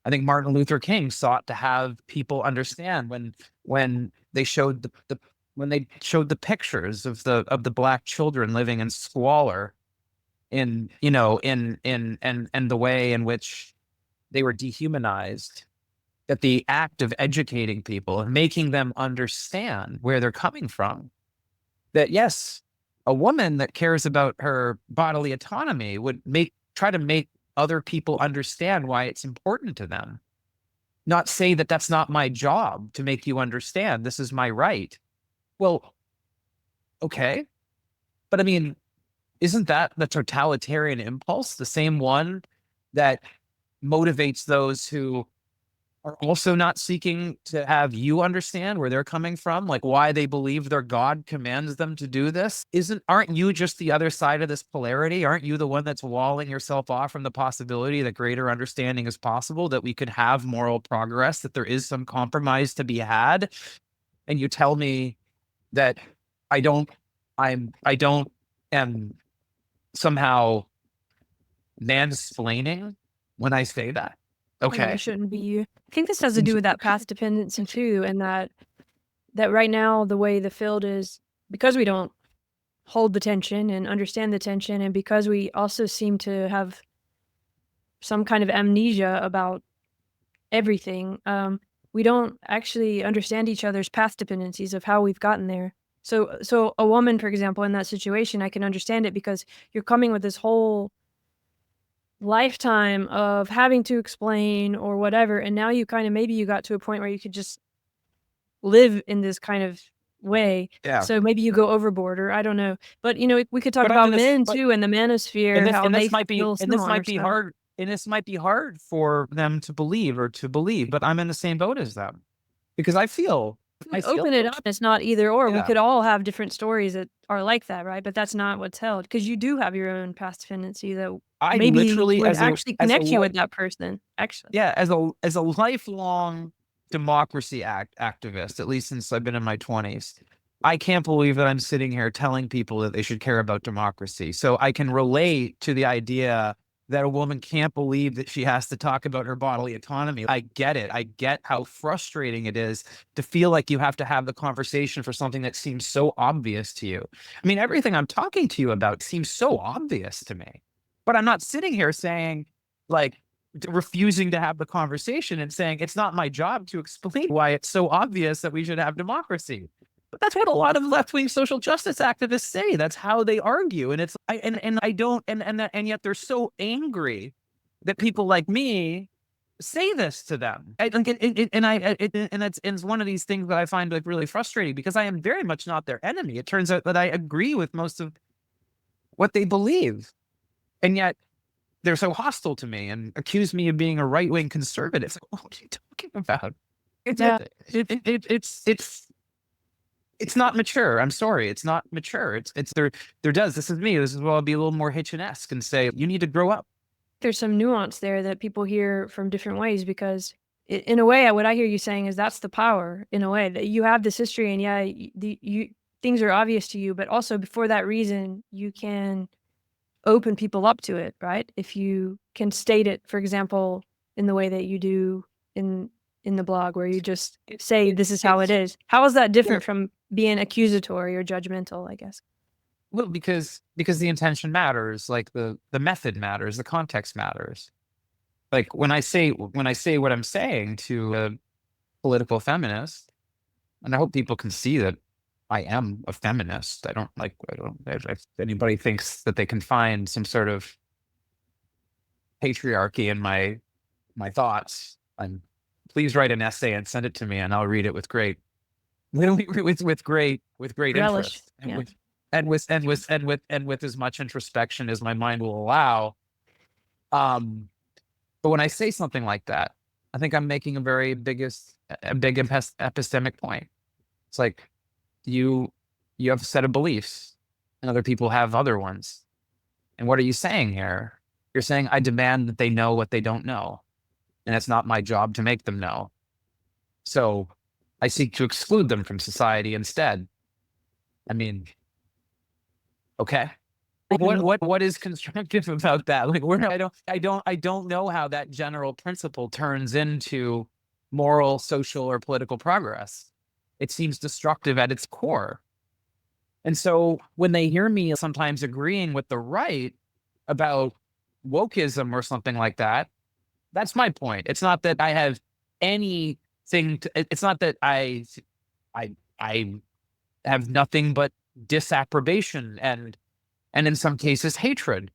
I think Martin Luther King sought to have people understand when they showed the pictures of the Black children living in squalor, in the way in which they were dehumanized, that the act of educating people and making them understand where they're coming from, that yes, a woman that cares about her bodily autonomy would try to make other people understand why it's important to them. Not say that that's not my job to make you understand. This is my right. Well, okay. But I mean, isn't that the totalitarian impulse? The same one that motivates those who are also not seeking to have you understand where they're coming from, like why they believe their God commands them to do this? Aren't you just the other side of this polarity? Aren't you the one that's walling yourself off from the possibility that greater understanding is possible, that we could have moral progress, that there is some compromise to be had? And you tell me that I don't am somehow mansplaining when I say that. Okay. It shouldn't be you. I think this has to do with that path dependency too, and that right now the way the field is, because we don't hold the tension and understand the tension, and because we also seem to have some kind of amnesia about everything, we don't actually understand each other's path dependencies of how we've gotten there. So a woman, for example, in that situation, I can understand it because you're coming with this whole lifetime of having to explain or whatever, and now you kind of, maybe you got to a point where you could just live in this kind of way. Yeah. So maybe you go overboard, or I don't know. But we could talk But about men too, and the manosphere, how they feel similar stuff. hard, and this might be hard for them to believe, but I'm in the same boat as them because I feel Open it up. It's not either or. We Yeah. could all have different stories that are like that, right? But that's not what's held, because you do have your own past dependency that I maybe literally, would as a- actually as a connect you li- with that person. Actually, yeah, as a lifelong democracy activist, at least since I've been in my 20s, I can't believe that I'm sitting here telling people that they should care about democracy. So I can relate to the idea that a woman can't believe that she has to talk about her bodily autonomy. I get it. I get how frustrating it is to feel like you have to have the conversation for something that seems so obvious to you. I mean, everything I'm talking to you about seems so obvious to me, but I'm not sitting here saying, like, refusing to have the conversation and saying it's not my job to explain why it's so obvious that we should have democracy. But that's what a lot of left-wing social justice activists say. That's how they argue, and and yet they're so angry that people like me say this to them. It's one of these things that I find like really frustrating because I am very much not their enemy. It turns out that I agree with most of what they believe, and yet they're so hostile to me and accuse me of being a right-wing conservative. It's like, what are you talking about? It's not mature. I'm sorry. It's not mature. This is me. This is where I'll be a little more Hitchin-esque and say, you need to grow up. there's some nuance there that people hear from different ways, because in a way, what I hear you saying is that's the power, in a way, that you have this history, and yeah, things are obvious to you, but also for that reason, you can open people up to it, right? If you can state it, for example, in the way that you do in the blog, where you just say this is how it is. How is that different from being accusatory or judgmental, I guess? Well, because the intention matters, like the method matters, the context matters. Like when I say what I'm saying to a political feminist, and I hope people can see that I am a feminist. If anybody thinks that they can find some sort of patriarchy in my my thoughts, please write an essay and send it to me, and I'll read it with great Relish. interest, and with as much introspection as my mind will allow. But when I say something like that, I think I'm making a big epistemic point. It's like you have a set of beliefs, and other people have other ones. And what are you saying here? You're saying I demand that they know what they don't know, and it's not my job to make them know. So I seek to exclude them from society instead. I mean, okay. What is constructive about that? Like, I don't know how that general principle turns into moral, social, or political progress. It seems destructive at its core. And so when they hear me sometimes agreeing with the right about wokeism or something like that, that's my point. It's not that I have anything to, it's not that I have nothing but disapprobation and in some cases hatred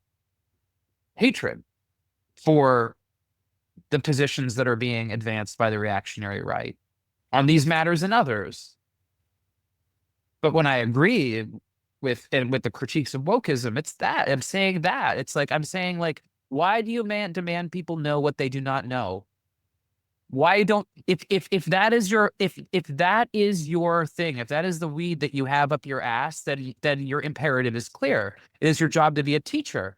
for the positions that are being advanced by the reactionary right on these matters and others. But when I agree with the critiques of wokeism, it's that I'm saying that it's like I'm saying, like, why do you demand people know what they do not know? Why don't if that is your if that is your thing, if that is the weed that you have up your ass, then your imperative is clear. It is your job to be a teacher,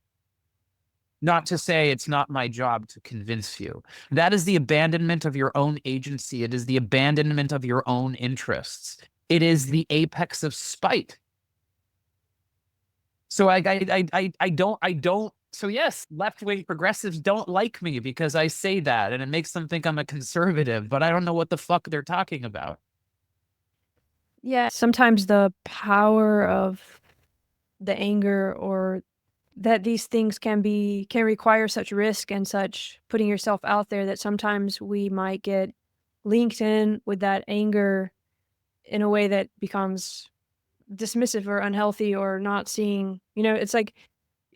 not to say it's not my job to convince you. That is the abandonment of your own agency. It is the abandonment of your own interests. It is the apex of spite. So I don't. So yes, left-wing progressives don't like me because I say that, and it makes them think I'm a conservative, but I don't know what the fuck they're talking about. Yeah, sometimes the power of the anger, or that these things can require such risk and such putting yourself out there, that sometimes we might get linked in with that anger in a way that becomes dismissive or unhealthy, or not seeing, it's like,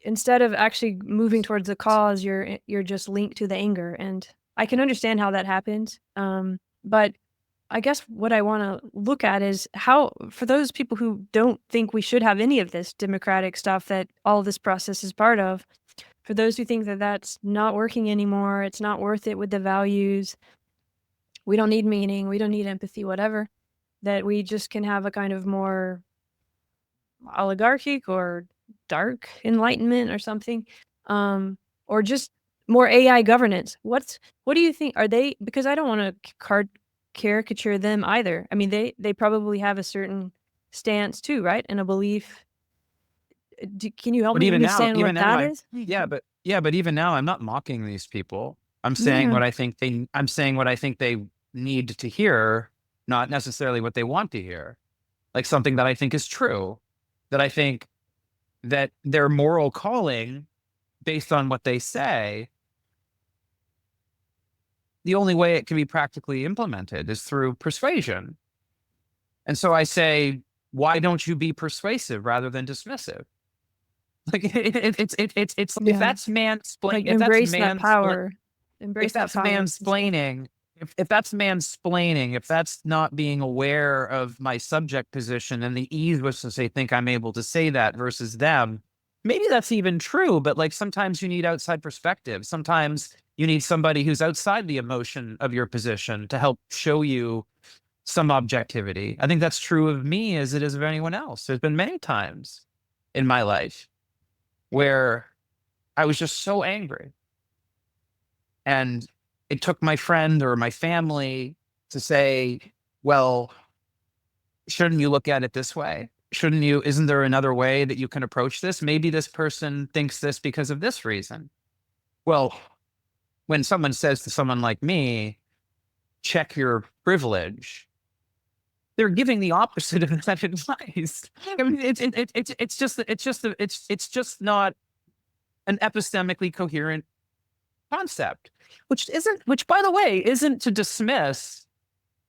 instead of actually moving towards the cause, you're just linked to the anger. And I can understand how that happens. But I guess what I want to look at is how, for those people who don't think we should have any of this democratic stuff that all of this process is part of, for those who think that that's not working anymore, it's not worth it with the values, we don't need meaning, we don't need empathy, whatever, that we just can have a kind of more oligarchic or dark enlightenment or something, or just more AI governance. What do you think? Are they, because I don't want to caricature them either. I mean, they probably have a certain stance too, right? And a belief. Can you help me understand what that is? Yeah, but even now, I'm not mocking these people. I'm saying what I think they need to hear, not necessarily what they want to hear. Like something that I think is true, that I think that their moral calling, based on what they say, the only way it can be practically implemented is through persuasion. And so I say, why don't you be persuasive rather than dismissive? Like it's if that's mansplaining, like, embrace that power, embrace that power. Mansplaining, if that's mansplaining, if that's not being aware of my subject position and the ease with which they think I'm able to say that versus them, maybe that's even true. But like sometimes you need outside perspective. Sometimes you need somebody who's outside the emotion of your position to help show you some objectivity. I think that's true of me as it is of anyone else. There's been many times in my life where I was just so angry, and it took my friend or my family to say, well, shouldn't you look at it this way? Isn't there another way that you can approach this? Maybe this person thinks this because of this reason. Well, when someone says to someone like me, check your privilege, they're giving the opposite of that advice. I mean, it's just not an epistemically coherent concept, which by the way, isn't to dismiss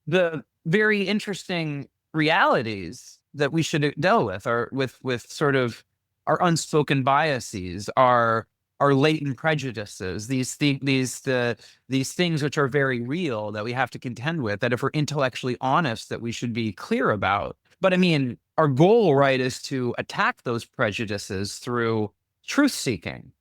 the very interesting realities that we should deal with, or with sort of our unspoken biases, our our latent prejudices, these things which are very real that we have to contend with, that if we're intellectually honest, that we should be clear about. But I mean, our goal, right, is to attack those prejudices through truth seeking,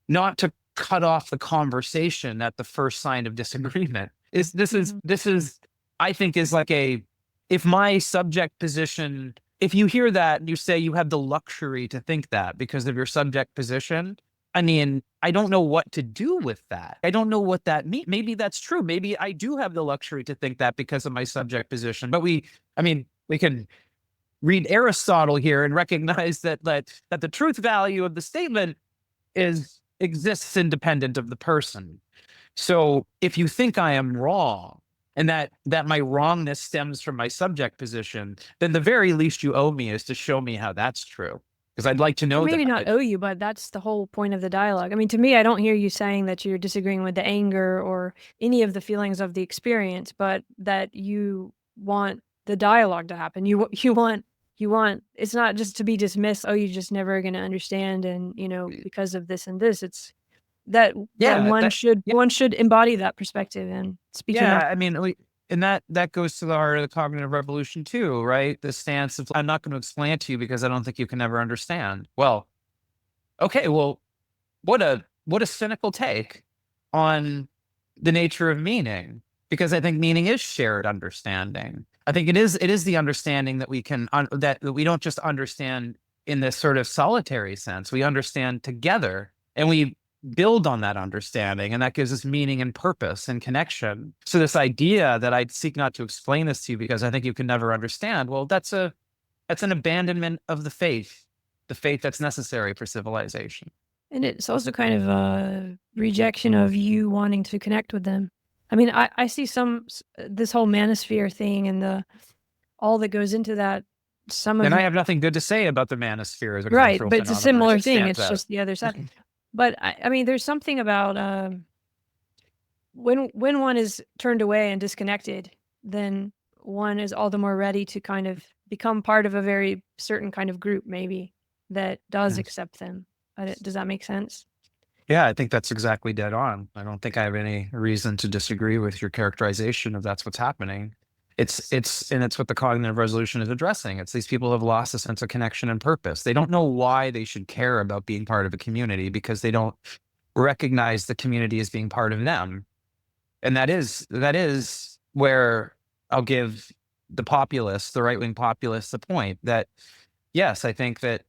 not to cut off the conversation at the first sign of disagreement. This is, I think, is like if my subject position, if you hear that and you say you have the luxury to think that because of your subject position, I mean, I don't know what to do with that. I don't know what that means. Maybe that's true. Maybe I do have the luxury to think that because of my subject position. But we can read Aristotle here and recognize that the truth value of the statement exists independent of the person. So if you think I am wrong and that my wrongness stems from my subject position, then the very least you owe me is to show me how that's true. Because I'd like to know maybe that. not owe you, but that's the whole point of the dialogue. I mean, to me, I don't hear you saying that you're disagreeing with the anger or any of the feelings of the experience, but that you want the dialogue to happen. You want it's not just to be dismissed. Oh, you're just never going to understand, and because of this and this, it's that one should embody that perspective and speak. Yeah, I mean, and that goes to the heart of the cognitive revolution too, right? The stance of I'm not going to explain it to you because I don't think you can ever understand. Well, okay, well, what a cynical take on the nature of meaning, because I think meaning is shared understanding. I think it is the understanding that we can that we don't just understand in this sort of solitary sense. We understand together, and we build on that understanding, and that gives us meaning and purpose and connection. So this idea that I'd seek not to explain this to you because I think you can never understand, well, that's an abandonment of the faith that's necessary for civilization. And it's also kind of a rejection of you wanting to connect with them. I mean, I see this whole manosphere thing and all that goes into that. And I have nothing good to say about the manosphere as a right, cultural but it's a phenomenon. similar thing. It's just the other side. But I mean, there's something about when one is turned away and disconnected, then one is all the more ready to kind of become part of a very certain kind of group, maybe that does accept them. Does that make sense? Yeah, I think that's exactly dead on. I don't think I have any reason to disagree with your characterization of that's what's happening. It's what the cognitive resolution is addressing. It's these people have lost a sense of connection and purpose. They don't know why they should care about being part of a community because they don't recognize the community as being part of them. And that is where I'll give the populace, the right-wing populace, the point that, yes, I think that,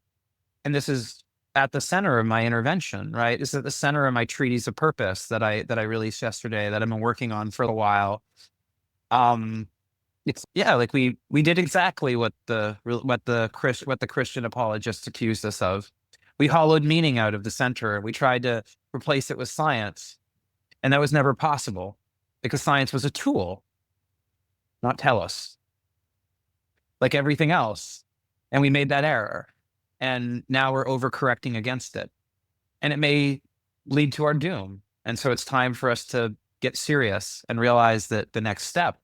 and this is at the center of my intervention, right? It's at the center of my treatise of purpose that I released yesterday that I've been working on for a while. It's like we did exactly what the Christian apologists accused us of. We hollowed meaning out of the center. We tried to replace it with science, and that was never possible because science was a tool, not telos, like everything else. And we made that error. And now we're overcorrecting against it. And it may lead to our doom. And so it's time for us to get serious and realize that the next step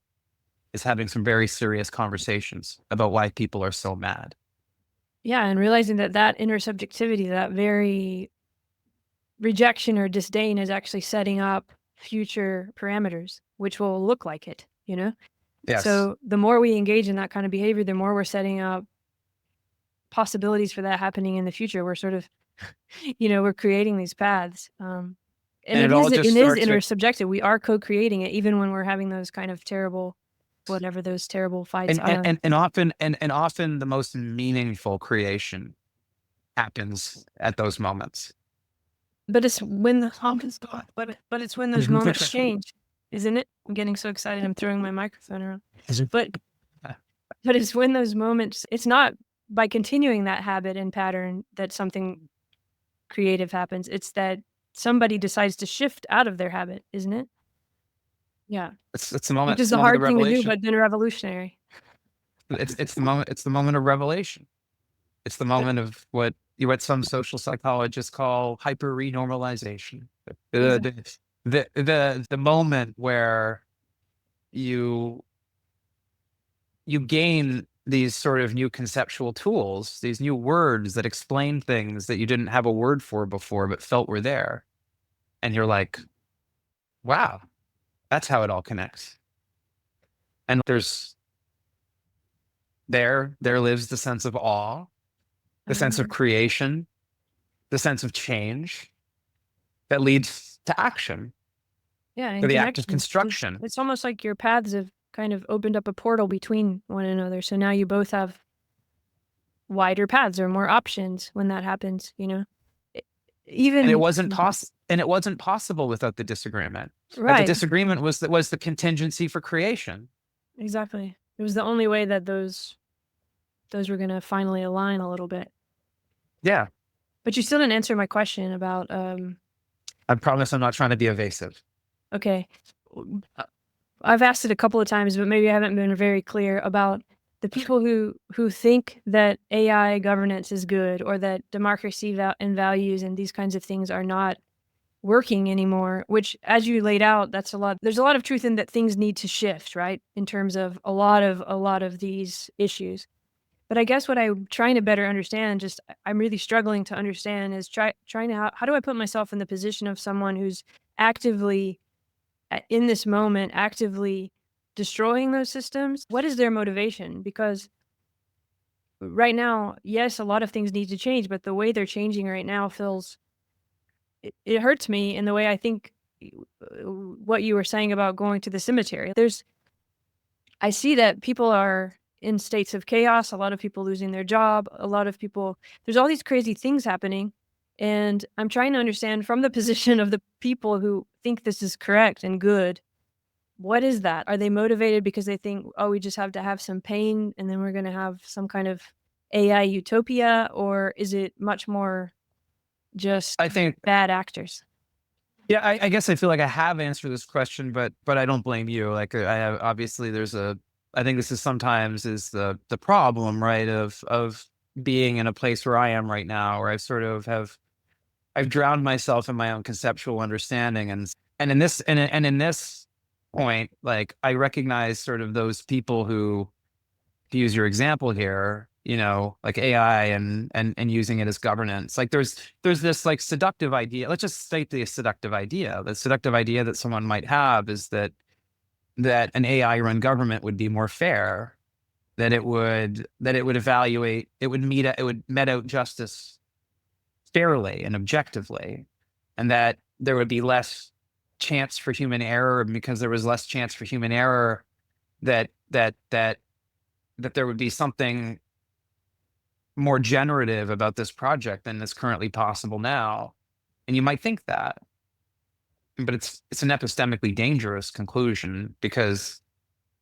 is having some very serious conversations about why people are so mad. Yeah, and realizing that inner subjectivity, that very rejection or disdain is actually setting up future parameters, which will look like it, Yes. So the more we engage in that kind of behavior, the more we're setting up possibilities for that happening in the future. We're sort of, we're creating these paths. And it is intersubjective. We are co-creating it, even when we're having those kind of terrible, whatever those terrible fights are. And often the most meaningful creation happens at those moments. But it's when the moments go, but it's when those moments change, isn't it? I'm getting so excited. I'm throwing my microphone around. But it's when those moments. It's not by continuing that habit and pattern that something creative happens. It's that somebody decides to shift out of their habit, isn't it? Yeah. It's the moment. Which is the hard thing to do, but then revolutionary. It's the moment. It's the moment of revelation. It's the moment of what some social psychologists call hyper renormalization. The moment where you gain these sort of new conceptual tools, these new words that explain things that you didn't have a word for before, but felt were there. And you're like, wow, that's how it all connects. And there lives the sense of awe, the sense of creation, the sense of change that leads to action, Yeah, to and the act of connection. construction. It's almost like your paths have kind of opened up a portal between one another. So now you both have wider paths or more options when that happens, you know? Even And it wasn't possible without the disagreement. That the right, disagreement was the contingency for creation. exactly. It was the only way that those were gonna finally align a little bit. Yeah. But you still didn't answer my question about I promise I'm not trying to be evasive. okay. I've asked it a couple of times, but maybe I haven't been very clear about the people who think that AI governance is good or that democracy and values and these kinds of things are not working anymore, which as you laid out, there's a lot of truth in that things need to shift, right? In terms of a lot of these issues. But I guess what I'm trying to better understand, just I'm really struggling to understand is trying to how do I put myself in the position of someone who's actively in this moment actively destroying those systems? What is their motivation? Because right now, yes, a lot of things need to change, but the way they're changing right now it hurts me in the way I think what you were saying about going to the cemetery. I see that people are in states of chaos, a lot of people losing their job, there's all these crazy things happening. And I'm trying to understand from the position of the people who think this is correct and good. What is that? Are they motivated because they think, "Oh, we just have to have some pain, and then we're gonna have some kind of AI utopia," or is it much more just I think, bad actors? yeah, I guess I feel like I have answered this question, but I don't blame you. Like I have, obviously I think this is sometimes is the problem, right? Of being in a place where I am right now, where I've drowned myself in my own conceptual understanding. And in this point, like I recognize sort of those people who, to use your example here, like AI and using it as governance. Like there's this like seductive idea. Let's just state the seductive idea. The seductive idea that someone might have is that an AI run government would be more fair, that it would evaluate, it would met out justice fairly and objectively, and that there would be less chance for human error. And because there was less chance for human error, that there would be something more generative about this project than is currently possible now. And you might think that, but it's an epistemically dangerous conclusion, because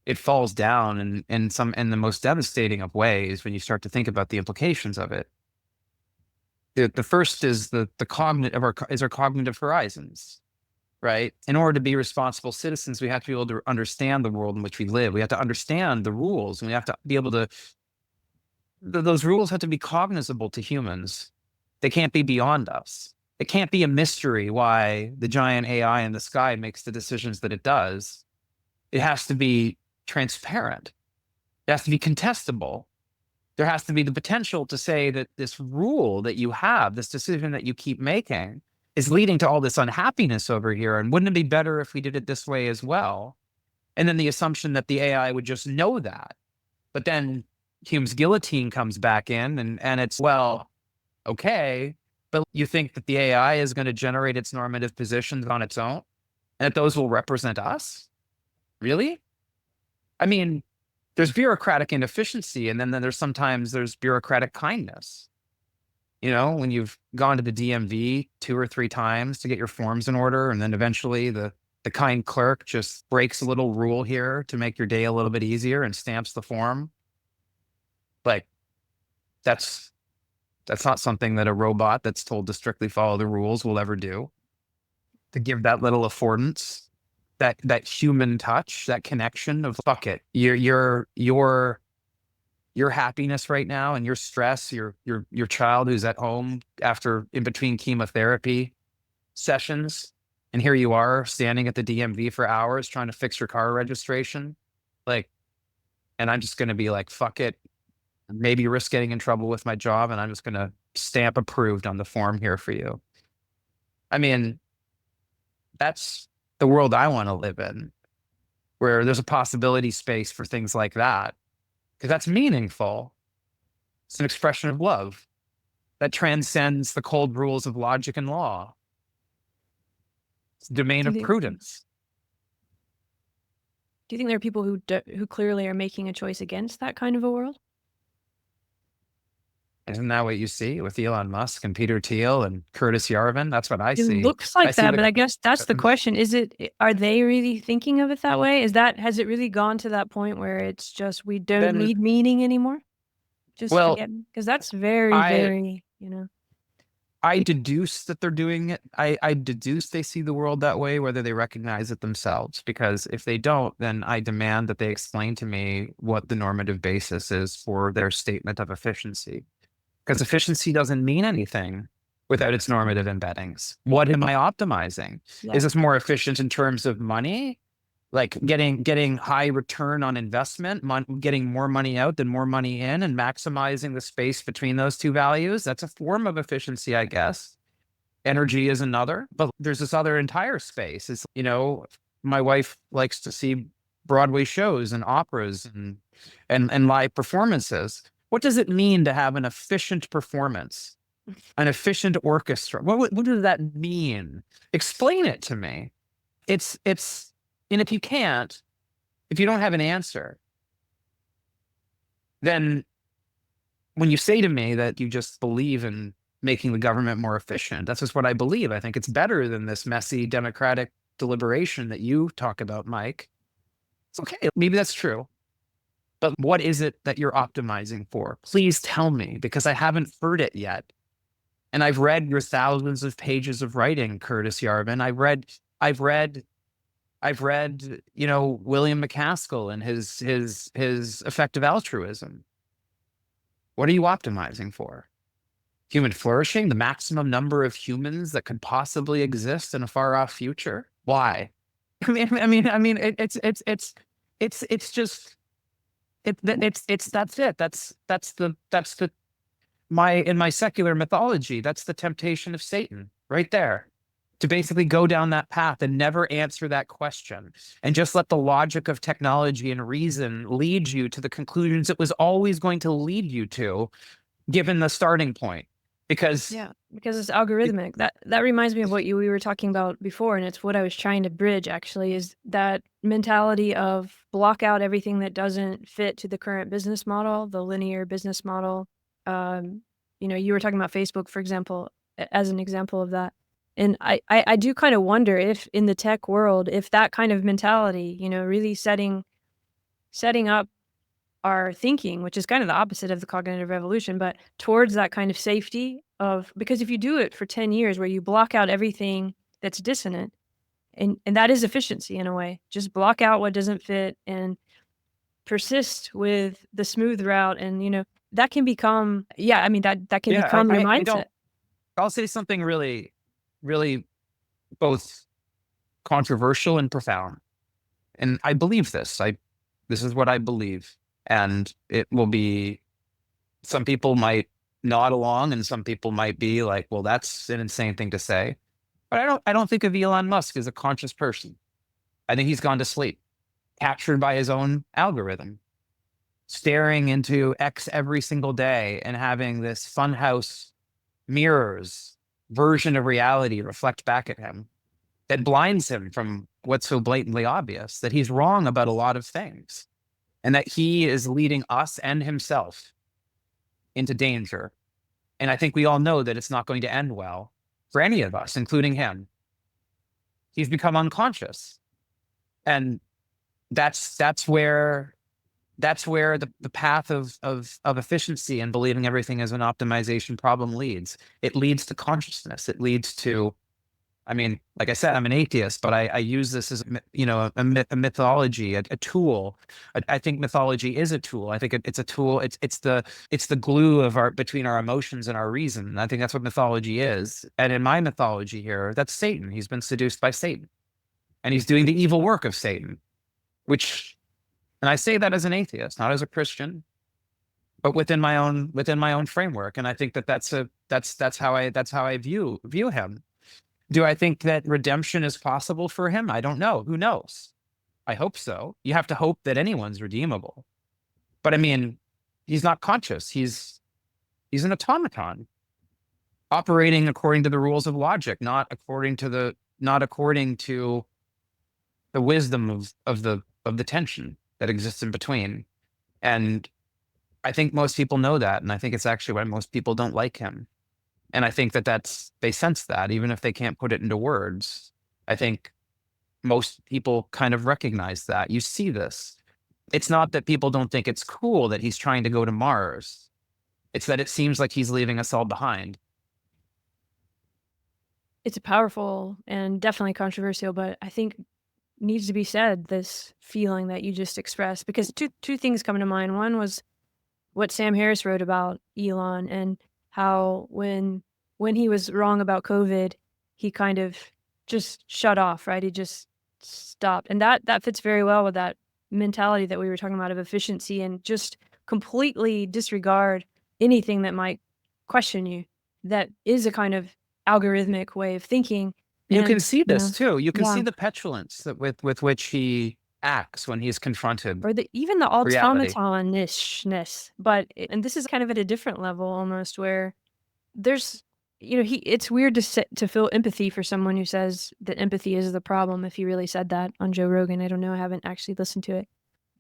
it falls down in the most devastating of ways when you start to think about the implications of it. The first is the cognitive our cognitive horizons, right? In order to be responsible citizens, we have to be able to understand the world in which we live. We have to understand the rules, and we have to be able to those rules have to be cognizable to humans. They can't be beyond us. It can't be a mystery why the giant AI in the sky makes the decisions that it does. It has to be transparent. It has to be contestable. There has to be the potential to say that this rule that you have, this decision that you keep making, is leading to all this unhappiness over here. And wouldn't it be better if we did it this way as well? And then the assumption that the AI would just know that. But then Hume's guillotine comes back in, and it's, well, okay, but you think that the AI is going to generate its normative positions on its own, and that those will represent us? Really? I mean, there's bureaucratic inefficiency, and then there's bureaucratic kindness. When you've gone to the DMV 2 or 3 times to get your forms in order, and then eventually the kind clerk just breaks a little rule here to make your day a little bit easier and stamps the form. Like, that's not something that a robot that's told to strictly follow the rules will ever do. To give that little affordance, that human touch, that connection of, fuck it, your happiness right now and your stress, your child who's at home in between chemotherapy sessions, and here you are standing at the DMV for hours trying to fix your car registration, like, and I'm just going to be like, fuck it, maybe risk getting in trouble with my job, and I'm just going to stamp approved on the form here for you. I mean, that's the world I want to live in, where there's a possibility space for things like that, because that's meaningful. It's an expression of love that transcends the cold rules of logic and law. It's a domain Do you of think, prudence. do you think there are people who clearly are making a choice against that kind of a world? Isn't that what you see with Elon Musk and Peter Thiel and Curtis Yarvin? That's what I It see. looks I like see that, the but I guess that's the question. Are they really thinking of it that way? Has it really gone to that point where it's just, we don't then need meaning anymore? Just well, forget, because that's very, I very, I deduce that they're doing it. I deduce they see the world that way, whether they recognize it themselves. Because if they don't, then I demand that they explain to me what the normative basis is for their statement of efficiency. Because efficiency doesn't mean anything without its normative embeddings. What am I optimizing? yeah. Is this more efficient in terms of money? Like getting high return on investment, getting more money out than more money in, and maximizing the space between those two values? That's a form of efficiency, I guess. Energy is another, but there's this other entire space. It's, my wife likes to see Broadway shows and operas and live performances. What does it mean to have an efficient performance, an efficient orchestra? What does that mean? Explain it to me. And if you don't have an answer, then when you say to me that you just believe in making the government more efficient, that's just what I believe. I think it's better than this messy democratic deliberation that you talk about, Mike. It's okay. Maybe that's true. But what is it that you're optimizing for? Please tell me, because I haven't heard it yet. And I've read your thousands of pages of writing, Curtis Yarvin. I've read, William McCaskill and his effective altruism. What are you optimizing for? Human flourishing, the maximum number of humans that could possibly exist in a far off future? Why? It's that's it. That's in my secular mythology, that's the temptation of Satan right there. To basically go down that path and never answer that question, and just let the logic of technology and reason lead you to the conclusions it was always going to lead you to, given the starting point. Because it's algorithmic. That reminds me of what we were talking about before, and it's what I was trying to bridge, actually, is that mentality of block out everything that doesn't fit to the current business model, the linear business model. You were talking about Facebook, for example, as an example of that. And I do kind of wonder if in the tech world, if that kind of mentality, really setting up our thinking, which is kind of the opposite of the cognitive revolution, but towards that kind of safety because if you do it for 10 years where you block out everything that's dissonant, and that is efficiency in a way, just block out what doesn't fit and persist with the smooth route. And, that can become, that can become your mindset. I'll say something really, really both controversial and profound. And I believe this. This is what I believe. And it will be, some people might nod along and some people might be like, well, that's an insane thing to say. But I don't think of Elon Musk as a conscious person. I think he's gone to sleep, captured by his own algorithm, staring into X every single day and having this funhouse mirrors version of reality reflect back at him that blinds him from what's so blatantly obvious, that he's wrong about a lot of things, and that he is leading us and himself into danger. And I think we all know that it's not going to end well for any of us, including him. He's become unconscious. And that's where the path of efficiency and believing everything is an optimization problem leads. It leads to consciousness. It leads to, like I said, I'm an atheist, but I use this as a mythology, a tool. I think mythology is a tool. I think it's a tool. It's the glue between our emotions and our reason. And I think that's what mythology is. And in my mythology here, that's Satan. He's been seduced by Satan, and he's doing the evil work of Satan, and I say that as an atheist, not as a Christian. but within my own framework. And I think that's how I view him. Do I think that redemption is possible for him? I don't know. Who knows? I hope so. You have to hope that anyone's redeemable. But I mean, he's not conscious. He's an automaton operating according to the rules of logic, not according to the wisdom of the tension that exists in between. And I think most people know that. And I think it's actually why most people don't like him. And I think they sense that, even if they can't put it into words. I think most people kind of recognize that. You see this. It's not that people don't think it's cool that he's trying to go to Mars. It's that it seems like he's leaving us all behind. It's powerful and definitely controversial, but I think needs to be said, this feeling that you just expressed, because two things come to mind. One was what Sam Harris wrote about Elon and how when he was wrong about COVID, he kind of just shut off, right? He just stopped. And that fits very well with that mentality that we were talking about of efficiency, and just completely disregard anything that might question you. That is a kind of algorithmic way of thinking. You can see this too. You can Yeah. see the petulance that with which he acts when he's confronted. Or even the reality. automaton-ishness. And this is kind of at a different level almost, where there's, it's weird to feel empathy for someone who says that empathy is the problem. If he really said that on Joe Rogan, I don't know, I haven't actually listened to it.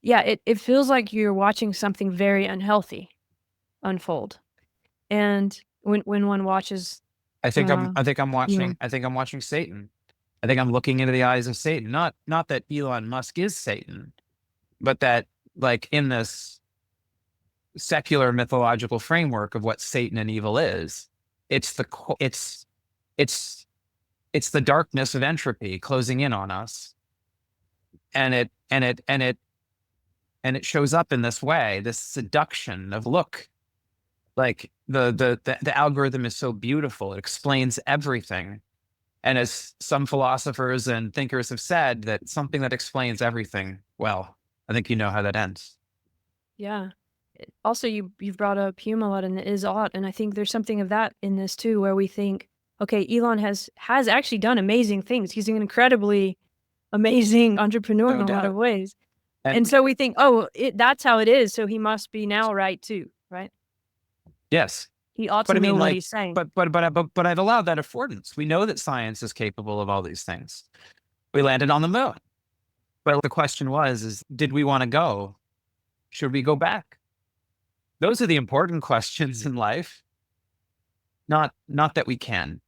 Yeah, it feels like you're watching something very unhealthy unfold. And when one watches, I think I'm watching Satan. I think I'm looking into the eyes of Satan. Not that Elon Musk is Satan, but that, like, in this secular mythological framework of what Satan and evil is, it's the darkness of entropy closing in on us. And it shows up in this way, this seduction of, look, like the algorithm is so beautiful, it explains everything. And as some philosophers and thinkers have said, that something that explains everything, well, I think you know how that ends. Yeah. Also, you've brought up Hume a lot in the is ought, and I think there's something of that in this too, where we think, okay, Elon has actually done amazing things. He's an incredibly amazing entrepreneur in a lot of ways. And so we think, oh, that's how it is, so he must be now right too, right? Yes. He ought to know what he's saying. But I've allowed that affordance. We know that science is capable of all these things. We landed on the moon. But the question is, did we want to go? Should we go back? Those are the important questions in life. Not that we can.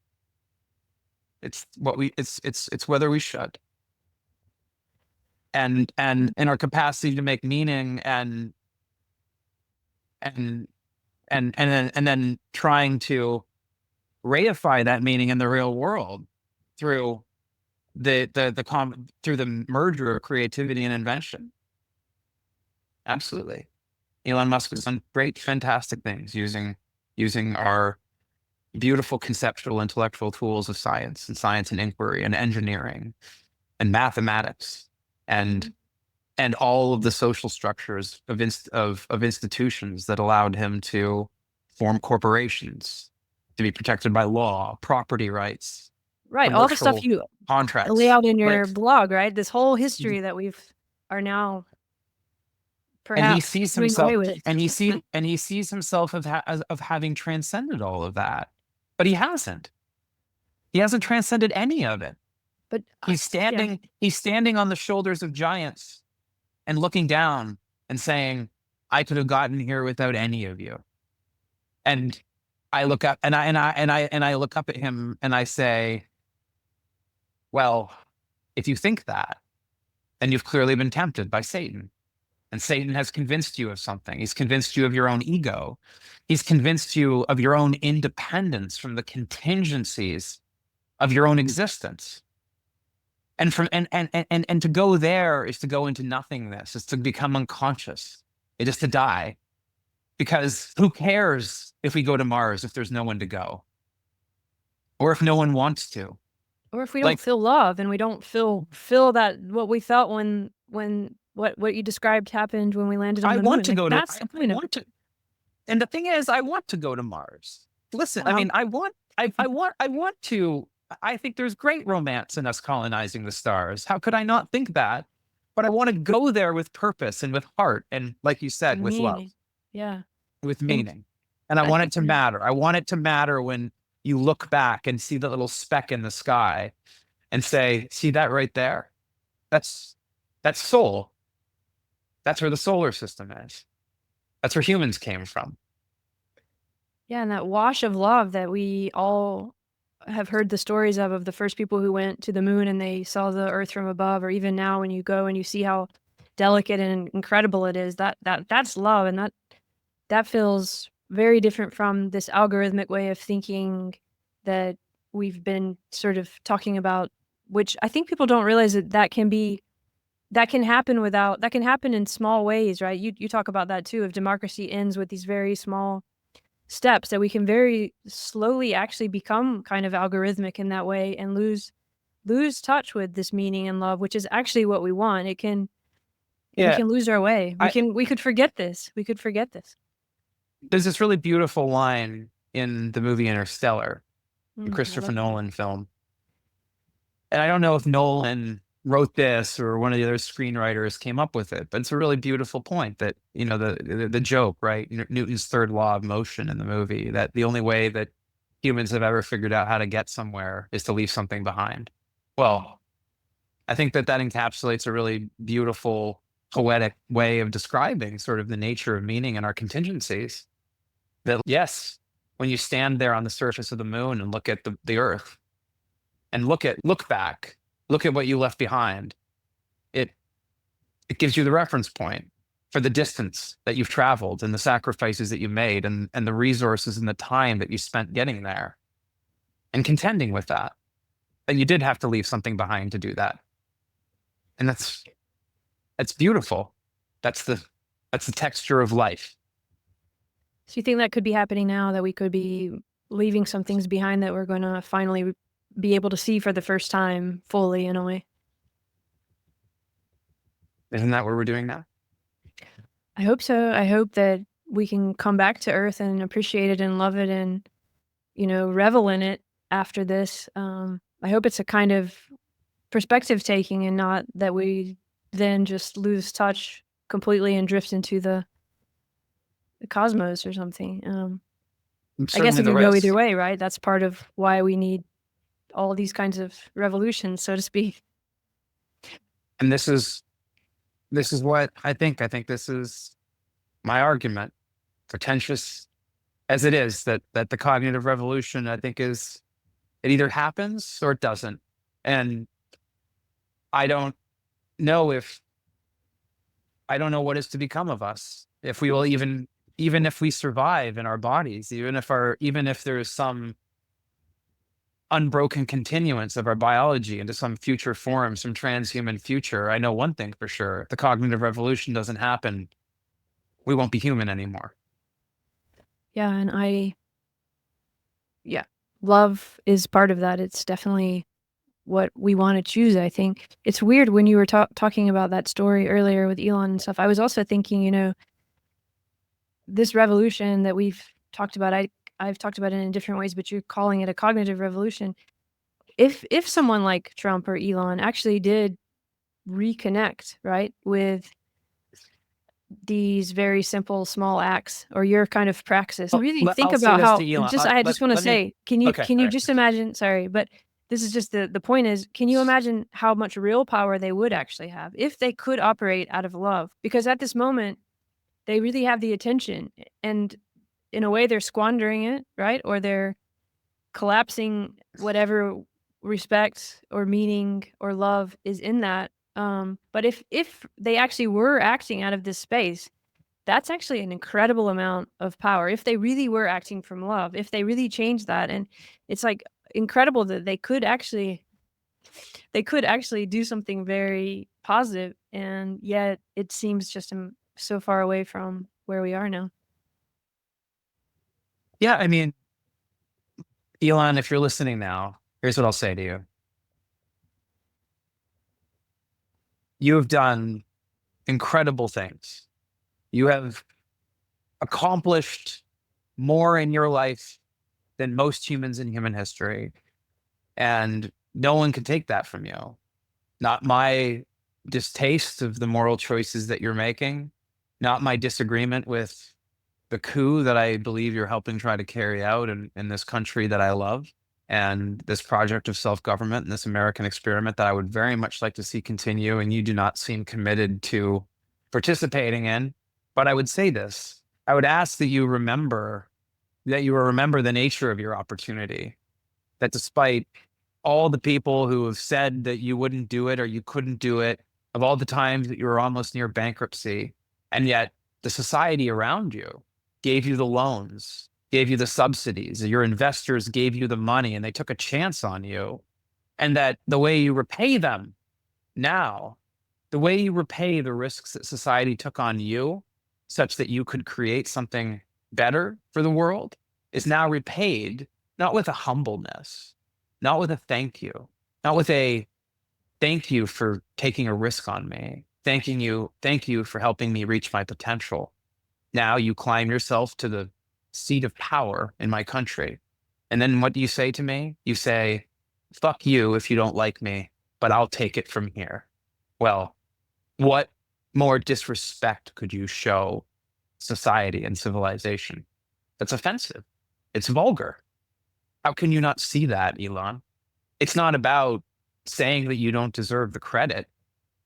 It's whether we should. And our capacity to make meaning and then trying to reify that meaning in the real world through the merger of creativity and invention. Absolutely. Elon Musk has done great, fantastic things using our beautiful conceptual, intellectual tools of science and inquiry and engineering and mathematics and all of the social structures of institutions that allowed him to form corporations, to be protected by law, property rights. Right, all the stuff you lay out in your blog, right? This whole history that are now perhaps. And he sees himself, and he sees himself of having transcended all of that, but he hasn't. He hasn't transcended any of it. But he's standing on the shoulders of giants and looking down and saying, I could have gotten here without any of you. And I look up and I look up at him and I say, well, if you think that, then you've clearly been tempted by Satan. And Satan has convinced you of something. He's convinced you of your own ego. He's convinced you of your own independence from the contingencies of your own existence. And to go there is to go into nothingness. It's to become unconscious. It is to die. Because who cares if we go to Mars if there's no one to go? Or if no one wants to? Or if we don't feel love and we don't feel that what we felt when what you described happened when we landed on the moon. I want to go to. And the thing is, I want to go to Mars. Listen, I Wow. mean, I want to. I think there's great romance in us colonizing the stars. How could I not think that? But I want to go there with purpose and with heart, and like you said, with love, Meaning. Yeah. with And meaning. And I I want it think to matter. I want it to matter when you look back and see the little speck in the sky and say, see that right there? That's soul. That's where the solar system is. That's where humans came from. yeah, and that wash of love that we all have heard the stories of the first people who went to the moon and they saw the earth from above, or even now when you go and you see how delicate and incredible it is, that's love, and that feels very different from this algorithmic way of thinking that we've been sort of talking about, which I think people don't realize that can happen in small ways, right? You talk about that too. If democracy ends with these very small steps, that we can very slowly actually become kind of algorithmic in that way and lose touch with this meaning and love, which is actually what we want. We Yeah. can lose our way. We could forget this. We could forget this. There's this really beautiful line in the movie Interstellar, the I Christopher love that. Nolan film. And I don't know if Nolan wrote this or one of the other screenwriters came up with it, but it's a really beautiful point that, the joke, right? Newton's third law of motion in the movie, that the only way that humans have ever figured out how to get somewhere is to leave something behind. Well, I think that encapsulates a really beautiful, poetic way of describing sort of the nature of meaning and our contingencies. That, yes, when you stand there on the surface of the moon and look at the earth and look back, look at what you left behind, it gives you the reference point for the distance that you've traveled and the sacrifices that you made and the resources and the time that you spent getting there and contending with that. And you did have to leave something behind to do that. And that's beautiful. That's the texture of life. So you think that could be happening now, that we could be leaving some things behind that we're going to finally be able to see for the first time fully, in a way? Isn't that what we're doing now? I hope so. I hope that we can come back to Earth and appreciate it and love it and, revel in it after this. I hope it's a kind of perspective taking and not that we then just lose touch completely and drift into the cosmos or something. I guess it could go either way, right? That's part of why we need all these kinds of revolutions, so to speak. And this is what I think. I think this is my argument, pretentious as it is, that the cognitive revolution, I think, it either happens or it doesn't. And I don't know what is to become of us, if we will even if we survive in our bodies, even if there is some unbroken continuance of our biology into some future form, some transhuman future. I know one thing for sure: if the cognitive revolution doesn't happen, we won't be human anymore. Yeah, and love is part of that. It's definitely what we want to choose, I think. It's weird when you were talking about that story earlier with Elon and stuff. I was also thinking, this revolution that we've talked about, I've talked about it in different ways, but you're calling it a cognitive revolution. If someone like Trump or Elon actually did reconnect, right, with these very simple small acts, or your kind of praxis, really think about how, I just want to say, can you just imagine, sorry, but this is just the point is, can you imagine how much real power they would actually have if they could operate out of love? Because at this moment, they really have the attention, and in a way they're squandering it, right? Or they're collapsing whatever respect or meaning or love is in that. But if they actually were acting out of this space, that's actually an incredible amount of power. If they really were acting from love, if they really changed that, and it's like incredible that they could actually do something very positive, and yet it seems just so far away from where we are now. Yeah, I mean, Elon, if you're listening now, here's what I'll say to you. You have done incredible things. You have accomplished more in your life than most humans in human history. And no one can take that from you. Not my distaste of the moral choices that you're making, not my disagreement with the coup that I believe you're helping try to carry out in this country that I love, and this project of self-government and this American experiment that I would very much like to see continue, and you do not seem committed to participating in. But I would say this, I would ask that you remember the nature of your opportunity, that despite all the people who have said that you wouldn't do it or you couldn't do it, of all the times that you were almost near bankruptcy, and yet the society around you gave you the loans, gave you the subsidies, your investors gave you the money, and they took a chance on you. And that the way you repay them now, the way you repay the risks that society took on you, such that you could create something better for the world, is now repaid, not with a humbleness, not with a thank you, not with a thank you for taking a risk on me, thank you for helping me reach my potential. Now you climb yourself to the seat of power in my country. And then what do you say to me? You say, fuck you if you don't like me, but I'll take it from here. Well, what more disrespect could you show society and civilization? That's offensive. It's vulgar. How can you not see that, Elon? It's not about saying that you don't deserve the credit.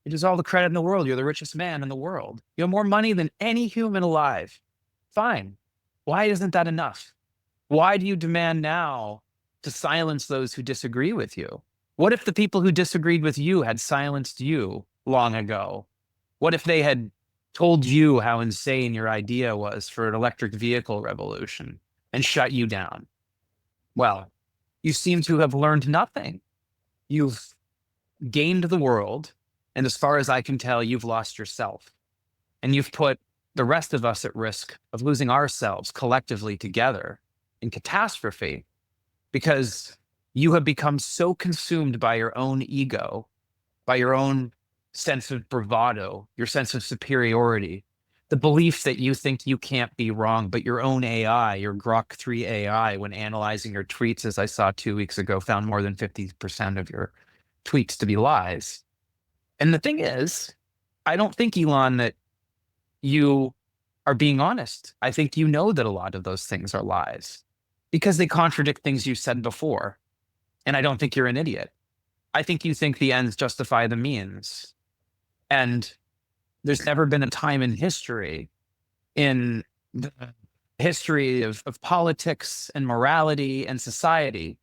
You deserve all the credit in the world. You're the richest man in the world. You have more money than any human alive. Fine. Why isn't that enough? Why do you demand now to silence those who disagree with you? What if the people who disagreed with you had silenced you long ago? What if they had told you how insane your idea was for an electric vehicle revolution and shut you down? Well, you seem to have learned nothing. You've gained the world, and as far as I can tell, you've lost yourself. And you've put the rest of us at risk of losing ourselves collectively together in catastrophe, because you have become so consumed by your own ego, by your own sense of bravado, your sense of superiority, the belief that you think you can't be wrong, but your own AI, your Grok 3 AI, when analyzing your tweets, as I saw 2 weeks ago, found more than 50% of your tweets to be lies. And the thing is, I don't think, Elon, that you are being honest. I think you know that a lot of those things are lies because they contradict things you said before. And I don't think you're an idiot. I think you think the ends justify the means. And there's never been a time in history, in the history of politics and morality and society,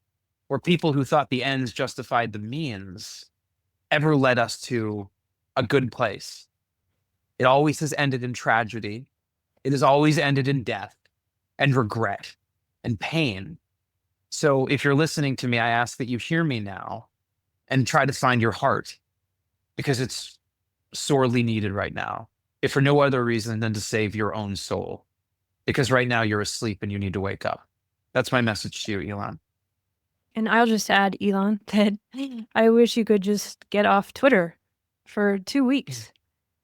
where people who thought the ends justified the means ever led us to a good place. It always has ended in tragedy. It has always ended in death and regret and pain. So if you're listening to me, I ask that you hear me now and try to find your heart, because it's sorely needed right now, if for no other reason than to save your own soul, because right now you're asleep and you need to wake up. That's my message to you, Elon. And I'll just add, Elon, that I wish you could just get off Twitter for 2 weeks.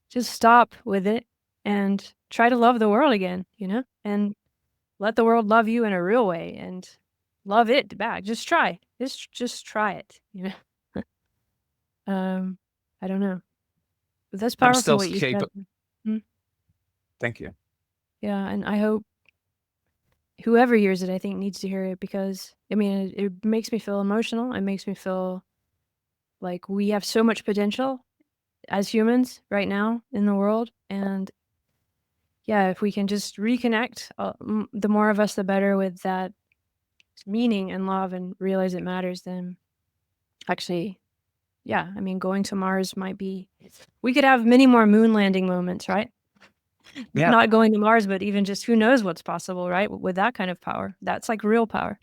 Just stop with it and try to love the world again, and let the world love you in a real way and love it back. Just try. Just try it, I don't know. But that's I'm powerful still what you said. Thank you. Yeah, and I hope whoever hears it, I think, needs to hear it, because, it makes me feel emotional. It makes me feel like we have so much potential as humans right now in the world. And yeah, if we can just reconnect, the more of us, the better, with that meaning and love, and realize it matters, then actually, yeah, going to Mars might be, we could have many more moon landing moments, right? Yeah. Not going to Mars, but even just who knows what's possible, right? With that kind of power. That's like real power.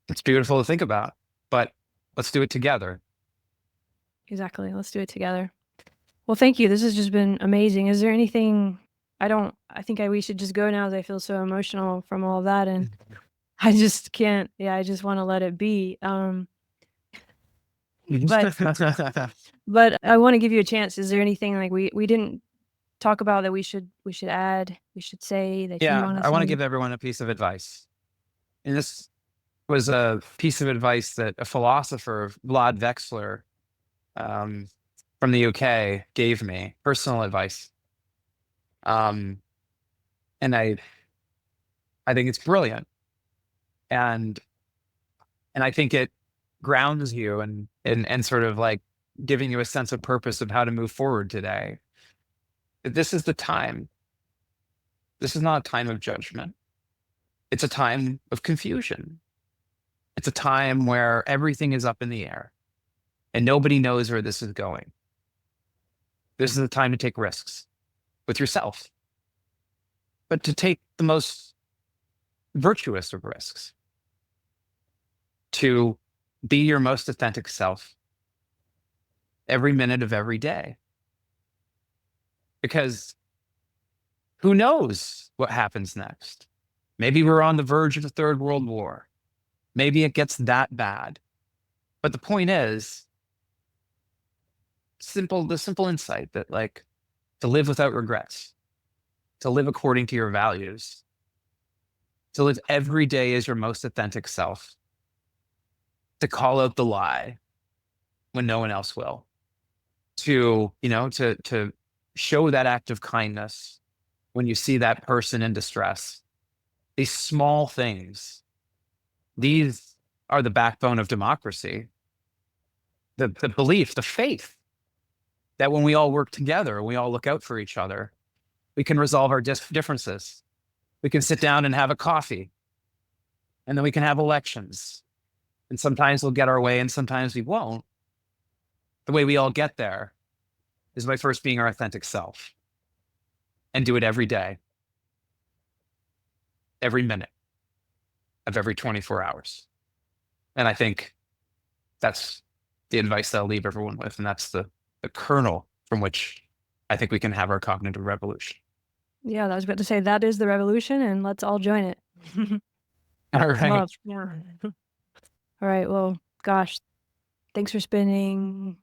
It's beautiful to think about, but let's do it together. Exactly. Let's do it together. Well, thank you. This has just been amazing. Is there anything, I think we should just go now, as I feel so emotional from all of that, and I just can't, I just want to let it be. But I want to give you a chance. Is there anything like we didn't talk about that we should add, we should say that you want to I want to say? give everyone a piece of advice. And this was a piece of advice that a philosopher, Vlad Vexler, from the UK, gave me, personal advice. And I think it's brilliant. And I think it grounds you and sort of like giving you a sense of purpose of how to move forward today. This is the time. This is not a time of judgment. It's a time of confusion. It's a time where everything is up in the air and nobody knows where this is going. This is a time to take risks with yourself, but to take the most virtuous of risks, to be your most authentic self every minute of every day. Because who knows what happens next? Maybe we're on the verge of a third world war. Maybe it gets that bad. But the point is, the simple insight that like to live without regrets, to live according to your values, to live every day as your most authentic self, to call out the lie when no one else will, to show that act of kindness when you see that person in distress. These small things, these are the backbone of democracy. The belief, the faith that when we all work together, we all look out for each other, we can resolve our differences. We can sit down and have a coffee, and then we can have elections. And sometimes we'll get our way and sometimes we won't. The way we all get there is by first being our authentic self and do it every day, every minute of every 24 hours. And I think that's the advice that I'll leave everyone with. And that's the kernel from which I think we can have our cognitive revolution. Yeah, I was about to say that is the revolution, and let's all join it. All right. Love. Yeah. All right. Well, gosh, thanks for spending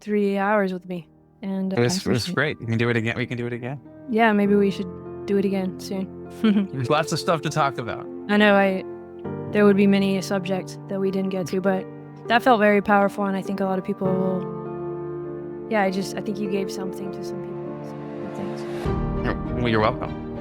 3 hours with me. And It was great. We can do it again. We can do it again. Yeah, maybe we should do it again soon. There's lots of stuff to talk about. I know there would be many subjects that we didn't get to, but that felt very powerful, and I think a lot of people will. Yeah, I think you gave something to some people. So, thanks. Well, you're welcome.